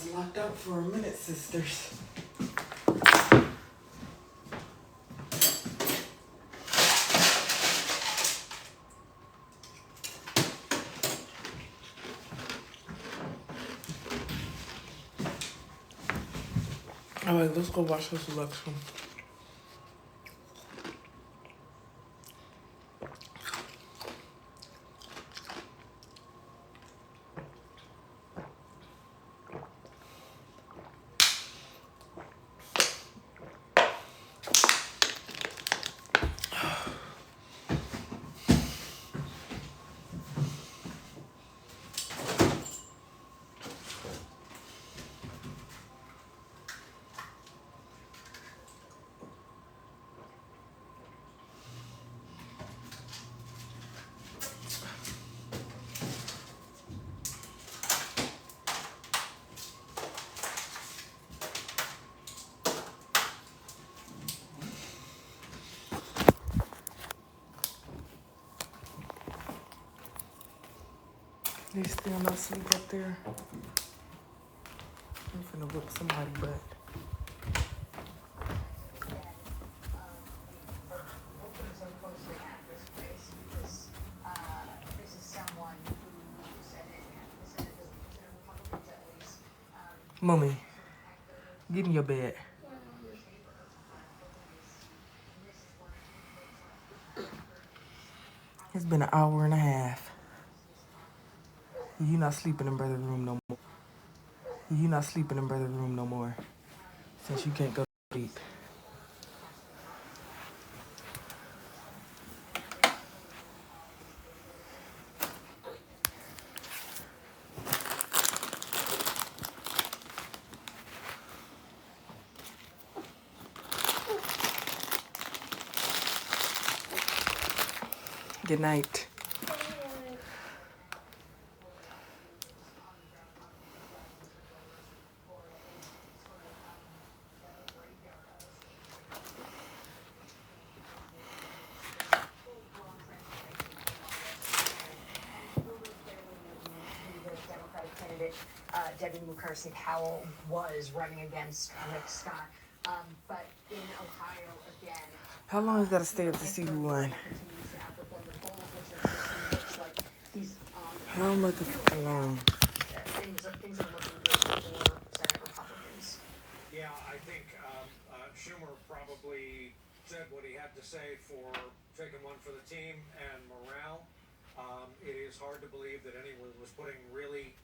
was locked out for a minute, sisters. All right, let's go watch this election. They still not asleep up there. I'm finna whip somebody butt. Mommy, get in your bed. It's been an hour and a half. You not sleeping in brother's room no more. You not sleeping in brother's room no more. Since you can't go to sleep. Good night. Debbie Mucarsey-Powell was running against Rick Scott, but in Ohio again. How long you gotta stay up to see who won? How motherfucking long? Things are looking good for Senate Republicans. Yeah, I think Schumer probably said what he had to say for taking one for the team and morale. It is hard to believe that anyone was putting really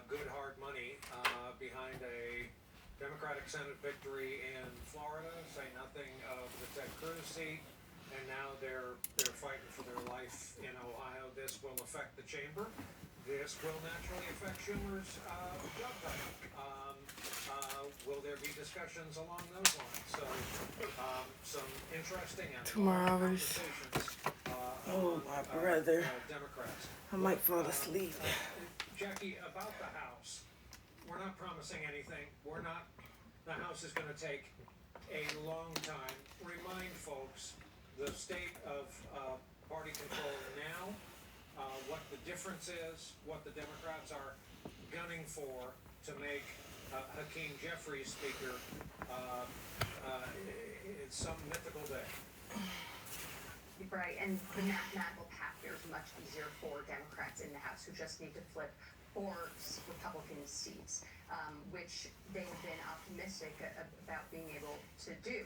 good hard money behind a Democratic Senate victory in Florida, say nothing of the Ted Cruz seat, and now they're fighting for their life in Ohio. This will affect the chamber. This will naturally affect Schumer's job title. Will there be discussions along those lines? So some interesting and 2 more hours. Oh, my brother. Democrats. I might fall asleep. Jackie, about the House, we're not promising anything. The House is going to take a long time. Remind folks the state of party control now, what the difference is, what the Democrats are gunning for to make Hakeem Jeffries Speaker. It's some mythical day. Right, and the mathematical path here is much easier for Democrats in the House who just need to flip 4 Republican seats, which they have been optimistic about being able to do.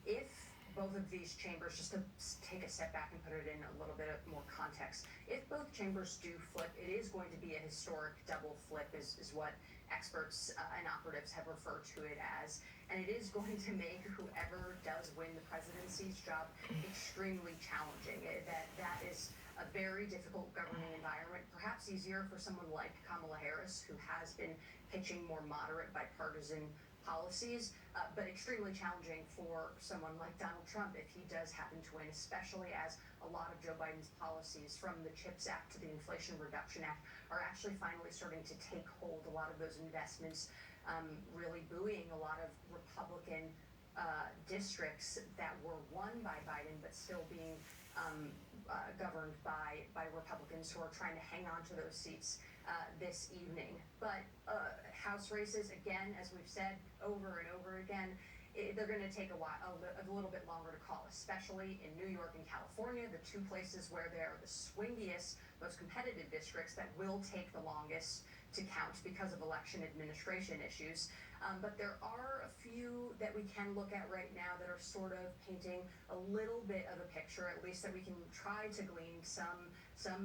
If both of these chambers, just to take a step back and put it in a little bit of more context, if both chambers do flip, it is going to be a historic double flip is what experts and operatives have referred to it as. And it is going to make whoever does win the presidency's job extremely challenging. That is a very difficult governing environment, perhaps easier for someone like Kamala Harris, who has been pitching more moderate bipartisan policies, but extremely challenging for someone like Donald Trump if he does happen to win, especially as a lot of Joe Biden's policies, from the CHIPS Act to the Inflation Reduction Act, are actually finally starting to take hold. A lot of those investments really buoying a lot of Republican districts that were won by Biden, but still being governed by Republicans who are trying to hang on to those seats this evening. But House races, again, as we've said over and over again, they're going to take a little bit longer to call, especially in New York and California, the two places where they're the swingiest, most competitive districts that will take the longest to count because of election administration issues. But there are a few that we can look at right now that are sort of painting a little bit of a picture, at least that we can try to glean some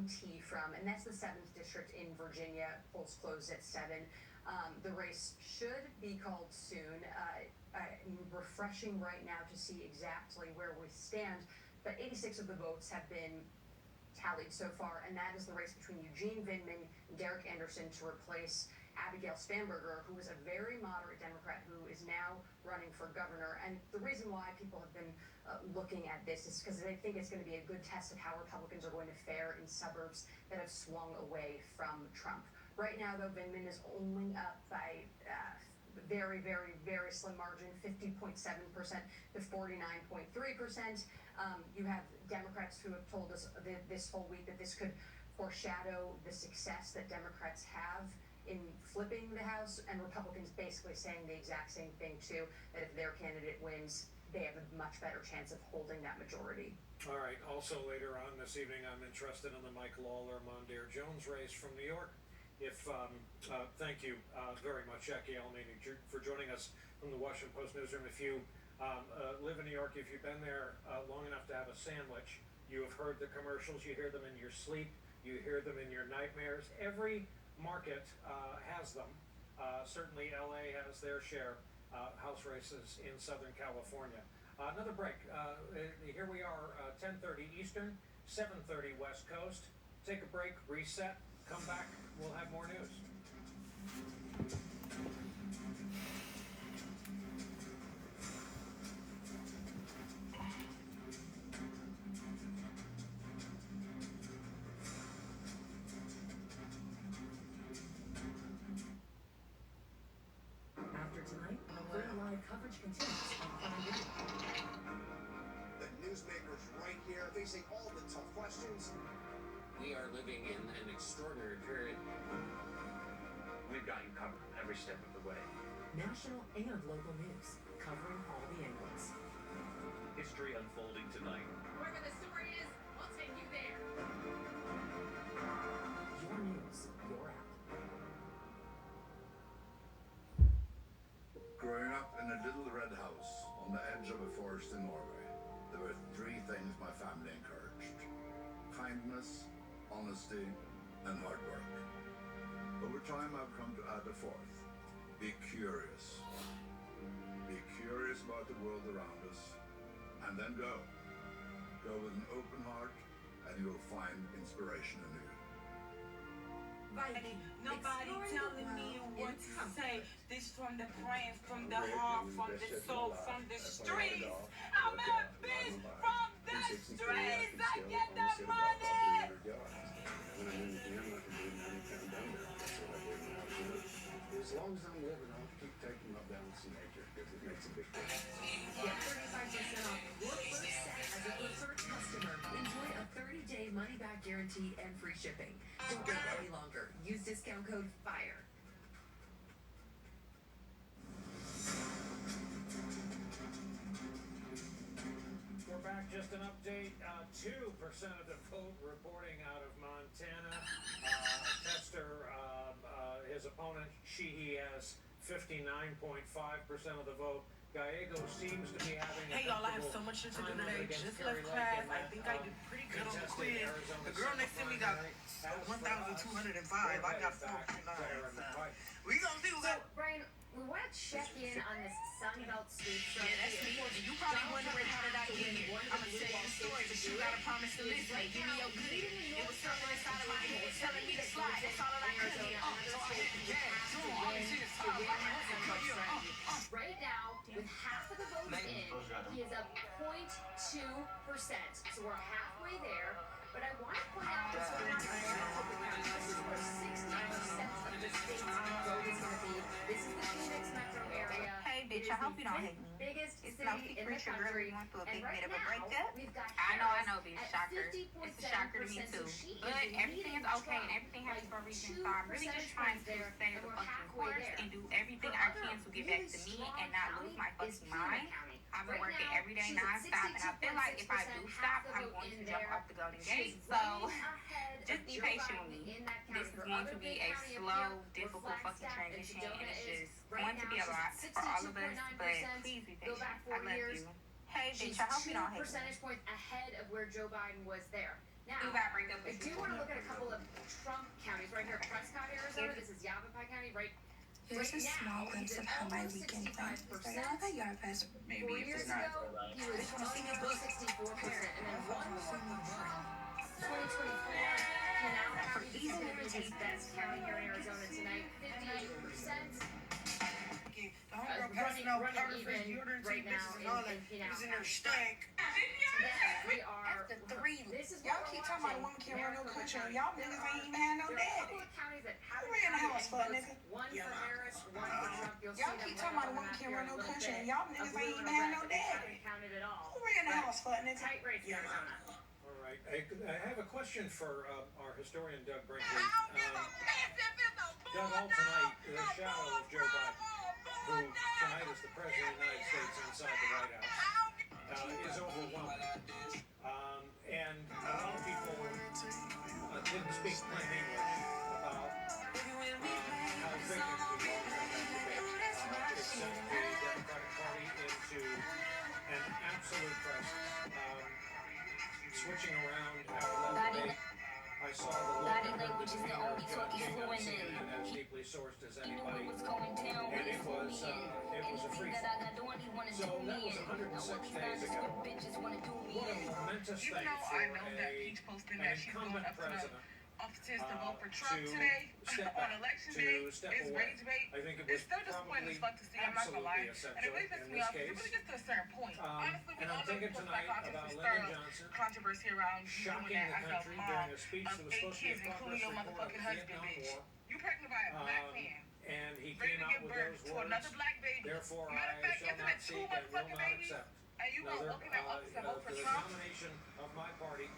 tea from, and that's the 7th district in Virginia. Polls closed at 7. The race should be called soon. I'm refreshing right now to see exactly where we stand, but 86 of the votes have been tallied so far, and that is the race between Eugene Vindman and Derek Anderson to replace Abigail Spanberger, who is a very moderate Democrat who is now running for governor. And the reason why people have been looking at this is because they think it's going to be a good test of how Republicans are going to fare in suburbs that have swung away from Trump. Right now, though, Vindman is only up by very, very, very slim margin, 50.7% to 49.3%. You have Democrats who have told us this whole week that this could foreshadow the success that Democrats have in flipping the House, and Republicans basically saying the exact same thing too, that if their candidate wins, they have a much better chance of holding that majority. All right, also later on this evening, I'm interested in the Mike Lawler-Mondaire Jones race from New York. Thank you very much, Jackie Alamany, for joining us from the Washington Post newsroom. If you live in New York, if you've been there long enough to have a sandwich, you have heard the commercials, you hear them in your sleep, you hear them in your nightmares. Every market has them. Certainly LA has their share, House races in Southern California. Another break. Here we are, 10:30 Eastern, 7:30 West Coast. Take a break, reset, come back, we'll have more news. After tonight, full live coverage continues on Prime Video. The newsmakers right here facing all the tough questions. We are living in an extraordinary period. We've got you covered every step of the way. National and local news, covering all the angles. History unfolding tonight. Wherever the story is, we'll take you there. Your news, your app. Growing up in a little red house on the edge of a forest in Norway, there were 3 things my family encouraged: kindness, honesty, and hard work. Over time, I've come to add a 4th: be curious. Be curious about the world around us, and then go. Go with an open heart, and you'll find inspiration in you. Viking, nobody telling me what to say. This from the brain, from the heart, from the soul, from the streets. I'm a bitch from the streets. I get the money. As long as I'm living, I'll keep taking my balance in nature because it makes a big difference. Get 35% off your first set as a preferred customer. Enjoy a 30-day money-back guarantee and free shipping. Don't wait any longer. Use discount code FIRE. We're back. Just an update. 2% of the vote reporting out of Montana. Tester, his opponent, Sheehy, has 59.5% of the vote. Gallego seems to be having a Hey y'all, I have so much shit to do today. Just left class. I think I did pretty good on the quiz. The girl next to me got 1,205. I got 4.9. We gonna see what. So, Brian, we want to check in on this Sunbelt sweep. Yeah, that's me. You probably wondering how did I get here. I'm gonna tell you the story, but you gotta promise to listen. Give me your goodie. It was something inside of my head telling me to slide. That's all that I could do. So I hit the gas. All this shit is top. Right now, with half of the votes in, he is up 0.2%. So we're halfway there. But I want to point out what's going on in Maricopa County. This is where 60% of the state's vote is going to be. This is the Phoenix metro area. Hey, bitch, I hope you don't hate me. Biggest It's city in the country. And right now, we've got I Harris know, bitch, at shocker. 50.7%. It's a shocker to me too. So she But is everything is leading okay and Trump everything happens for a reason. 2 So I'm really just percentage trying points to there, stay and the we're fucking halfway course there. and do everything The I other can to get really back to me strong and not county lose my is fucking Pima mind. County. I've been Right working now, every day she's at nonstop, and I feel like if I do 62.6%, stop, half the I'm vote going in to jump there. off the Golden She's Gate. way So ahead just of be Joe patient Biden with me. in that county. This is Her going other to be big a county up slow, here, where difficult fucking Flagstaff and transition, Sedona and it's is, just right going to now be a she's lot at for all of us. But 62.9%. please be Go patient. back I 4 love years. you. Hey, She's bitch, I hope 2 you don't hate me. percentage points ahead of where Joe Biden was there. Now, You got break up I with do you. want to look at a couple of Trump counties right here. Prescott, Arizona. This is Yavapai County, right? Here's a small glimpse of how my weekend went. Started off at Yard Fest. 4 years ago, he was under 64%, and then one more Trump, 2024. He now has this is going to be his best county here in Arizona tonight, 58%. Running even right now in Pinal County. We are. This is Y'all keep talking about a woman can't run no country. Y'all niggas ain't even had no daddy. Who ran the house for, nigga? One for Harris, one for Trump. You'll see Y'all keep talking about a woman can't run no country. Y'all niggas ain't even had no daddy. Who ran the house for, nigga? Tight race in Arizona. All right, I have a question for our historian Doug Brinkley. Doug, all tonight, the shadow of Joe Biden, who tonight is the President of the United States inside the White House, is overwhelming. And a lot of people didn't speak plain English about how big it could be It sent the Democratic Party into an absolute crisis. Switching around after 11 days. I saw the Body language is the only talk he's fluent in. as deeply sourced as He knew anybody. what was going down when And he it flew was me in. a free Anything that I got doing, he wanna So do that me was in. 106 Now all these days ago. nondescript bitches wanna do me What a in. momentous thing Even though for I know that Peach posted that she's going incumbent up to the president offices to vote for Trump to today step on back, election to day, step it's away. rage bait. I think it was It's still disappointing as fuck to see, I'm not gonna lie. absolutely And it really essential pisses in me this off because it case. really gets to a certain point. Honestly, we and all I'm know thinking people tonight like about to Lyndon stir Johnson controversy around you doing shocking that the as a country mom during a speech that of was 8 supposed to be kids, a including your progress report motherfucking of the husband, Vietnam bitch. War. You pregnant by a black man. And he Ready came to out give with birth those to words, another black baby. therefore Matter I of fact, shall isn't not it 2 seek and will motherfucking not babies? accept And you gonna another, open that up to vote for the Trump? nomination of my party.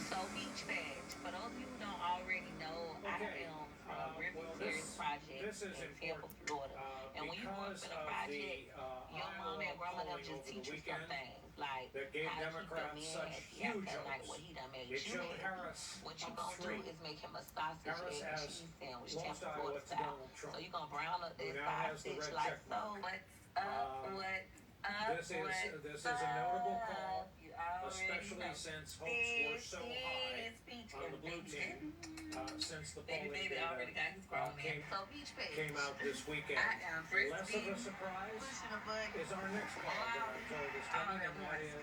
So Beach Badge, for those of you who don't already know, I am from River Terrace Project This is in Tampa, important. Florida. And when you work Because for the of project, your mom and grandma them just teach you some things, like that gave how to keep a Democrats man such happy after huge like hopes. what he done made It you showed happy. Harris What you up gonna three. do is make him a sausage, Harris egg, and has cheese sandwich, lost Tampa, Iowa Florida to style. Donald Trump, So you gonna brown up who this now has the sausage red like check so. mark. What's up? This is a notable call, You already especially know. since hopes were so high on the blue team since the polling Baby already got his grown man. So Beach Badge. came out this weekend. I am first Less of a surprise pushing a button. is our next call that I told is coming, and that is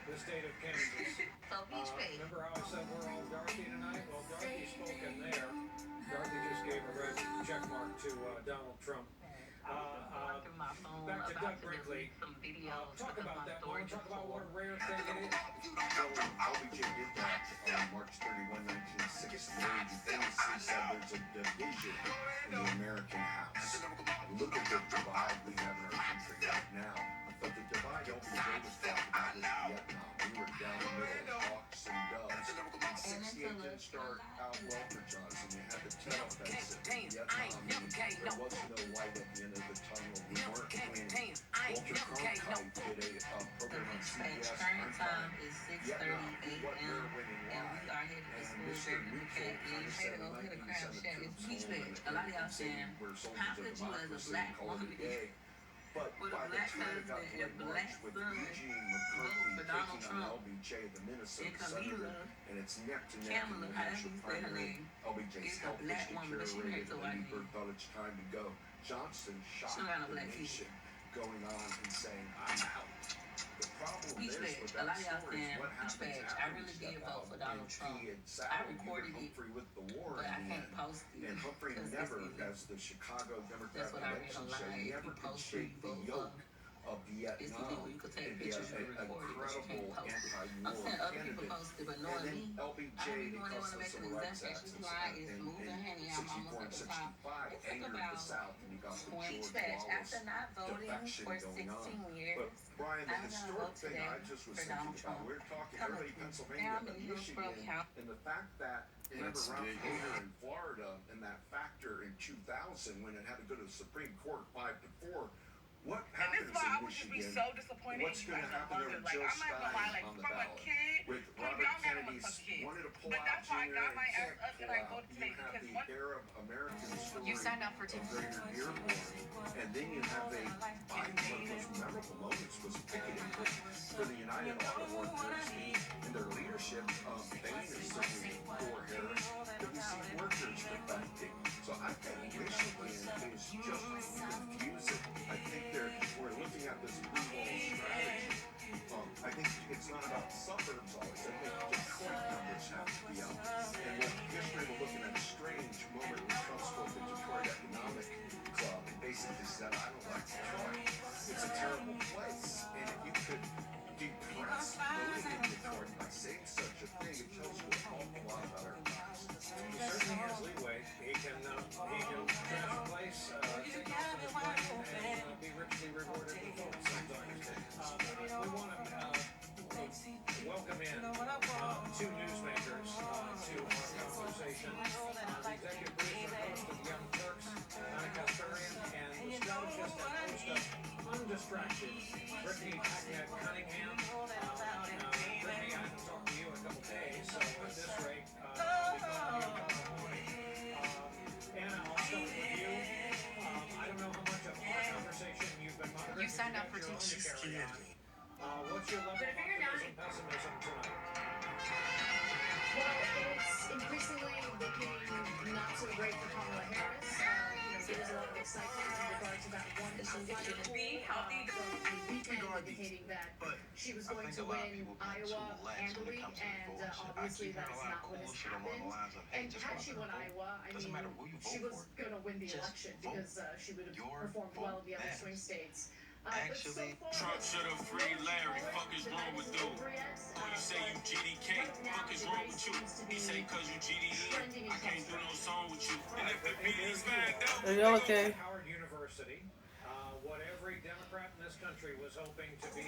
the state of Kansas. So Beach Badge. Remember how I said we're all Dorothy tonight? Well, Dorothy spoke in there. Dorothy just gave a red check mark to Donald Trump. Through my phone Back to about Doug Brinkley. some videos. Talk about that. Want to talk about what a rare thing it is? So LBJ did that on March 31, 1968. He famously said there's a division in the American House. Look at the divide we have in our country right now. But the divide LBJ was talking about was Vietnam. We were down the middle, hawks and doves. And 68 didn't start out well for Johnson. You had the Tet Offensive in Vietnam. There was no light at the end of the tunnel. We weren't winning. Walter Cronkite did a program on CBS. Current time is 6:30 What we're a.m. winning and we are headed to school very quickly. It's here to go hit a crowd chat. It's Beach Badge. A lot of y'all saying, how could you as a black woman But with a by the black time it got husband to and black March with son Eugene vote McCarthy for Donald taking Trump on LBJ, the Minnesota and senator, Kamala, and it's neck to neck in Kamala, the however national you say her primary. name, LBJ's is a health black has woman, but she deteriorated, married to a and white Lady Bird man. thought it's time to go. Johnson shocked She got no the black nation, going on and saying, I'm out. The problem Beach is Badge. with A that lot of y'all story is saying, what Beach happens Badge. after I you really step did vote out. for Donald And Trump. he had I saddled you recorded with it, Humphrey with the war but in I the can't end. post it. And Humphrey because never, it's easy. as the Chicago Democrat That's what I read election online. show, If you never could post it, shake you the vote yoke for. of It's illegal. Vietnam You could take and be pictures, you a can record it, but you credible can't post it. I'm anti-war saying other people candidate. post it, but And knowing then me, LBJ, I don't even want because to of make an civil rights exemption. acts She's and right. stuff, It's in moving honey. I'm 64 and almost at the top. 65, It took angered the about South, and you got point that after not voting for 16 years, But Brian, the I'm gonna historic vote thing today I just was for thinking Donald about, Trump. we're talking Come everybody with me. Pennsylvania, Now I'm but in Hillsborough Michigan, County. and the fact that remember That's Ralph big. Nader in Florida and that factor in 2000 when it had to go to the Supreme Court 5-4. What And this happens is why I in would just be Michigan? so disappointed What's in you going guys to happen in there London. with Like, Jill I'm not gonna lie, Stein like, on the from a ballot? kid, With y'all Robert never Kennedy's was kids. wanted to pull But out that's why I Jr. got and my ass can't up pull and I out. voted You today have because the one. Arab American story You signed up for of Greater Dearborn, and then you have a Biden. One of the most memorable moments was picketing for the United Auto Workers and their leadership. Bain is certainly for Harris, but we see workers defecting. So I think Michigan is just confusing. I think we're looking at this blue wall strategy. I think it's not about suburbs always. I think Detroit numbers have to be up. And with history, we're looking at a strange moment when Trump spoke at Detroit Economic Club and basically said, I don't like Detroit. It's a terrible place. And if you could depress voting in Detroit by saying such a thing, it tells you an awful lot about our past. He certainly has leeway. He can trash a place, take off in his plane, and be richly rewarded with votes sometimes. We want to welcome in two newsmakers to our conversation. The executive producer and host of Young Turks, Anna Kasparian, and the strategist and host of Undistracted, Brittany Hacknett Cunningham. Brittany, I haven't talked to you in a couple days, so at this rate, I'll be calling you tomorrow morning. Anna, I'll start with you. I don't know how much of our conversation you've been monitoring. You signed up for your own to teaching. carry on. What's your level of optimism, pessimism tonight? Well, it's increasingly looking not so great for Kamala Harris. There was a lot of excitement in regards to that one issue from the weekend indicating that she was going to win Iowa handily, and obviously that's not what has happened. And had she won Iowa, I mean, she was going to win the election because she would have performed well in the other swing states. Actually, Trump should have freed Larry. Fuck is wrong with you? Oh, you say you GDK. Fuck is wrong with you? He say cause you GDE. I can't do no song with you. And if the beat is bagged up, Are y'all okay? Howard University, what every Democrat in this country was hoping to be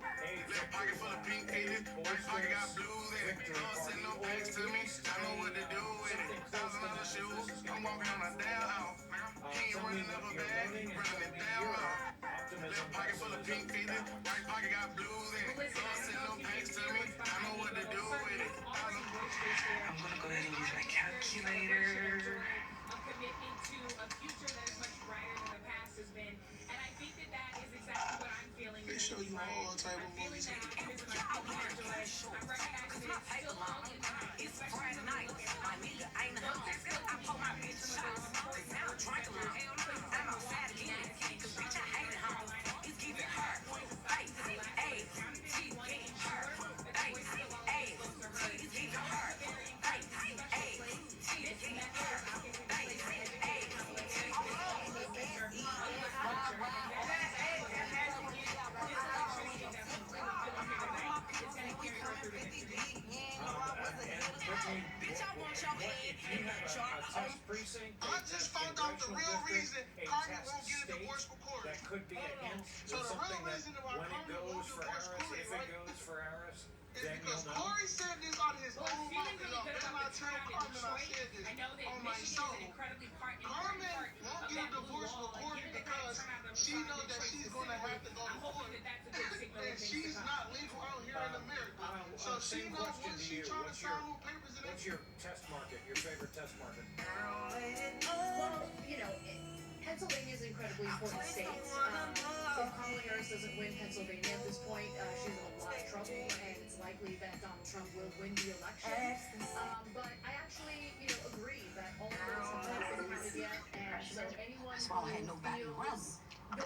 a pocket full of pink feelings. Right pocket got blues in it. Don't send no pics to me. I know what to do with it. $1,000 shoes. I'm walking on a damn house. He ain't running up a bag. Running it down low. Left pocket full of pink feelings. Right pocket got blues in it. Don't send no pics to me. I know what to do with it. I'm gonna go ahead and use my calculator. A commitment to a future that is much brighter than the past has been. And I think that is exactly what I'm feeling. They show you all type of movies. I'm recognizing that it's still long in time. It's Friday night. My nigga ain't home. I pull my bitch shots. Now I'm drinking my hell no. I'm outside again. Cause bitch, I hate it home. It's giving hurt. Face, ass, teeth getting hurt. Face, ass, teeth getting hurt. Face, ass, teeth getting hurt. Face, Bitch, I want your head in that jar. I just found out the real reason Cardi won't get a divorce for Corey. That could be a hint. So the real reason why when it Cardi won't goes for divorce Harris, Corey, if right? it goes for Harris, It's then because you'll know. Corey said this on his own Feeling mouth. really good Then I about the tell turnout in Carmen I Detroit. said this I know that on my Michigan show. is an incredibly important Carmen part won't of get a that blue divorce wall. with Corey Given the because turnout that we she saw in knows that Detroit she's going to have to go I'm to hoping court. that that's a good signal of And things to she's come. not legal out here in America. So she Same knows question once to she you. trying to sign new papers and What's your test market? Your favorite test market? Well, Pennsylvania is an incredibly important state. If Kamala Harris doesn't win Pennsylvania at this point, she's in a lot of trouble, and it's likely that Donald Trump will win the election. But I actually, agree that all of those have not been counted yet, and so anyone who feels the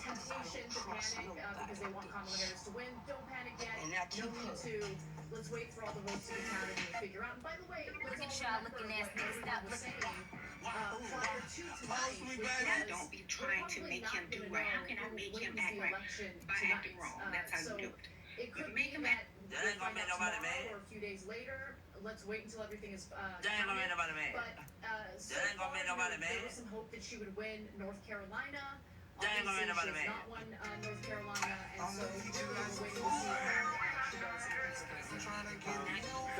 temptation to panic because they want Kamala Harris to win, don't panic yet. No need to. Let's wait for all the votes to be counted and we'll figure out. And by the way, let's all remember what everyone was saying prior to tonight, which was don't be trying to make him do right. How can I make him act right by acting wrong? That's how you do it. It could make be him that That ain't gonna make nobody mad. Or a few days later. Let's wait until everything is. That ain't gonna make nobody mad. But so that ain't gonna make nobody there mad. was some hope that she would win North Carolina. That ain't gonna make nobody She has mad. not won North Carolina, and so we're waiting to see how she does in Pennsylvania.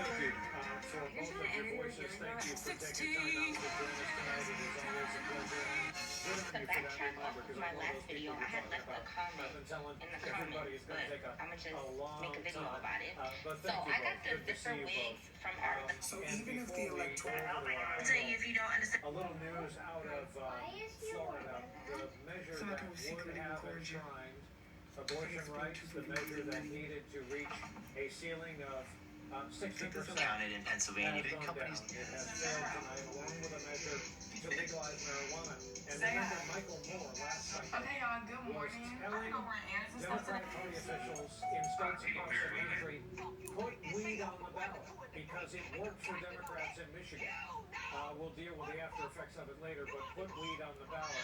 Thank you for both of your voices. Thank you for taking time out to join us tonight. It is always a pleasure. Good on you for that reminder, because I'm one of those people who talk about. I've been telling everybody it's going to take a long time. But thank you both. Good to see you both. So even if the electoral, I'll tell you if you don't understand. A little news out of Florida. The measure that would have enshrined abortion rights, the measure that needed to reach a ceiling of 60% Counted in Pennsylvania. has gone down. It has failed tonight, along with a measure to legalize marijuana. And remember, Michael Moore last night okay, y'all, good was morning. telling Democratic Party officials in states across the country, put weed on the ballot because it worked for Democrats in Michigan. We'll deal with the after effects of it later, but put weed on the ballot.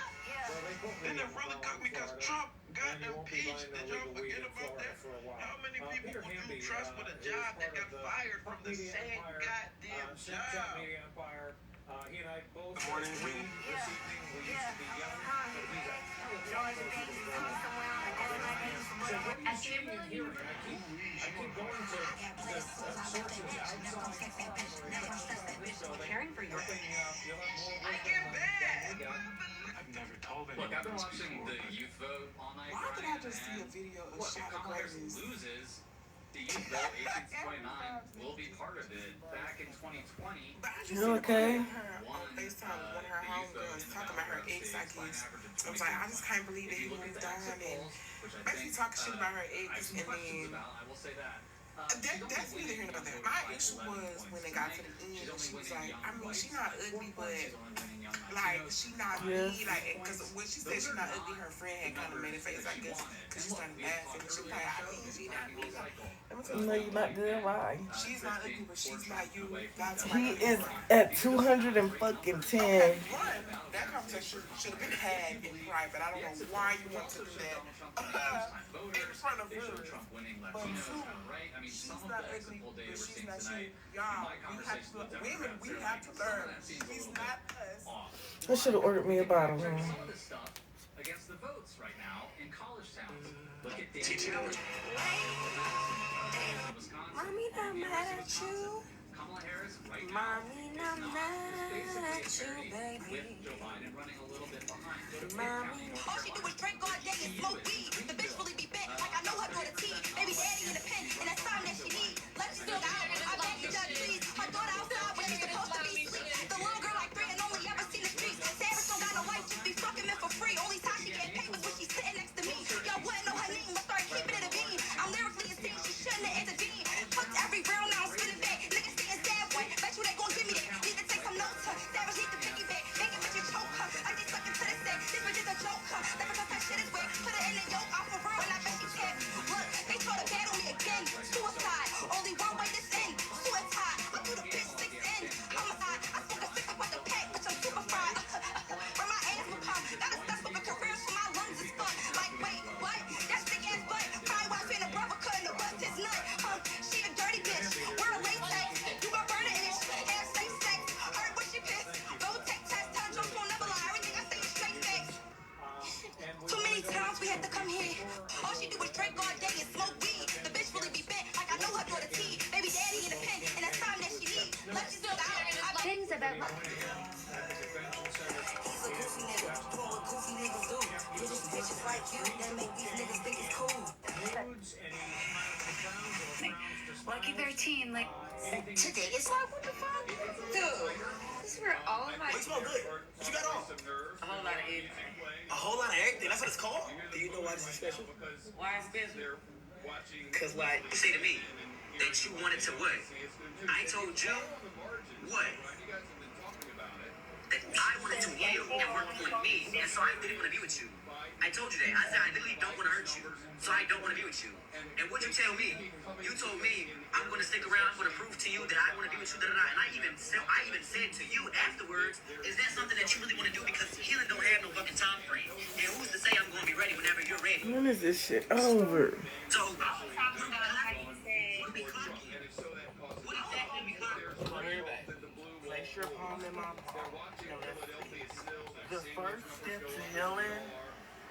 So they put weed on the ballot because in Florida, Trump got and you won't be impeached. buying Did no y'all legal weed forget in about Florida that? for a while. How many people Peter would Hamby, you trust with a who is job that part got of the fired from the media same empire, goddamn Snapchat job? media empire. He and I both Good morning. this evening. We used to be young, but he's a hell of a lot closer to the ground. So what are you seeing and hearing? I keep going to the sources outside Caring for your you'll have more I get bad. than we got. I've never told Look, I've been watching the youth vote all night. Why did I Brian, just see a and video of look, if Shaq Kamala Harris Rogers? loses, the youth vote 18 to 29 will be part of it. Back in 2020, But I just You seen a okay? clip of her on FaceTime with one of her homegirls talking about her ex, I guess. I was like, I just can't believe that he moved on and basically talking shit about her ex, and then I will say that. that's neither here nor there. My issue was when it got to the end, she was like, I mean, she not ugly, but like she not me, like, because when she said she not ugly, her friend had kind of made a face, I guess, because she started laughing, and she was like, I mean, she not me. No, you're not good. Why? She's not ugly, but she's not you. That's He is at 210. That conversation should have been had in private. I don't know why you want to do that in front of her. But two, she's not ugly, but she's not you. Y'all, we have to, women, we have to learn. She's not us. I should have ordered me a bottle. Some of this stuff against the votes right now in college towns. Look at Wisconsin. Mommy, I'm mad at you. Kamala Harris right now. Mommy, I'm mad at you, baby. With Joe Biden running a little bit behind. Mommy. All she do is drink all day and smoke weed. The bitch really be bent, like I know her go to tea. Baby daddy in the pen, and that's time that she need. Let me still out, I beg you judge please. My daughter outside when she's supposed to be sleep. The little girl like 3 and only ever seen the streets. Sarah don't got no life, just be fucking men for free. Only time she get papers when she's sitting next to me. Y'all wouldn't know her name, but start keeping it a bean. I'm lyrically insane, she shouldn't have intervened. Fucked every round, now I'm spinning back. Niggas staying sad, boy. Bet you they gon' give me that. Need to take some notes, huh? Savage need to piggyback. Make it bitch and choke, huh? I get stuck into this thing. This bitch is a joke, huh? Never thought that shit is weird. Put it in the yoke, off for real, and I bet she can. Look, they try to battle me again. Suicide, only one way this end. Suicide, I do the bitch 6 in. Homicide, I smoke a 6 up with the pack, bitch, I'm super fried. Where my ass will come. Gotta stuff with a career, so my lungs is fucked. Like, wait, what? That stick ass butt. Probably wife and a brother couldn't have bust his nut. She a dirty bitch. We're a latex. You gon' burn an itch. Have safe sex. Heard what she pissed. Go take test. Tell jokes won't never lie. Everything I say is straight facts. Too many times we had to come here. All she do is drink all day and smoke weed. The bitch really be bent. Like I know her go to tea. Baby daddy in the pen. And that's time that she need. Let you still out. Things about He's a goofy nigga. Doing what goofy niggas do. Bitches like you that make these niggas think it's cool. Lucky 13, like, Today is like, what the fuck? dude, this is where all of my... You smell good. What you got on? A whole lot of everything. A whole lot of everything. That's what it's called? Do you know why this is special? Why is this? Because, like, you say to me that you wanted to what? I told you what? That I wanted to yield and work on me, and so I didn't want to be with you. I told you that. I said I literally don't want to hurt you, so I don't want to be with you. And what'd you tell me? You told me I'm going to stick around. I'm going to prove to you that I want to be with you. And I even said to you afterwards, is that something that you really want to do? Because healing don't have no fucking time frame. And who's to say I'm going to be ready whenever you're ready? When is this shit over? So, Talking about how you said The first step to healing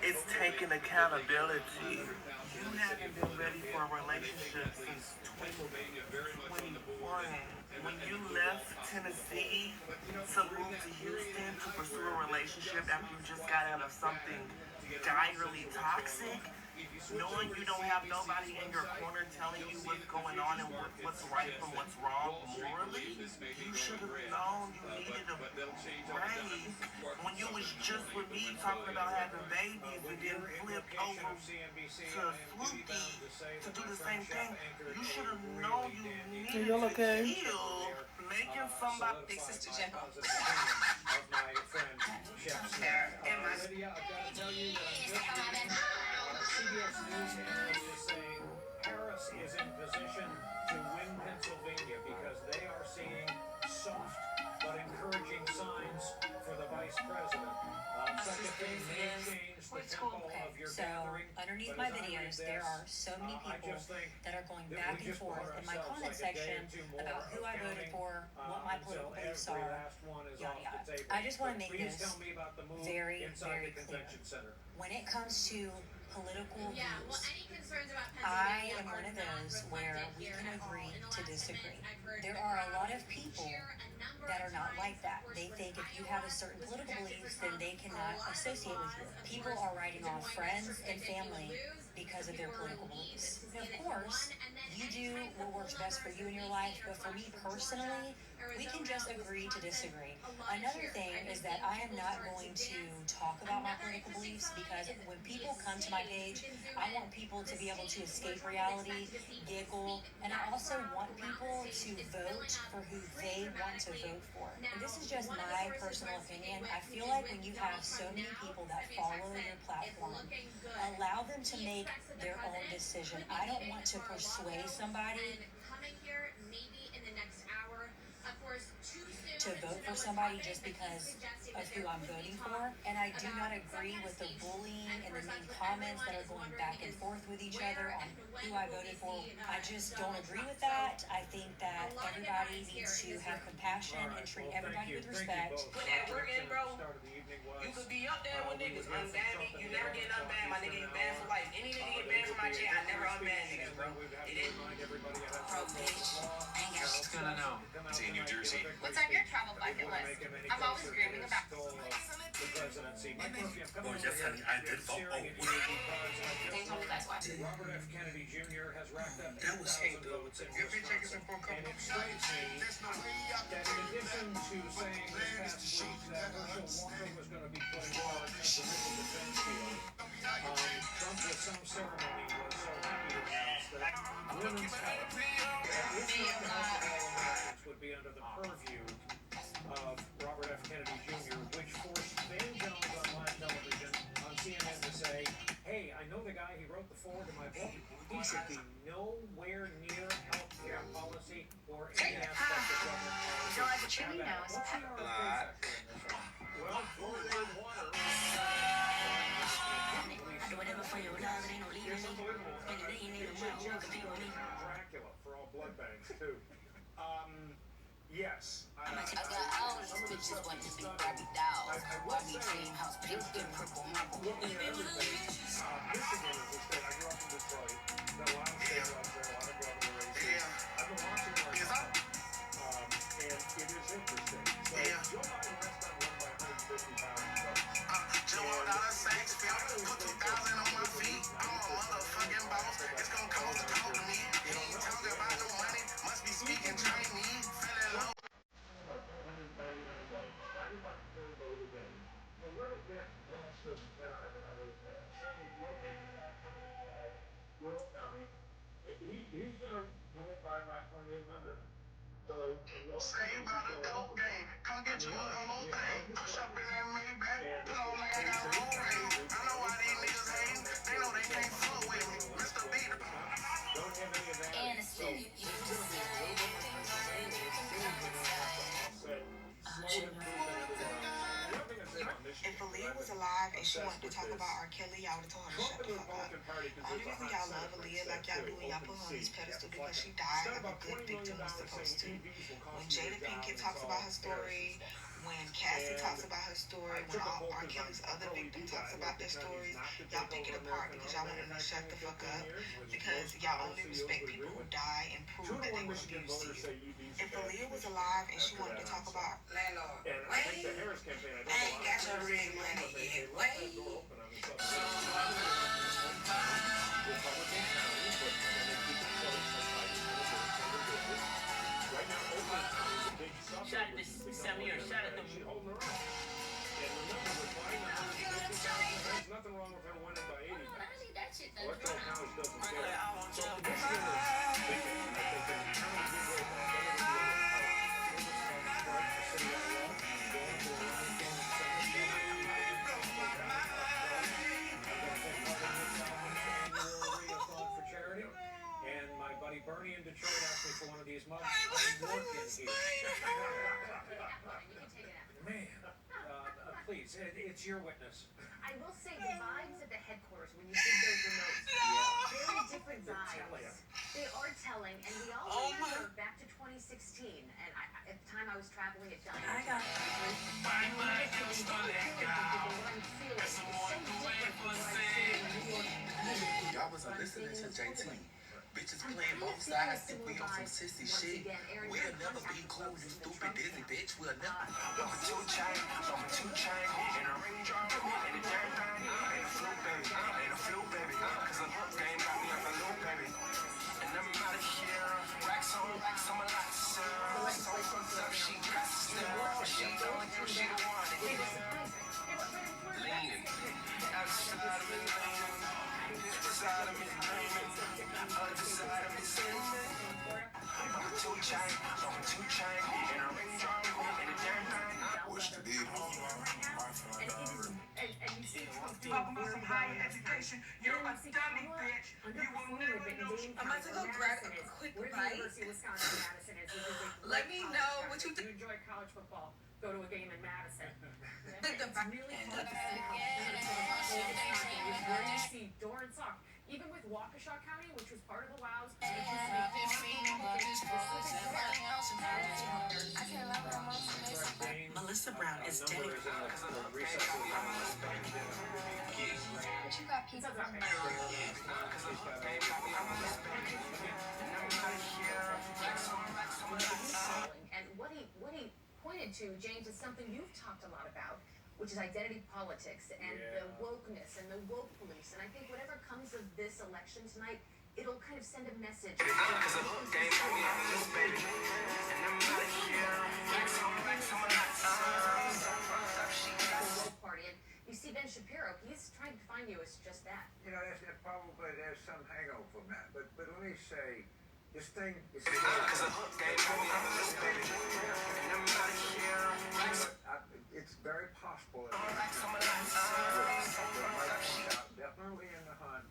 is taking accountability. You haven't been ready for a relationship since 2021. When you left Tennessee to move to Houston to pursue a relationship after you just got out of something direly toxic, knowing you don't have nobody in your corner telling you what's going on and what's right from what's wrong morally, you should have known you needed a break. When you was just with me talking about having babies and then flipped over to Swoopy to do the same thing, you should have known you needed You okay? to heal. Making somebody... Sister General. Of my friend, Chef Smith. Lydia, I've got to tell you that CBS News analyst is saying Harris is in position to win Pennsylvania because they are seeing soft but encouraging signs for the vice president. Such a thing may change the tempo of your gathering. Underneath my videos, there are so many people that are going back and forth in my comment section about who I voted for, what my political beliefs are, yada yada. I just want to make this very, very clear. When it comes to political views, I am one of those where we can agree to disagree. There are a lot of people that are not like that. They think if you have a certain political beliefs, then they cannot associate with you. People are writing off friends and family because of their political beliefs. And of course, you do what works best for you in your life, but for me personally, we can just agree to disagree. Another thing is that I am not going to talk about my political beliefs because when people come to my page, I want people to be able to escape reality, giggle, and I also want people to vote for who they want to vote for. And this is just my personal opinion. I feel like when you have so many people that follow your platform, allow them to make their own decision. I don't want to persuade somebody to vote for somebody just because of who I'm voting for. And I do not agree with the bullying and the mean comments that are going back and forth with each other on who I voted for. I just don't agree with that. I think that everybody needs to have compassion and treat everybody with respect. When at work, bro, you could be up there with niggas, unban me. You never get unbanned, my nigga. You banned for life. Any nigga get banned from my chat, I never unban niggas, bro. It is. Bro, bitch. I ain't got shit to know. It's in New Jersey. What's on your travel bucket list? I'm always dreaming about. Oh, yes, honey, I did vote. Oh, They told me that's why. Robert F. Kennedy Jr. has racked up That was hate, though. votes in Your bitch ain't Wisconsin. some for a couple And it of strikes me There's no way y'all that in addition to saying this past week that Herschel Walker was going to be put in charge of the missile defense field, Trump with some ceremony was so happy to announce that women's health, that his right to health of all Americans would be under the purview of Robert F. Kennedy Jr., which forced Van Jones on live television on CNN to say, hey, I know the guy, he wrote the foreword to my book. He should be nowhere near health care policy or any aspect of government policy. So as a cheerleader knows, What's your perspective on this? Well, food and water. I do whatever for your love, it ain't no leaving me. Nigga, they ain't even who can compete with me. Dracula for all blood banks, too. Yes. I got all these bitches want to be Barbie dolls, Barbie dream house, pink and purple marble. Michigan is a state. I grew up in Detroit. Got a lot of state love there, a lot of governor races. I've been watching right now. And it is interesting. So Joe Biden last time won by 150 pounds. Joe dollar sex film, put 2,000 on my feet. I'm a motherfucking boss. It's gonna cost to talk to me. He ain't talking about no money, must be speaking Chinese. Fell in love. Say about a dope game, come get you a whole thing. Push up in that Maybach, put on like I got roll ring. I know why these niggas hate, they know they can't fuck with me. Mr. Beat. Aniston. If Aaliyah was alive and she wanted to talk about R. Kelly, I would have told her to shut the fuck up. Only reason y'all love Aaliyah like y'all do and y'all put her on this pedestal because she died like a good victim was supposed to. When Jada Pinkett talks about her story, when Cassie talks about her story, when all R. Kelly's other victims talks about their stories, y'all pick it apart because y'all want to shut the fuck up because y'all only respect people who die and prove that they were abused to you. If Aaliyah was alive and she wanted to talk about landlord, wait, I ain't got your ring money yet, wait. Shot at this 7 years, shot at them. There's nothing wrong with her winning by 80 bucks. I need that shit done. Electoral college doesn't care. And my buddy Bernie in Detroit asked me for one of these mugs. I'm working here. Man, please, it's your witness. I will say the vibes at the headquarters when you see those remotes, very different vibes. They are telling, and we all remember back to 2016, and at the time I was traveling at Diamond. I got Y'all wasn't listening to JT. Bitches playing both sides, think we on some sissy shit. We'll never be cool, you stupid dizzy bitch. We'll never. I'm a 2 chain, in a Range Rover, in a damn thing, ain't a flu baby, cause the hook game got me up a little baby. And I'm out of here, racks on my lights, so fucked up, she got still, she don't do she the one, leaning, outside of me leaning, this side of me dreaming, other side of me sleeping. I'm a 2 chain, in a Range Rover, in a damn thing. What's the deal? And you see Trump Talking about some higher education, you're a dummy bitch. You will never know. I'm about to go grab a quick bite. Let me know what you think. You enjoy college football, go to a game in Madison. Think It's really hard to see how where you see Doran Sock, even with Waukesha County, which was part of the WOWs, Melissa Brown is dead. But you got people from and what he pointed to, James, is something you've talked a lot about, which is identity politics and the wokeness and the woke police. And I think whatever comes of this election tonight, it'll kind of send a message. Party. And you see Ben Shapiro, he's trying to define you as just that. You know, there's probably there's some hangover from that. But let me say, this thing is it's very possible definitely in the hunt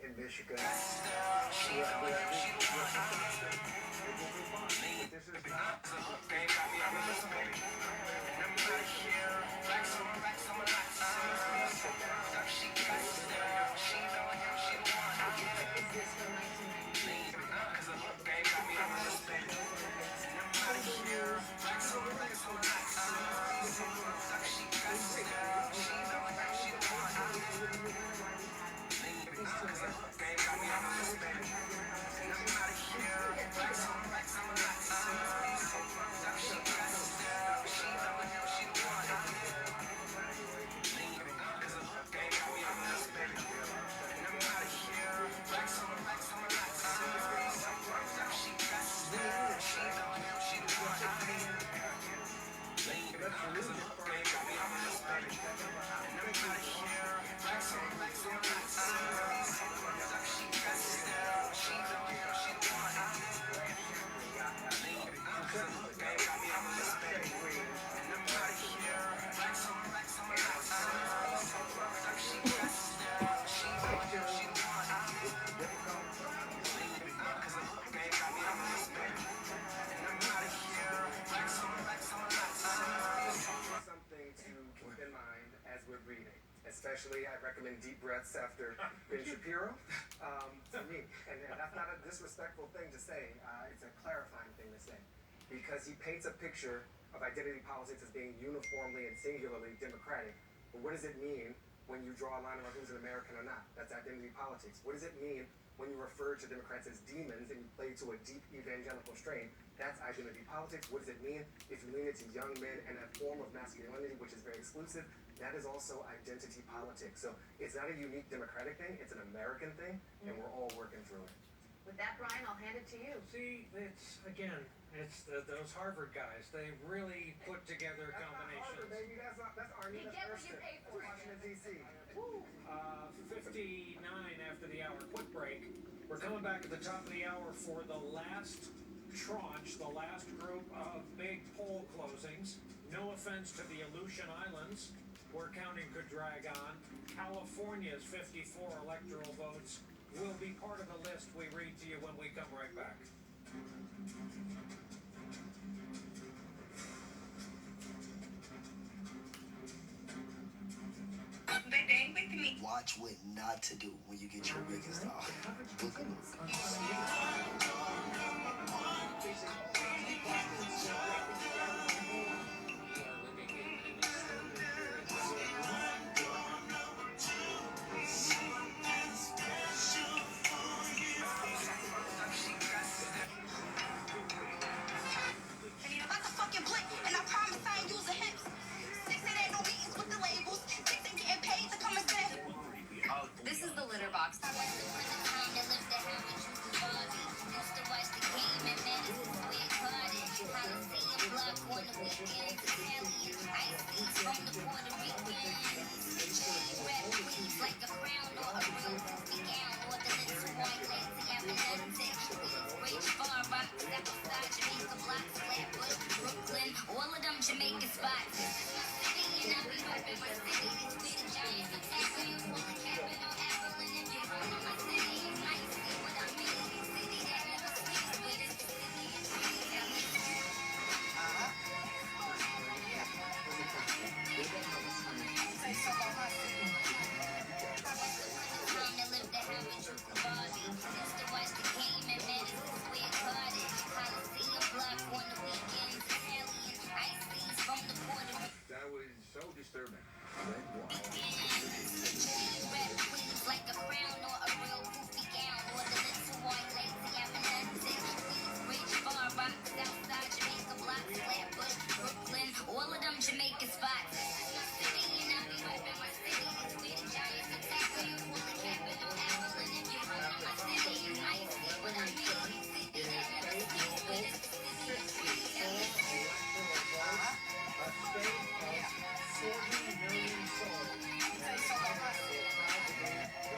in Michigan. This is not Especially, I recommend deep breaths after Ben Shapiro. For me, and that's not a disrespectful thing to say. It's a clarifying thing to say, because he paints a picture of identity politics as being uniformly and singularly democratic. But what does it mean when you draw a line about who's an American or not? That's identity politics. What does it mean when you refer to Democrats as demons and you play to a deep evangelical strain? That's identity politics. What does it mean if you lean into young men and a form of masculinity, which is very exclusive? That is also identity politics. So it's not a unique Democratic thing, it's an American thing, and we're all working through it. With that, Brian, I'll hand it to you. See, it's those Harvard guys. They really put together combinations. Harvard, baby. That's Army. You get what you pay for. Washington, D.C. 59 after the hour. Quick break. We're coming back at the top of the hour for the last tranche, the last group of big poll closings. No offense to the Aleutian Islands, where counting could drag on. California's 54 electoral votes will be part of the list we read to you when we come right back. They with me. Watch what not to do when you get your biggest off. Look at Like a fucking blick, and I promise I ain't using hips. Six ain't at no meetings with the labels. Six ain't getting paid to come and say. This is the litter box. All of them Jamaican spots. And I be hoping my city is with the giants attacking you. Full of capital, Abilene, if you run on my city, you might see what I mean. City that never sleeps, but it's the city of dreams. Say something about my city. Time to live the heaven, truth and Barbie. Since the West, the game and Madison Square Garden. Coliseum block on the weekends. Italian ice creams from the Puerto Rico. That was so disturbing. Like a crown or a real goofy gown or the little white lacy Eminences. Rich bar rock, Southside Jamaica blocks, Flatbush, Brooklyn, all of them Jamaican spots. City and I be hoping my city is where the giants attack you. Full of capital, Abilene, if you run on my city, you might see what I mean. City that never sleeps, but it's the city of dreams. A state of 40 million souls. And proud to be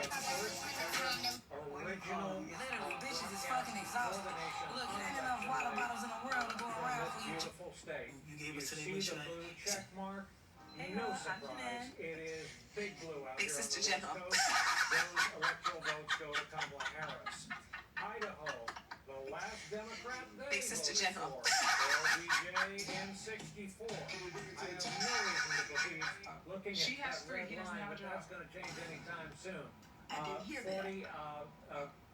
the first ever original Literally, bitches is fucking exhausted. Look, there ain't enough water bottles in the world to go around for you. Beautiful state. You gave us see today, the but blue check mark. Hey, No I'm surprise. Jeanette. It is big blue out Big here on Sister the General. West Coast. Those electoral votes go to Kamala Harris. Idaho, the last Democrat they Big Sister voted General. for. LBJ in 64. I have no reason to believe, looking She at has that three. red He doesn't line, have a but that's going to change anytime soon. I didn't hear that. 40,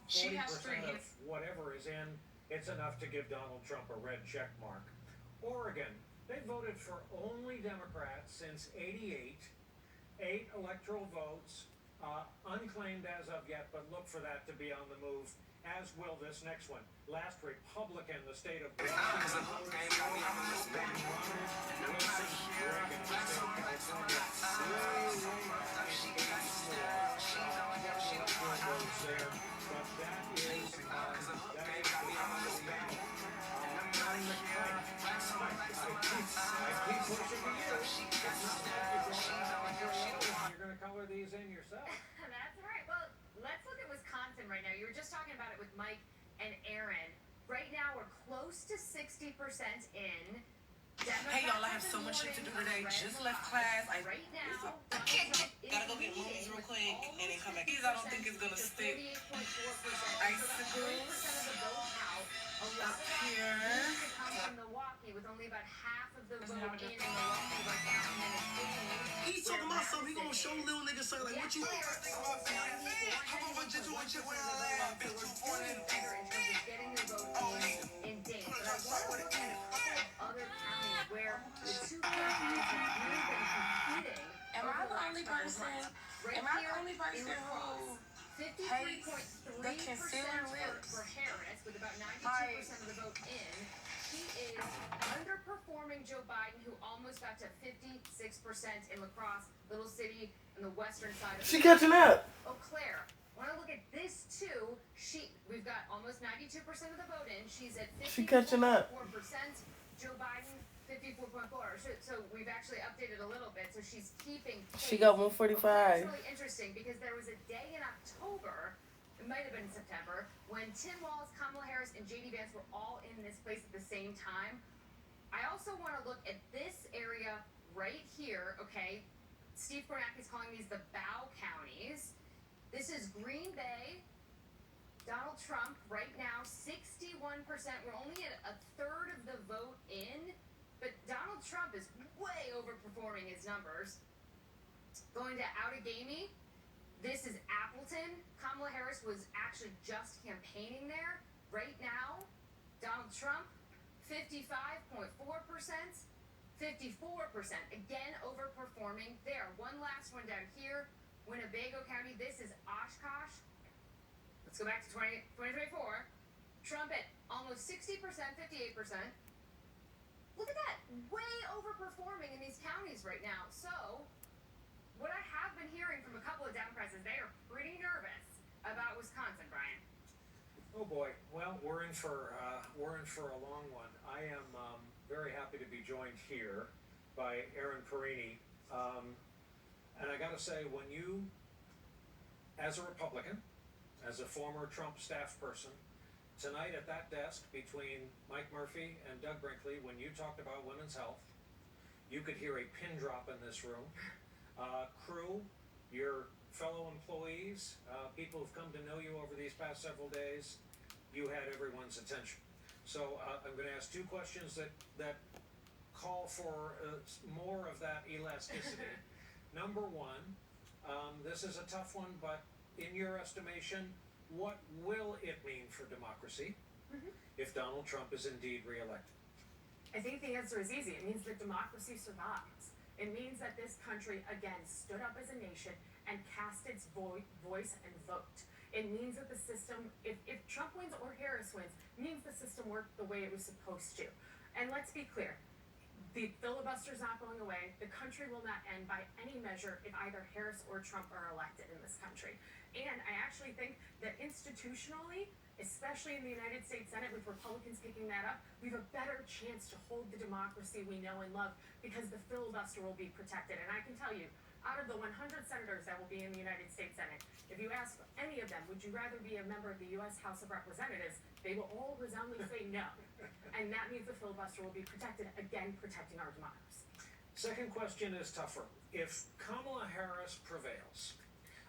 She has 40% three. of whatever is in, it's enough to give Donald Trump a red check mark. Oregon, they voted for only Democrats since '88. 8 electoral votes, unclaimed as of yet, but look for that to be on the move, as will this next one. Last Republican, the state of You're going to color these in yourself. That's all right. Well, let's look at Wisconsin right now. You were just talking about it with Mike and Aaron. Right now, we're close to 60% in. Hey y'all, I have so much shit to do today. Just left class. Right now, Gotta go get movies real quick and then come back. These I don't think it's gonna stick. Icicles up here. Come from Milwaukee with only about half of the vote in Milwaukee right now. And then it's He's talking about something. He gonna show little niggas something like, what you want? getting their vote in Dayton. But I want to look at a couple of other counties where the two countries have really been competing. Am I the only person? Right Am I here the only person in who hates the 53.3% concealer lips? for Harris, with about 92% of the vote in. She is underperforming Joe Biden, who almost got to 56% in La Crosse, little city in the western side of the She catching up. Eau Claire. Want to look at this too? We've got almost 92% of the vote in. She's at 54.4%. She catching up. Joe Biden 54.4. So we've actually updated a little bit. So she's keeping pace. She got 145. It's really interesting because there was a day in October, it might have been in September, when Tim Walz, Kamala Harris, and JD Vance were all in this place at the same time. I also want to look at this area right here. Okay, Steve Kornacki is calling these the bow counties. This is Green Bay. Donald Trump right now, 61%. We're only at a third of the vote in, but Donald Trump is way overperforming his numbers. Going to Outagamie, this is Appleton. Kamala Harris was actually just campaigning there. Right now, Donald Trump, 55.4%, 54%. Again, overperforming there. One last one down here, Winnebago County. This is Oshkosh. Let's go back to 2024. Trump at almost 60%, 58%. Look at that. Way overperforming in these counties right now. So, what I have been hearing from a couple of Democrats is they are pretty nervous about Wisconsin, Brian. Oh boy. Well, we're in for a long one. I am very happy to be joined here by Aaron Perini. And I got to say, when you, as a Republican, as a former Trump staff person, tonight at that desk between Mike Murphy and Doug Brinkley, when you talked about women's health, you could hear a pin drop in this room. Crew, your fellow employees, people who've come to know you over these past several days, you had everyone's attention. So I'm going to ask two questions that call for more of that elasticity. Number one, this is a tough one, but in your estimation, what will it mean for democracy if Donald Trump is indeed reelected? I think the answer is easy. It means that democracy survives. It means that this country, again, stood up as a nation and cast its voice and vote. It means that the system, if Trump wins or Harris wins, means the system worked the way it was supposed to. And let's be clear, the filibuster's not going away. The country will not end by any measure if either Harris or Trump are elected in this country. And I actually think that institutionally, especially in the United States Senate with Republicans picking that up, we have a better chance to hold the democracy we know and love because the filibuster will be protected. And I can tell you, out of the 100 senators that will be in the United States Senate, if you ask any of them, would you rather be a member of the U.S. House of Representatives, they will all resoundingly say no. And that means the filibuster will be protected, again, protecting our democracy. Second question is tougher. If Kamala Harris prevails,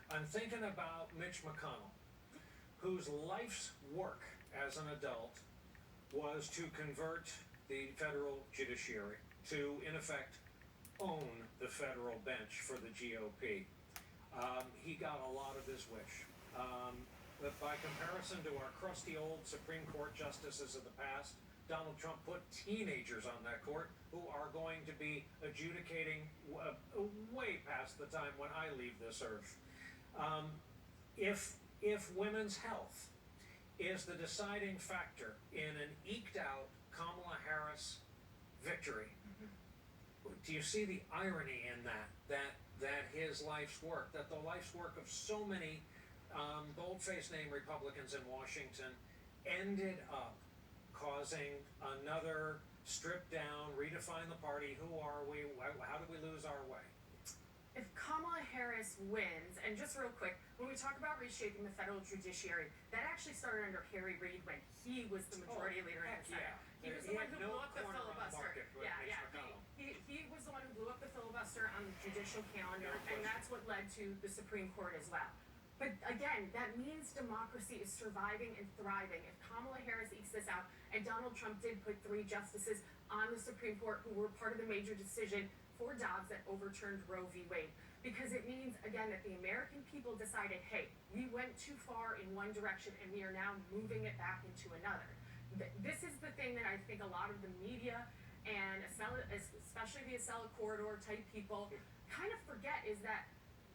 I'm thinking about Mitch McConnell, whose life's work as an adult was to convert the federal judiciary to, in effect, own the federal bench for the GOP. He got a lot of his wish. But by comparison to our crusty old Supreme Court justices of the past, Donald Trump put teenagers on that court who are going to be adjudicating way past the time when I leave this earth. If women's health is the deciding factor in an eked out Kamala Harris victory, do you see the irony in that his life's work, that the life's work of so many bold-faced name Republicans in Washington ended up causing another strip down, redefine the party, who are we, how did we lose our way? If Kamala Harris wins, and just real quick, when we talk about reshaping the federal judiciary, that actually started under Harry Reid when he was the majority leader in the Senate. He was the one who blew up the filibuster. He was the one who blew up the filibuster on the judicial calendar, and that's what led to the Supreme Court as well. But again, that means democracy is surviving and thriving. If Kamala Harris ekes this out, and Donald Trump did put 3 justices on the Supreme Court who were part of the major decision for Dobbs that overturned Roe v. Wade, because it means, again, that the American people decided, hey, we went too far in one direction and we are now moving it back into another. This is the thing that I think a lot of the media and especially the Acela corridor type people kind of forget is that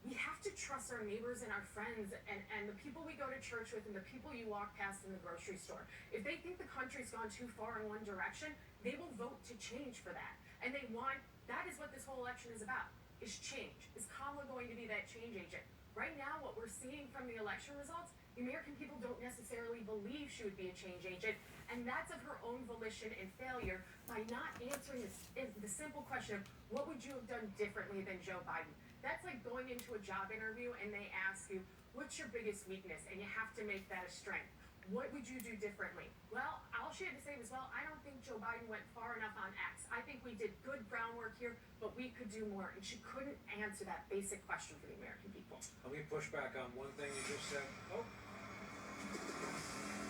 we have to trust our neighbors and our friends and the people we go to church with and the people you walk past in the grocery store. If they think the country's gone too far in one direction, they will vote to change for that. And that is what this whole election is about, is change. Is Kamala going to be that change agent? Right now, what we're seeing from the election results, the American people don't necessarily believe she would be a change agent, and that's of her own volition and failure by not answering the simple question of what would you have done differently than Joe Biden? That's like going into a job interview and they ask you, what's your biggest weakness? And you have to make that a strength. What would you do differently? Well, all she had to say was, well, I don't think Joe Biden went far enough on X. I think we did good groundwork here, but we could do more. And she couldn't answer that basic question for the American people. Let me push back on one thing you just said. Oh.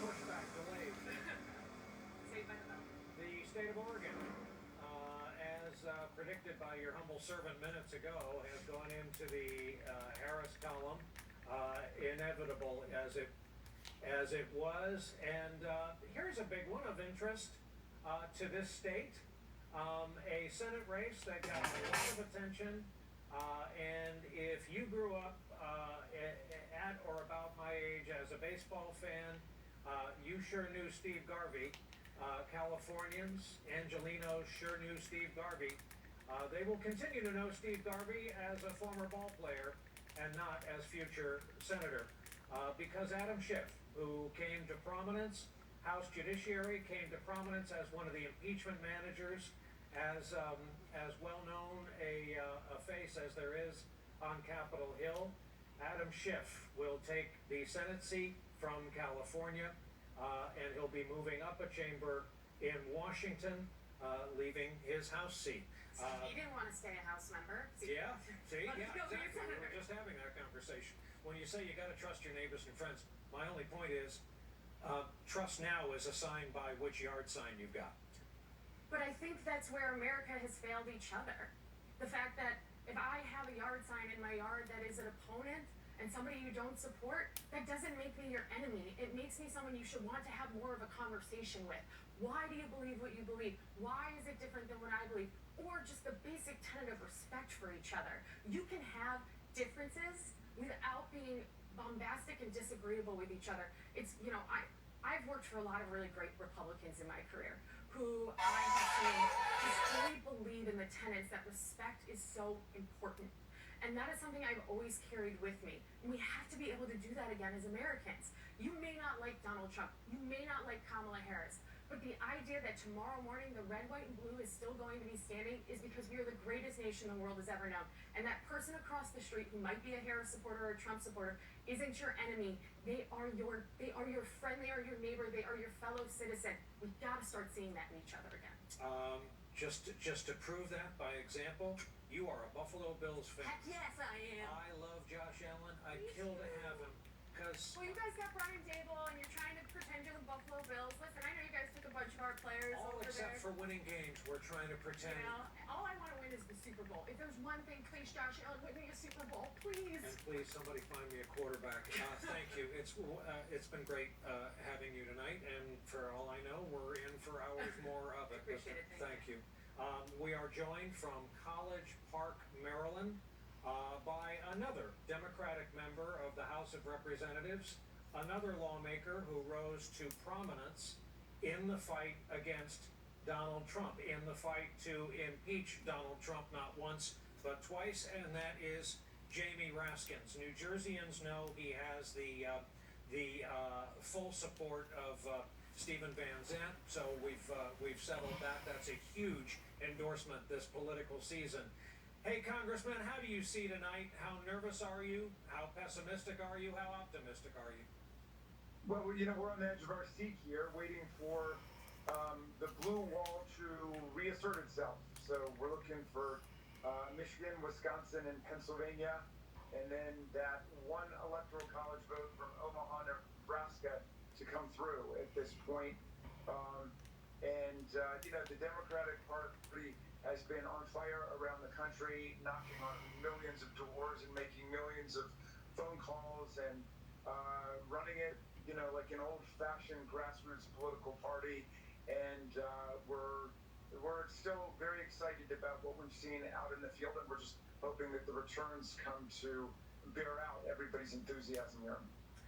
Pushback delayed. Saved by the bell. The state of Oregon, as predicted by your humble servant minutes ago, has gone into the Harris column, inevitable as it was. And here's a big one of interest to this state, a Senate race that got a lot of attention. And if you grew up at or about my age as a baseball fan, you sure knew Steve Garvey. Californians, Angelenos sure knew Steve Garvey. They will continue to know Steve Garvey as a former ball player and not as future senator. Because Adam Schiff, who came to prominence, House Judiciary, came to prominence as one of the impeachment managers, as well known a face as there is on Capitol Hill. Adam Schiff will take the Senate seat from California, and he'll be moving up a chamber in Washington, leaving his House seat. He didn't want to stay a House member. Yeah, exactly. We were just having that conversation. When you say you got to trust your neighbors and friends, my only point is, trust now is assigned by which yard sign you've got. But I think that's where America has failed each other. The fact that if I have a yard sign in my yard that is an opponent and somebody you don't support, that doesn't make me your enemy. It makes me someone you should want to have more of a conversation with. Why do you believe what you believe? Why is it different than what I believe? Or just the basic tenet of respect for each other. You can have differences without being bombastic and disagreeable with each other. It's, I've worked for a lot of really great Republicans in my career who I have seen just really believe in the tenets that respect is so important. And that is something I've always carried with me. And we have to be able to do that again as Americans. You may not like Donald Trump. You may not like Kamala Harris. But the idea that tomorrow morning the red, white, and blue is still going to be standing is because we are the greatest nation the world has ever known. And that person across the street who might be a Harris supporter or a Trump supporter isn't your enemy. They are your friend. They are your neighbor. They are your fellow citizen. We've got to start seeing that in each other again. Just to prove that by example, you are a Buffalo Bills fan. Heck yes, I am. I love Josh Allen. I'd kill to have him. Well, you guys got Brian Dable, and you're trying to pretend you're the Buffalo Bills. Listen, I know you guys took a bunch of our players all over except there. for winning games, we're trying to pretend. All I want to win is the Super Bowl. If there's one thing, please, Josh Allen, win me a Super Bowl, please. And please, somebody find me a quarterback. Thank you. It's been great having you tonight, and for all I know, we're in for hours more of it. Appreciate it. Thank you. We are joined from College Park, Maryland, by another Democratic member of the House of Representatives, another lawmaker who rose to prominence in the fight against Donald Trump, in the fight to impeach Donald Trump not once but twice, and that is Jamie Raskins. New Jerseyans know he has the full support of Stephen Van Zandt, so we've settled that. That's a huge endorsement this political season. Hey, Congressman, how do you see tonight? How nervous are you? How pessimistic are you? How optimistic are you? Well, we're on the edge of our seat here, waiting for the blue wall to reassert itself. So we're looking for Michigan, Wisconsin, and Pennsylvania, and then that one electoral college vote from Omaha, Nebraska to come through at this point. The Democratic Party has been on fire around the country, knocking on millions of doors and making millions of phone calls and running it, like an old-fashioned grassroots political party. And we're we're still very excited about what we've seen out in the field, and we're just hoping that the returns come to bear out everybody's enthusiasm here.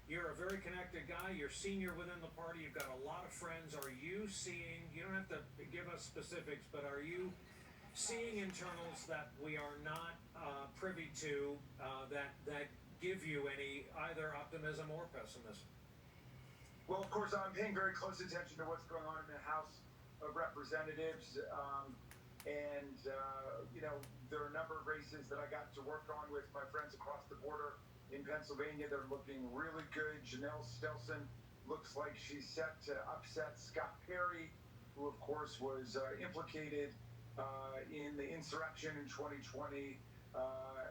You're a very connected guy. You're senior within the party. You've got a lot of friends. Are you seeing, you don't have to give us specifics, but are you seeing internals that we are not privy to that give you any either optimism or pessimism? Well, of course, I'm paying very close attention to what's going on in the House of Representatives. There are a number of races that I got to work on with my friends across the border in Pennsylvania. They're looking really good. Janelle Stelson looks like she's set to upset Scott Perry, who, of course, was implicated in the insurrection in 2020.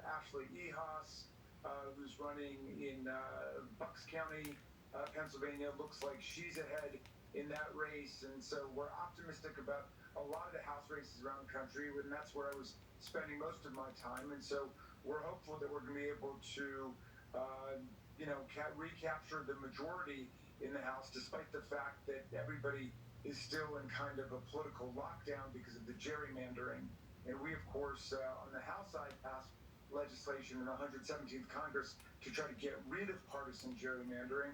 Ashley Ehas, who's running in Bucks County, Pennsylvania, looks like she's ahead in that race. And so we're optimistic about a lot of the House races around the country, and that's where I was spending most of my time. And so we're hopeful that we're going to be able to, recapture the majority in the House, despite the fact that everybody is still in kind of a political lockdown because of the gerrymandering. And we, of course, on the House side, passed legislation in the 117th Congress to try to get rid of partisan gerrymandering.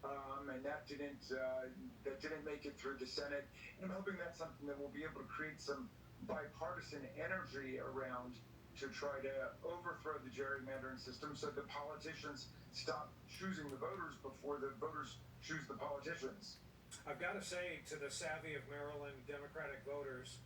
And that didn't make it through the Senate. And I'm hoping that's something that we'll be able to create some bipartisan energy around to try to overthrow the gerrymandering system so the politicians stop choosing the voters before the voters choose the politicians. I've got to say to the savvy of Maryland Democratic voters,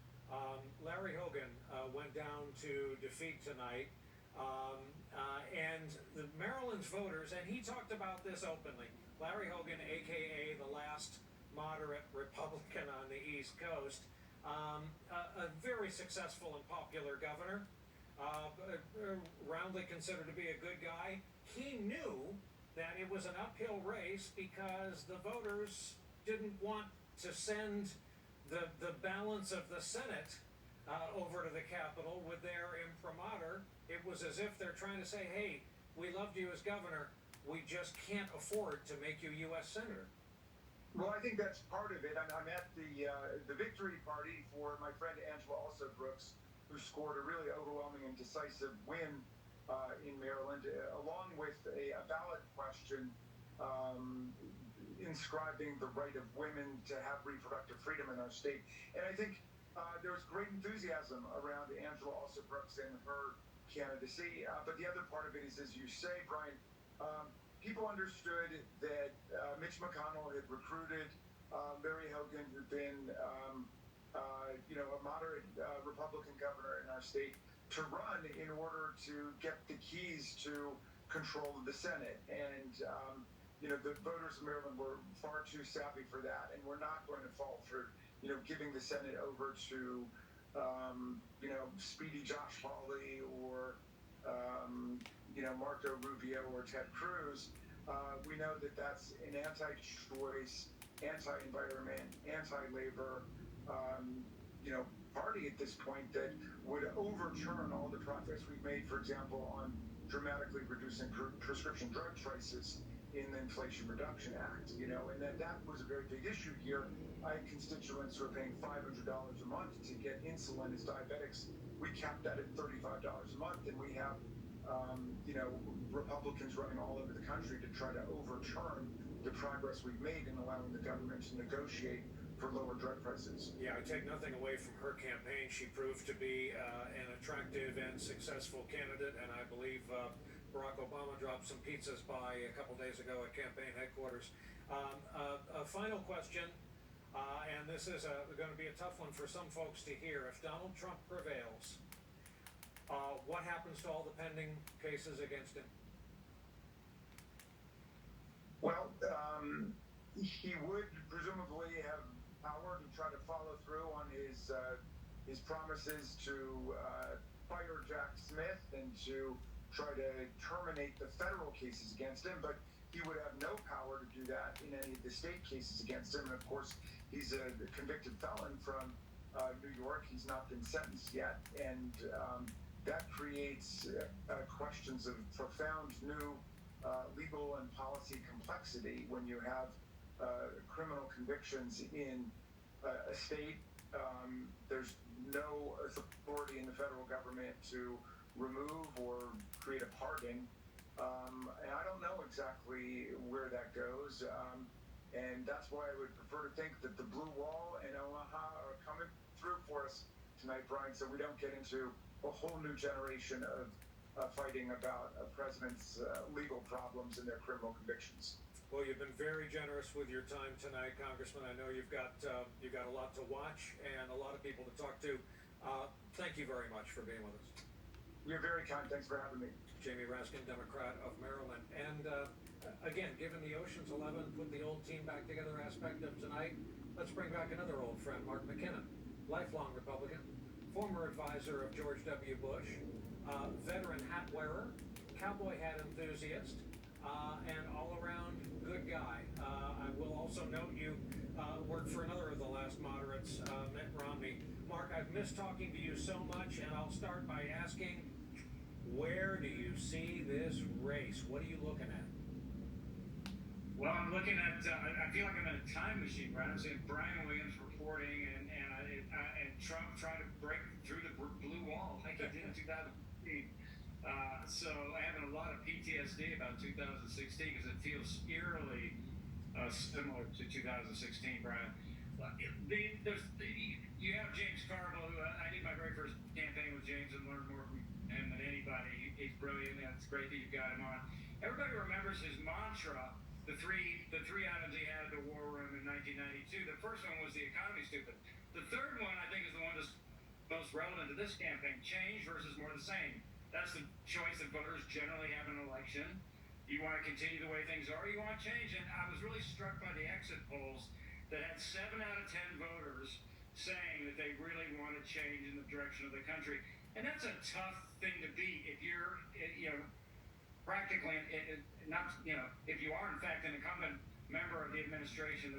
Larry Hogan went down to defeat tonight. And the Maryland's voters, and he talked about this openly, Larry Hogan, a.k.a. the last moderate Republican on the East Coast, a very successful and popular governor, roundly considered to be a good guy. He knew that it was an uphill race because the voters didn't want to send the balance of the Senate over to the Capitol with their imprimatur. It was as if they're trying to say, hey, we loved you as governor, we just can't afford to make you U.S. Senator. Well, I think that's part of it. I'm at the victory party for my friend Angela Brooks, who scored a really overwhelming and decisive win in Maryland, along with a ballot question inscribing the right of women to have reproductive freedom in our state. And I think there was great enthusiasm around Angela Brooks and her candidacy. But the other part of it is, as you say, Brian, people understood that Mitch McConnell had recruited Larry Hogan, who'd been, a moderate Republican governor in our state, to run in order to get the keys to control of the Senate. And, the voters of Maryland were far too savvy for that, and we're not going to fall for, giving the Senate over to, Speedy Josh Hawley or, Marco Rubio or Ted Cruz. We know that that's an anti-choice, anti-environment, anti-labor, party at this point that would overturn all the progress we've made, for example, on dramatically reducing prescription drug prices in the Inflation Reduction Act, and that was a very big issue here. I had constituents who are paying $500 a month to get insulin as diabetics. We capped that at $35 a month, and we have Republicans running all over the country to try to overturn the progress we've made in allowing the government to negotiate for lower drug prices. Yeah, I take nothing away from her campaign. She proved to be an attractive and successful candidate, and I believe Barack Obama dropped some pizzas by a couple days ago at campaign headquarters. A final question, and this is going to be a tough one for some folks to hear. If Donald Trump prevails, what happens to all the pending cases against him? Well, he would presumably have power to try to follow through on his promises to fire Jack Smith and to try to terminate the federal cases against him, but he would have no power to do that in any of the state cases against him. And of course, he's a convicted felon from New York. He's not been sentenced yet, and that creates questions of profound new legal and policy complexity when you have criminal convictions in a state There's no authority in the federal government to remove or create a pardon. And I don't know exactly where that goes. And that's why I would prefer to think that the blue wall and Omaha are coming through for us tonight, Brian, so we don't get into a whole new generation of fighting about a president's legal problems and their criminal convictions. Well, you've been very generous with your time tonight, Congressman. I know you've got a lot to watch and a lot of people to talk to. Thank you very much for being with us. You're very kind. Thanks for having me. Jamie Raskin, Democrat of Maryland. And again, given the Ocean's 11 put the old team back together aspect of tonight, let's bring back another old friend, Mark McKinnon, lifelong Republican, former advisor of George W. Bush, veteran hat wearer, cowboy hat enthusiast, and all-around good guy. I will also note you worked for another of the last moderates, Mitt Romney. Mark, I've missed talking to you so much, and I'll start by asking, where do you see this race? What are you looking at? Well, I'm looking at, I feel like I'm in a time machine, right? I'm seeing Brian Williams reporting and Trump trying to break through the blue wall like he did in 2015. So having a lot of PTSD about 2016 because it feels eerily similar to 2016, Brian. You have James Carville, who I did my very first campaign with James and learned more from him than anybody. He's brilliant, and it's great that you've got him on. Everybody remembers his mantra, the three items he had at the war room in 1992. The first one was the economy stupid. The third one, I think, is the one that's most relevant to this campaign: change versus more of the same. That's the choice that voters generally have in an election. You want to continue the way things are, you want change. And I was really struck by the exit polls that had 7 out of 10 voters saying that they really want to change in the direction of the country. And that's a tough thing to beat if you're, practically, if you are in fact an incumbent member of the administration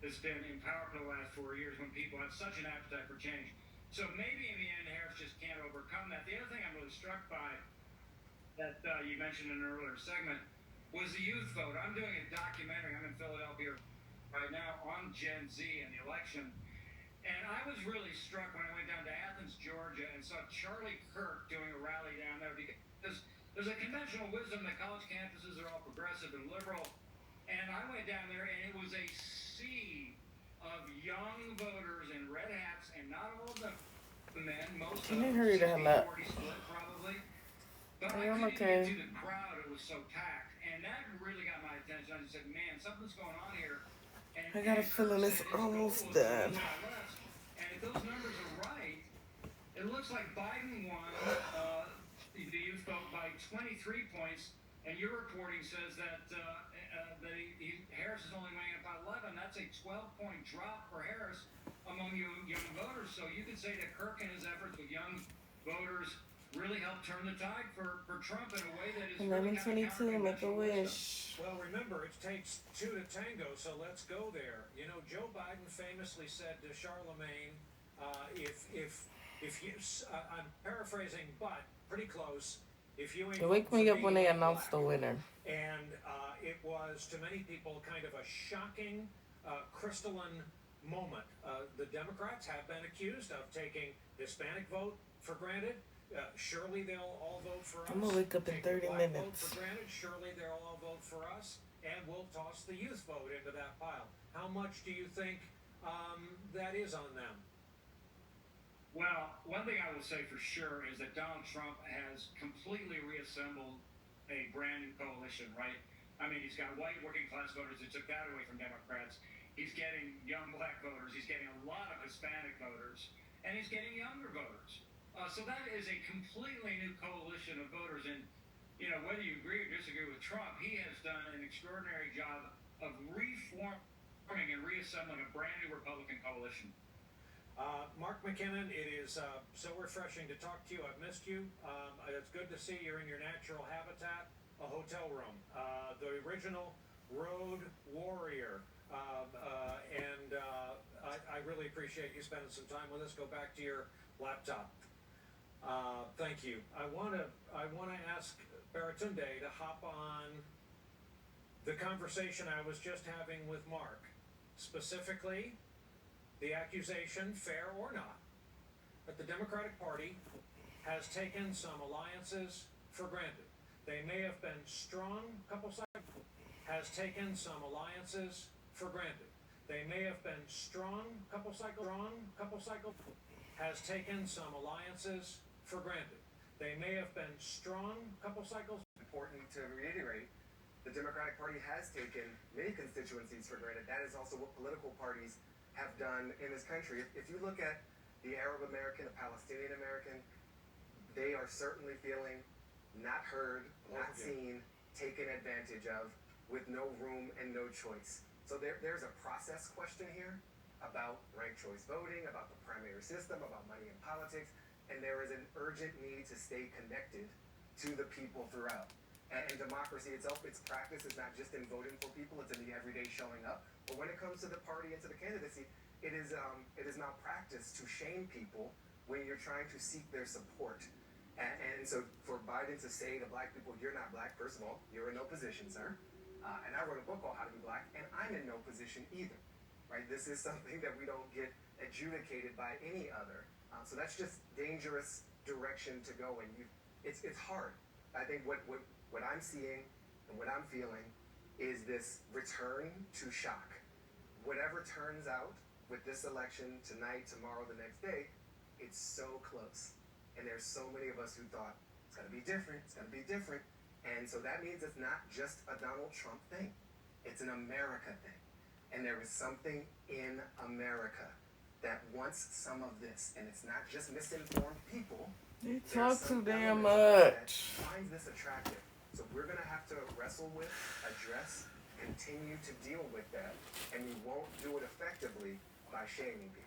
that's been in power for the last 4 years, when people have such an appetite for change. So maybe in the end, Harris just can't overcome that. The other thing I'm really struck by that you mentioned in an earlier segment was the youth vote. I'm doing a documentary. I'm in Philadelphia right now on Gen Z and the election. And I was really struck when I went down to Athens, Georgia, and saw Charlie Kirk doing a rally down there, because there's a conventional wisdom that college campuses are all progressive and liberal. And I went down there, and it was a sea of young voters in red hats, and not all of them men. Most of them 60-40 split, probably. But I couldn't get to the crowd. It was so packed. And that really got my attention. I just said, man, something's going on here. And I got a feeling it's almost done. And if those numbers are right, it looks like Biden won the youth vote by 23 points, and your reporting says that Harris is only weighing up by 11. That's a 12-point drop for Harris among young voters. So you could say that Kirk and his efforts with young voters really helped turn the tide for Trump in a way that is 11:22, make a wish. Well, remember, it takes 2 to tango, so let's go there. You know, Joe Biden famously said to Charlemagne, if you, I'm paraphrasing, but pretty close, if you ain't They wake me up when they announce the winner. And it was, to many people, kind of a shocking, crystalline moment. The Democrats have been accused of taking Hispanic vote for granted. Surely they'll all vote for us. I'm gonna wake up in 30 minutes. For granted, surely they'll all vote for us, and we'll toss the youth vote into that pile. How much do you think that is on them? Well, one thing I will say for sure is that Donald Trump has completely reassembled a brand new coalition, right? I mean, he's got white working class voters. He took that away from Democrats. He's getting young black voters. He's getting a lot of Hispanic voters, and he's getting younger voters. So that is a completely new coalition of voters. And, you know, whether you agree or disagree with Trump, he has done an extraordinary job of reforming and reassembling a brand new Republican coalition. Mark McKinnon, it is so refreshing to talk to you. I've missed you. It's good to see you're in your natural habitat, a hotel room. The original road warrior. I really appreciate you spending some time with us. Go back to your laptop. Thank you. I want to ask Baratunde to hop on the conversation I was just having with Mark, specifically the accusation, fair or not, that the Democratic Party has taken some alliances for granted. They may have been strong couple cycles, has taken some alliances for granted. They may have been strong couple cycles, has taken some alliances for granted. They may have been strong couple cycles. Important to reiterate, the Democratic Party has taken many constituencies for granted. That is also what political parties have done in this country. If you look at the Arab American, the Palestinian American, they are certainly feeling not heard, not seen, taken advantage of, with no room and no choice. So there's a process question here about ranked choice voting, about the primary system, about money in politics, and there is an urgent need to stay connected to the people throughout. And democracy itself, its practice is not just in voting for people, it's in the everyday showing up. But when it comes to the party and to the candidacy, it is malpractice to shame people when you're trying to seek their support. And so for Biden to say to black people, you're not black, first of all, you're in no position, sir. And I wrote a book called How to Be Black, and I'm in no position either, right? This is something that we don't get adjudicated by any other. So that's just dangerous direction to go, and it's hard. I think what I'm seeing and what I'm feeling is this return to shock. Whatever turns out with this election tonight, tomorrow, the next day, it's so close. And there's so many of us who thought, it's gonna be different, it's gonna be different. And so that means it's not just a Donald Trump thing. It's an America thing. And there is something in America that wants some of this. And it's not just misinformed people. You There's talk some too damn element that much. finds this attractive. So we're gonna have to wrestle with, address, continue to deal with that. And we won't do it effectively by shaming people.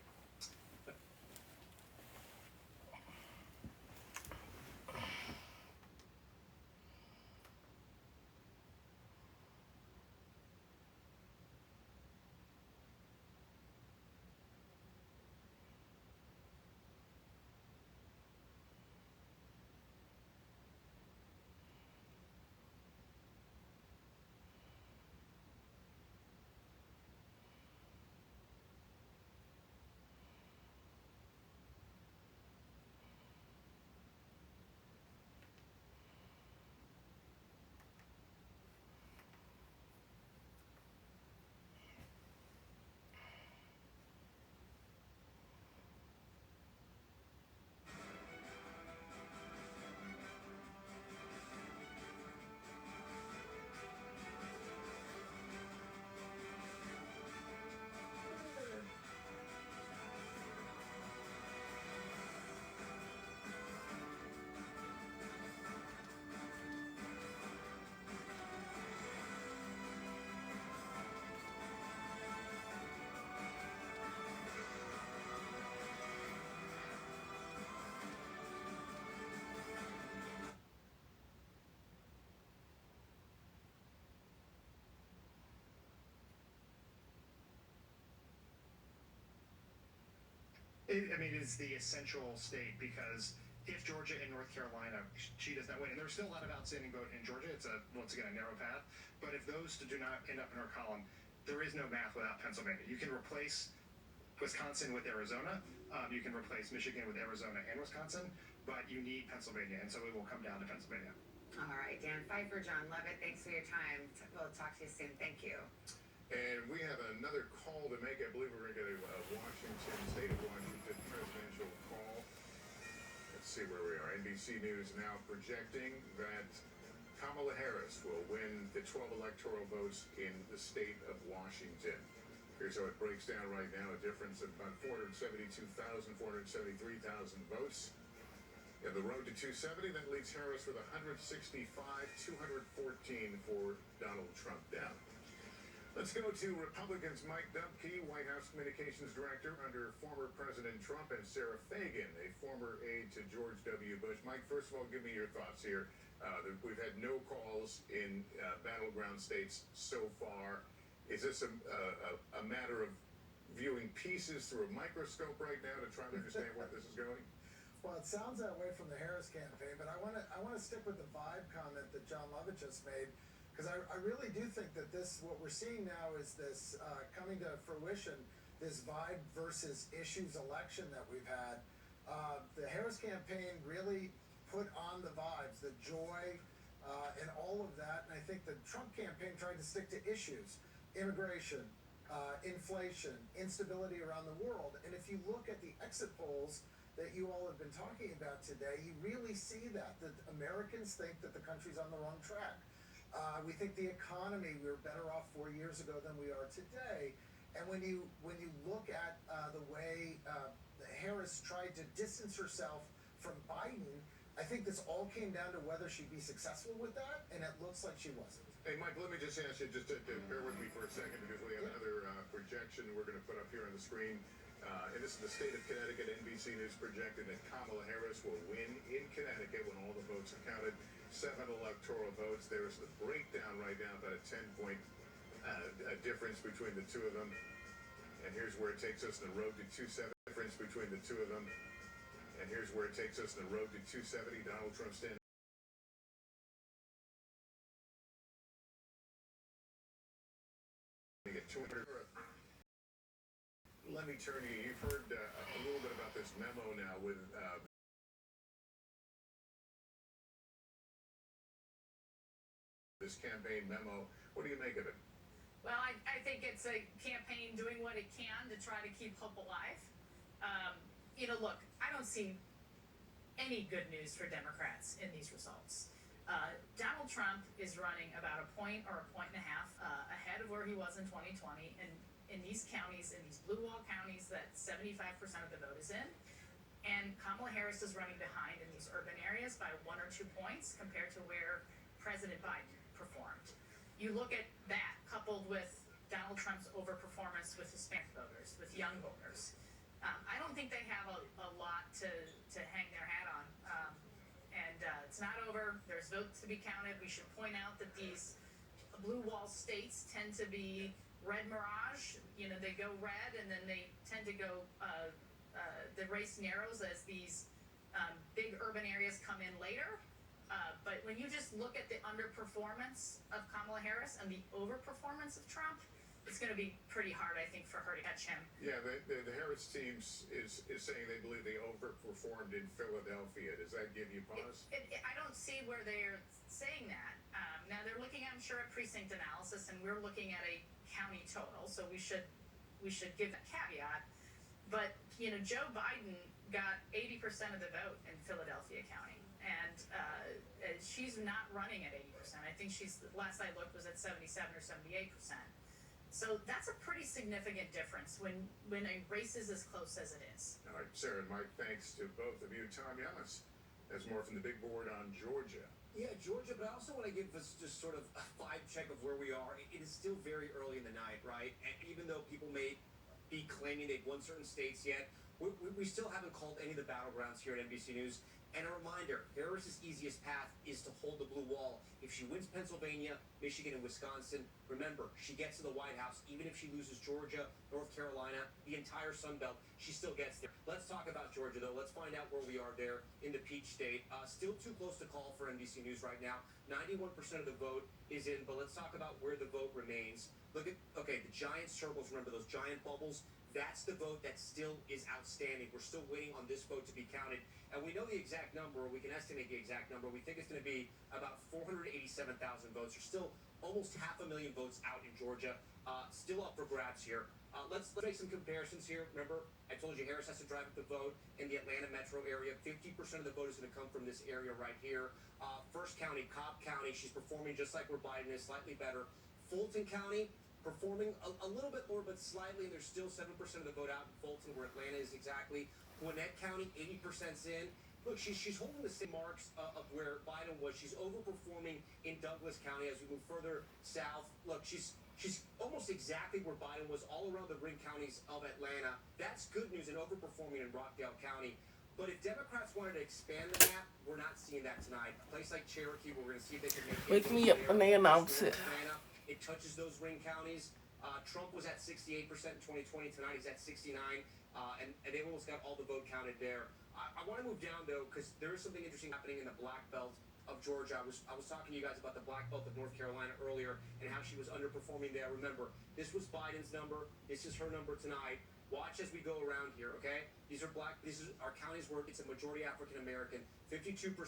Is the essential state, because if Georgia and North Carolina, she does not win, and there's still a lot of outstanding vote in Georgia. It's once again a narrow path. But if those do not end up in our column, there is no math without Pennsylvania. You can replace Wisconsin with Arizona. You can replace Michigan with Arizona and Wisconsin, but you need Pennsylvania, and so it will come down to Pennsylvania. All right, Dan Pfeiffer, John Levitt, thanks for your time. We'll talk to you soon. Thank you. And we have another call to make. I believe we're going to get a state of Washington presidential call. Let's see where we are. NBC News now projecting that Kamala Harris will win the 12 electoral votes in the state of Washington. Here's how it breaks down right now. A difference of about 472,000, 473,000 votes. And the road to 270, that leaves Harris with 165, 214 for Donald Trump down. Let's go to Republicans Mike Dubke, White House Communications Director under former President Trump, and Sarah Fagan, a former aide to George W. Bush. Mike, first of all, give me your thoughts here. We've had no calls in battleground states so far. Is this a matter of viewing pieces through a microscope right now to try to understand where this is going? Well, it sounds that way from the Harris campaign, but I want to stick with the vibe comment that John Levitt just made. Because I really do think that what we're seeing now is this coming to fruition, this vibe versus issues election that we've had. The Harris campaign really put on the vibes, the joy, and all of that. And I think the Trump campaign tried to stick to issues, immigration, inflation, instability around the world. And if you look at the exit polls that you all have been talking about today, you really see that Americans think that the country's on the wrong track. We think the economy, we were better off 4 years ago than we are today. And when you look at the way Harris tried to distance herself from Biden, I think this all came down to whether she'd be successful with that, and it looks like she wasn't. Hey, Mike, let me just ask you just to bear with me for a second because we have another projection we're going to put up here on the screen. And this is the state of Connecticut. NBC News projected that Kamala Harris will win in Connecticut when all the votes are counted. 7 electoral votes. There's the breakdown right now, about a 10-point difference between the two of them. And here's where it takes us on the road to 270. Difference between the two of them. And here's where it takes us on the road to 270. Donald Trump standing at 200. Let me turn to you. You've heard a little bit about this memo now with this campaign memo. What do you make of it? Well, I think it's a campaign doing what it can to try to keep hope alive. Look, I don't see any good news for Democrats in these results. Donald Trump is running about a point or a point and a half ahead of where he was in 2020, and in these counties, in these blue wall counties that 75% of the vote is in. And Kamala Harris is running behind in these urban areas by 1 or 2 points compared to where President Biden performed. You look at that coupled with Donald Trump's overperformance with Hispanic voters, with young voters. I don't think they have a lot to hang their hat on. It's not over. There's votes to be counted. We should point out that these blue wall states tend to be red mirage. They go red and then they tend to go, the race narrows as these big urban areas come in later. But when you just look at the underperformance of Kamala Harris and the overperformance of Trump, it's going to be pretty hard, I think, for her to catch him. Yeah, the Harris team is saying they believe they overperformed in Philadelphia. Does that give you pause? I don't see where they're saying that. Now they're looking, I'm sure, at precinct analysis, and we're looking at a county total, so we should give that caveat. But Joe Biden got 80% of the vote in Philadelphia County, and she's not running at 80%. I think last I looked, was at 77 or 78%. So that's a pretty significant difference when a race is as close as it is. All right, Sarah and Mike, thanks to both of you. Tom Yamas has more from the big board on Georgia. Yeah, Georgia, but I also want to give us just sort of a vibe check of where we are. It is still very early in the night, right? And even though people may be claiming they've won certain states yet, we still haven't called any of the battlegrounds here at NBC News. And a reminder, Harris's easiest path is to hold the blue wall. If she wins Pennsylvania, Michigan, and Wisconsin, remember, she gets to the White House. Even if she loses Georgia, North Carolina, the entire Sun Belt, she still gets there. Let's talk about Georgia, though. Let's find out where we are there in the Peach State. Still too close to call for NBC News right now. 91% of the vote is in, but let's talk about where the vote remains. Look at, the giant circles, remember those giant bubbles? That's the vote that still is outstanding. We're still waiting on this vote to be counted. And we know the exact number, or we can estimate the exact number. We think it's going to be about 487,000 votes. There's still almost 500,000 votes out in Georgia. Still up for grabs here. Let's make some comparisons here. Remember, I told you Harris has to drive up the vote in the Atlanta metro area. 50% of the vote is going to come from this area right here. First County, Cobb County, she's performing just like where Biden is, slightly better. Fulton County, performing a little bit more, but slightly. There's still 7% of the vote out in Fulton, where Atlanta is exactly. Gwinnett County, 80%'s in. Look, she's holding the same marks of where Biden was. She's overperforming in Douglas County as we move further south. Look, she's almost exactly where Biden was all around the ring counties of Atlanta. That's good news, and overperforming in Rockdale County. But if Democrats wanted to expand the map, we're not seeing that tonight. A place like Cherokee, we're going to see if they can make Wake me up when they announce it. Atlanta, it touches those ring counties. Trump was at 68% in 2020. Tonight he's at 69%. And they almost got all the vote counted there. I want to move down, though, because there is something interesting happening in the Black Belt of Georgia. I was talking to you guys about the black belt of North Carolina earlier and how she was underperforming there. Remember, this was Biden's number. This is her number tonight. Watch as we go around here, okay? These are our counties where it's a majority African American. 52%, 50%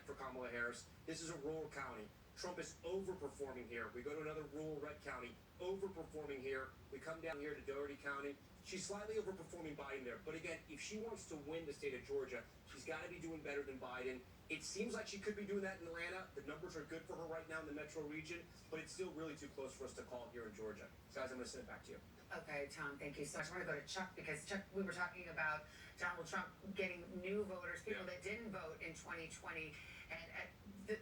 for Kamala Harris. This is a rural county. Trump is overperforming here. We go to another rural red county, overperforming here. We come down here to Doherty County. She's slightly overperforming Biden there. But again, if she wants to win the state of Georgia, she's got to be doing better than Biden. It seems like she could be doing that in Atlanta. The numbers are good for her right now in the metro region, but it's still really too close for us to call here in Georgia. Guys, I'm going to send it back to you. Okay, Tom, thank you so much. I want to go to Chuck because, Chuck, we were talking about Donald Trump getting new voters, people that didn't vote in 2020, and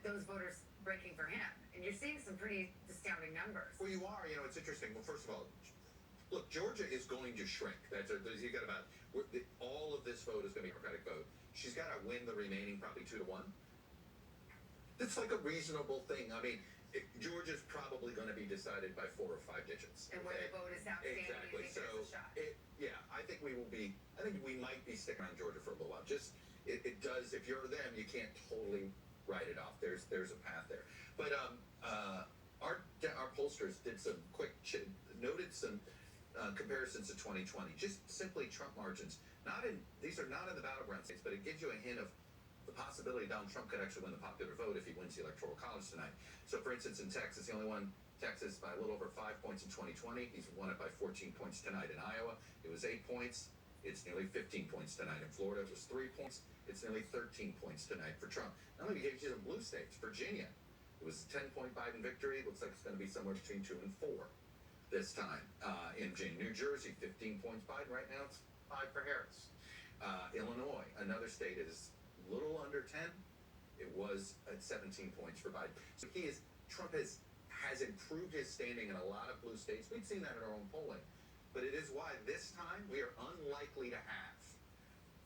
those voters breaking for him. And you're seeing some pretty astounding numbers. Well, you are. You know, it's interesting. Well, first of all, look, Georgia is going to shrink. You got about all of this vote is going to be a Democratic vote. She's got to win the remaining probably 2-1. It's like a reasonable thing. I mean, Georgia's probably going to be decided by 4 or 5 digits. And where the vote is outstanding, exactly. You think there's a shot? Yeah, I think we will be. I think we might be sticking around Georgia for a little while. Just it does. If you're them, you can't totally write it off. There's a path there. But our pollsters did some noted some comparisons to 2020. Just simply Trump margins. These are not in the battleground states, but it gives you a hint of the possibility Donald Trump could actually win the popular vote if he wins the Electoral College tonight. So, for instance, in Texas, he only won Texas by a little over 5 points in 2020. He's won it by 14 points tonight. In Iowa, it was 8 points. It's nearly 15 points tonight. In Florida, it was 3 points. It's nearly 13 points tonight for Trump. Now, let me give you some blue states. Virginia, it was a 10-point Biden victory. It looks like it's going to be somewhere between 2 and 4 this time. In New Jersey, 15 points Biden. Right now, it's 5 for Harris. Illinois, another state, is a little under 10. It was at 17 points for Biden. So Trump has improved his standing in a lot of blue states. We've seen that in our own polling. But it is why this time we are unlikely to have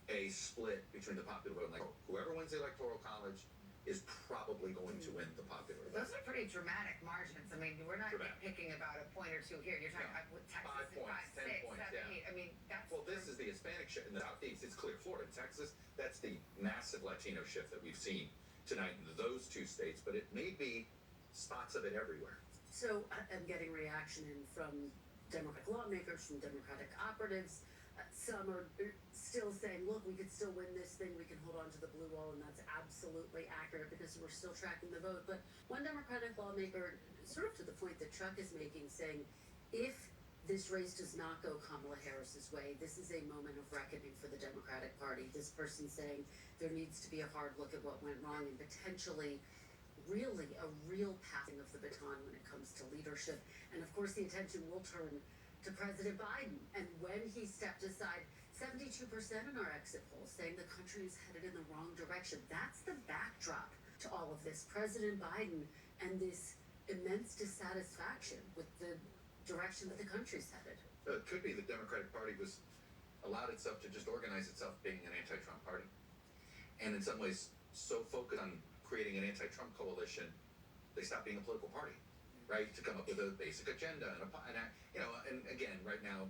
a split between the popular vote and like whoever wins the Electoral College is probably going to win the popular vote. Those are pretty dramatic margins. I mean, we're not picking about a point or 2 here. You're talking about Texas 5 points, 10 6, points, 7, 8. I mean, that's... Well, this is the Hispanic shift in the Southeast. It's clear. Florida, Texas, that's the massive Latino shift that we've seen tonight in those 2 states, but it may be spots of it everywhere. So I'm getting reaction from Democratic lawmakers, from Democratic operatives. Some are still saying, look, we could still win this thing. We can hold on to the blue wall, and that's absolutely accurate because we're still tracking the vote. But one Democratic lawmaker, sort of to the point that Chuck is making, saying, if this race does not go Kamala Harris's way, this is a moment of reckoning for the Democratic Party. This person saying there needs to be a hard look at what went wrong and potentially really a real passing of the baton when it comes to leadership. And of course, the attention will turn to President Biden. And when he stepped aside, 72% in our exit polls saying the country is headed in the wrong direction. That's the backdrop to all of this. President Biden and this immense dissatisfaction with the direction that the country's headed. It could be the Democratic Party allowed itself to just organize itself being an anti-Trump party. And in some ways, so focused on creating an anti-Trump coalition, they stopped being a political party, right? To come up with a basic agenda and again, right now,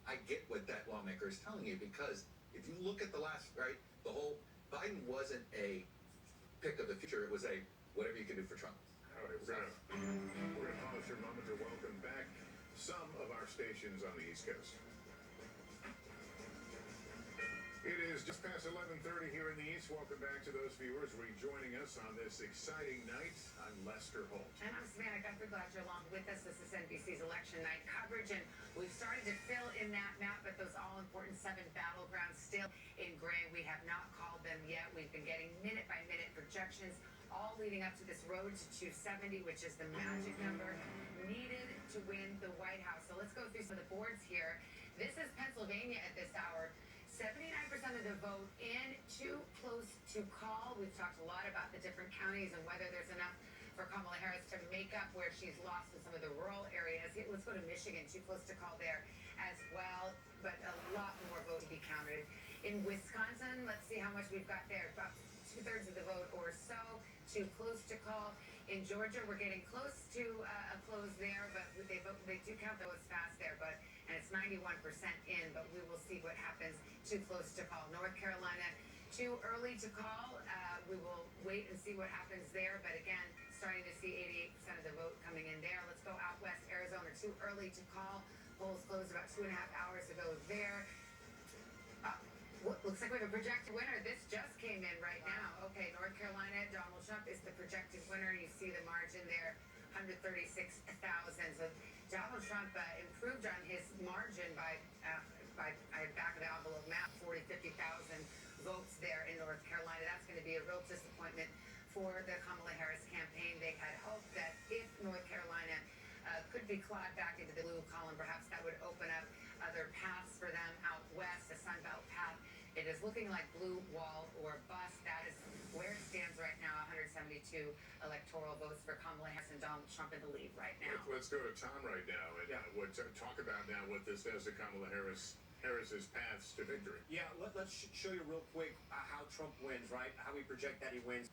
I get what that lawmaker is telling you because if you look at the whole Biden wasn't a pick of the future; it was a whatever you can do for Trump. All right, we're gonna pause for a moment to welcome back some of our stations on the East Coast. It is just past 11:30 here in the East. Welcome back to those viewers rejoining us on this exciting night. I'm Lester Holt. And I'm Savannah Guthrie. Glad you're along with us. This is NBC's election night coverage, and we've started to fill in that map, but those all-important 7 battlegrounds still in gray. We have not called them yet. We've been getting minute-by-minute projections, all leading up to this road to 270, which is the magic number needed to win the White House. So let's go through some of the boards here. This is Pennsylvania at this hour. 79% of the vote in, too close to call. We've talked a lot about the different counties and whether there's enough for Kamala Harris to make up where she's lost in some of the rural areas. Let's go to Michigan, too close to call there as well, but a lot more vote to be counted. In Wisconsin, let's see how much we've got there. About 2/3 of the vote or so, too close to call. In Georgia, we're getting close to a close there, but they do count the votes fast there, and it's 91% in, but we will see what happens. Too close to call. North Carolina, Too early to call. We will wait and see what happens there. But again, starting to see 88% of the vote coming in there. Let's go out west, Arizona. Too early to call. Polls closed about 2.5 hours ago there. Looks like we have a projected winner. This just came in right now. Okay, North Carolina, Donald Trump is the projected winner. You see the margin there, 136,000. So Donald Trump improved on his margin by back of the envelope math, 50,000 votes there in North Carolina. That's going to be a real disappointment for the Kamala Harris campaign. They had hoped that if North Carolina could be clawed back into the blue column, perhaps that would open up other paths for them out west, the Sun Belt path. It is looking like blue wall or bust. That is where it stands right now. 172 electoral votes for Kamala Harris and Donald Trump in the lead right now. Let's go to Tom right now and talk about now what this does to Kamala Harris's paths to victory. Yeah, let's show you real quick how Trump wins, right? How we project that he wins.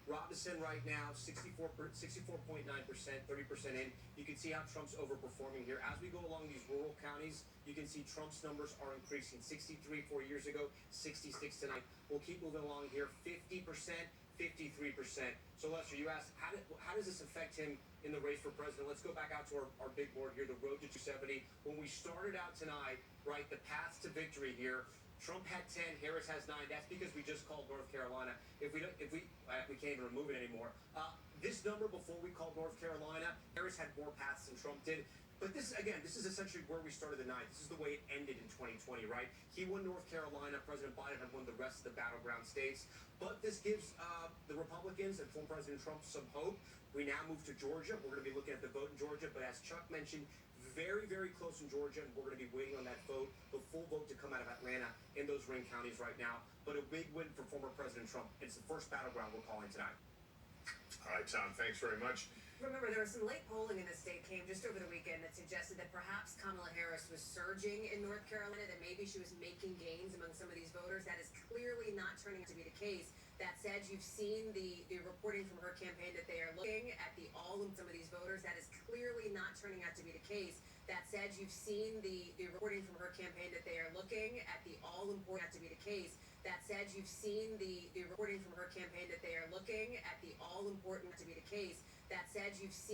Robinson right now, 64.9%, 30% in. You can see how Trump's overperforming here. As we go along these rural counties, you can see Trump's numbers are increasing. 63 4 years ago, 66 tonight. We'll keep moving along here. 50%, 53%. So Lester, you asked, how does this affect him in the race for president? Let's go back out to our big board here, the road to 270. When we started out tonight, right, the paths to victory here, Trump had 10, Harris has 9. That's because we just called North Carolina. We can't even remove it anymore. This number before we called North Carolina, Harris had more paths than Trump did. But this is essentially where we started the night. This is the way it ended in 2020, right? He won North Carolina. President Biden had won the rest of the battleground states. But this gives the Republicans and former President Trump some hope. We now move to Georgia. We're going to be looking at the vote in Georgia. But as Chuck mentioned, very, very close in Georgia, and we're going to be waiting on that vote, the full vote to come out of Atlanta in those ring counties right now. But a big win for former President Trump. It's the first battleground we're calling tonight. All right, Tom, thanks very much. Remember, there was some late polling in the state came just over the weekend that suggested that perhaps Kamala Harris was surging in North Carolina, that maybe she was making gains among some of these voters. That is clearly not turning out to be the case. That said, you've seen the reporting from her campaign that they are looking at the all of some of these voters. That is clearly not turning out to be the case. That said, you've seen the reporting from her campaign that they are looking at the all important to be the case. That said, you've seen the reporting from her campaign that they are looking at the all important to be the case. That said, you've seen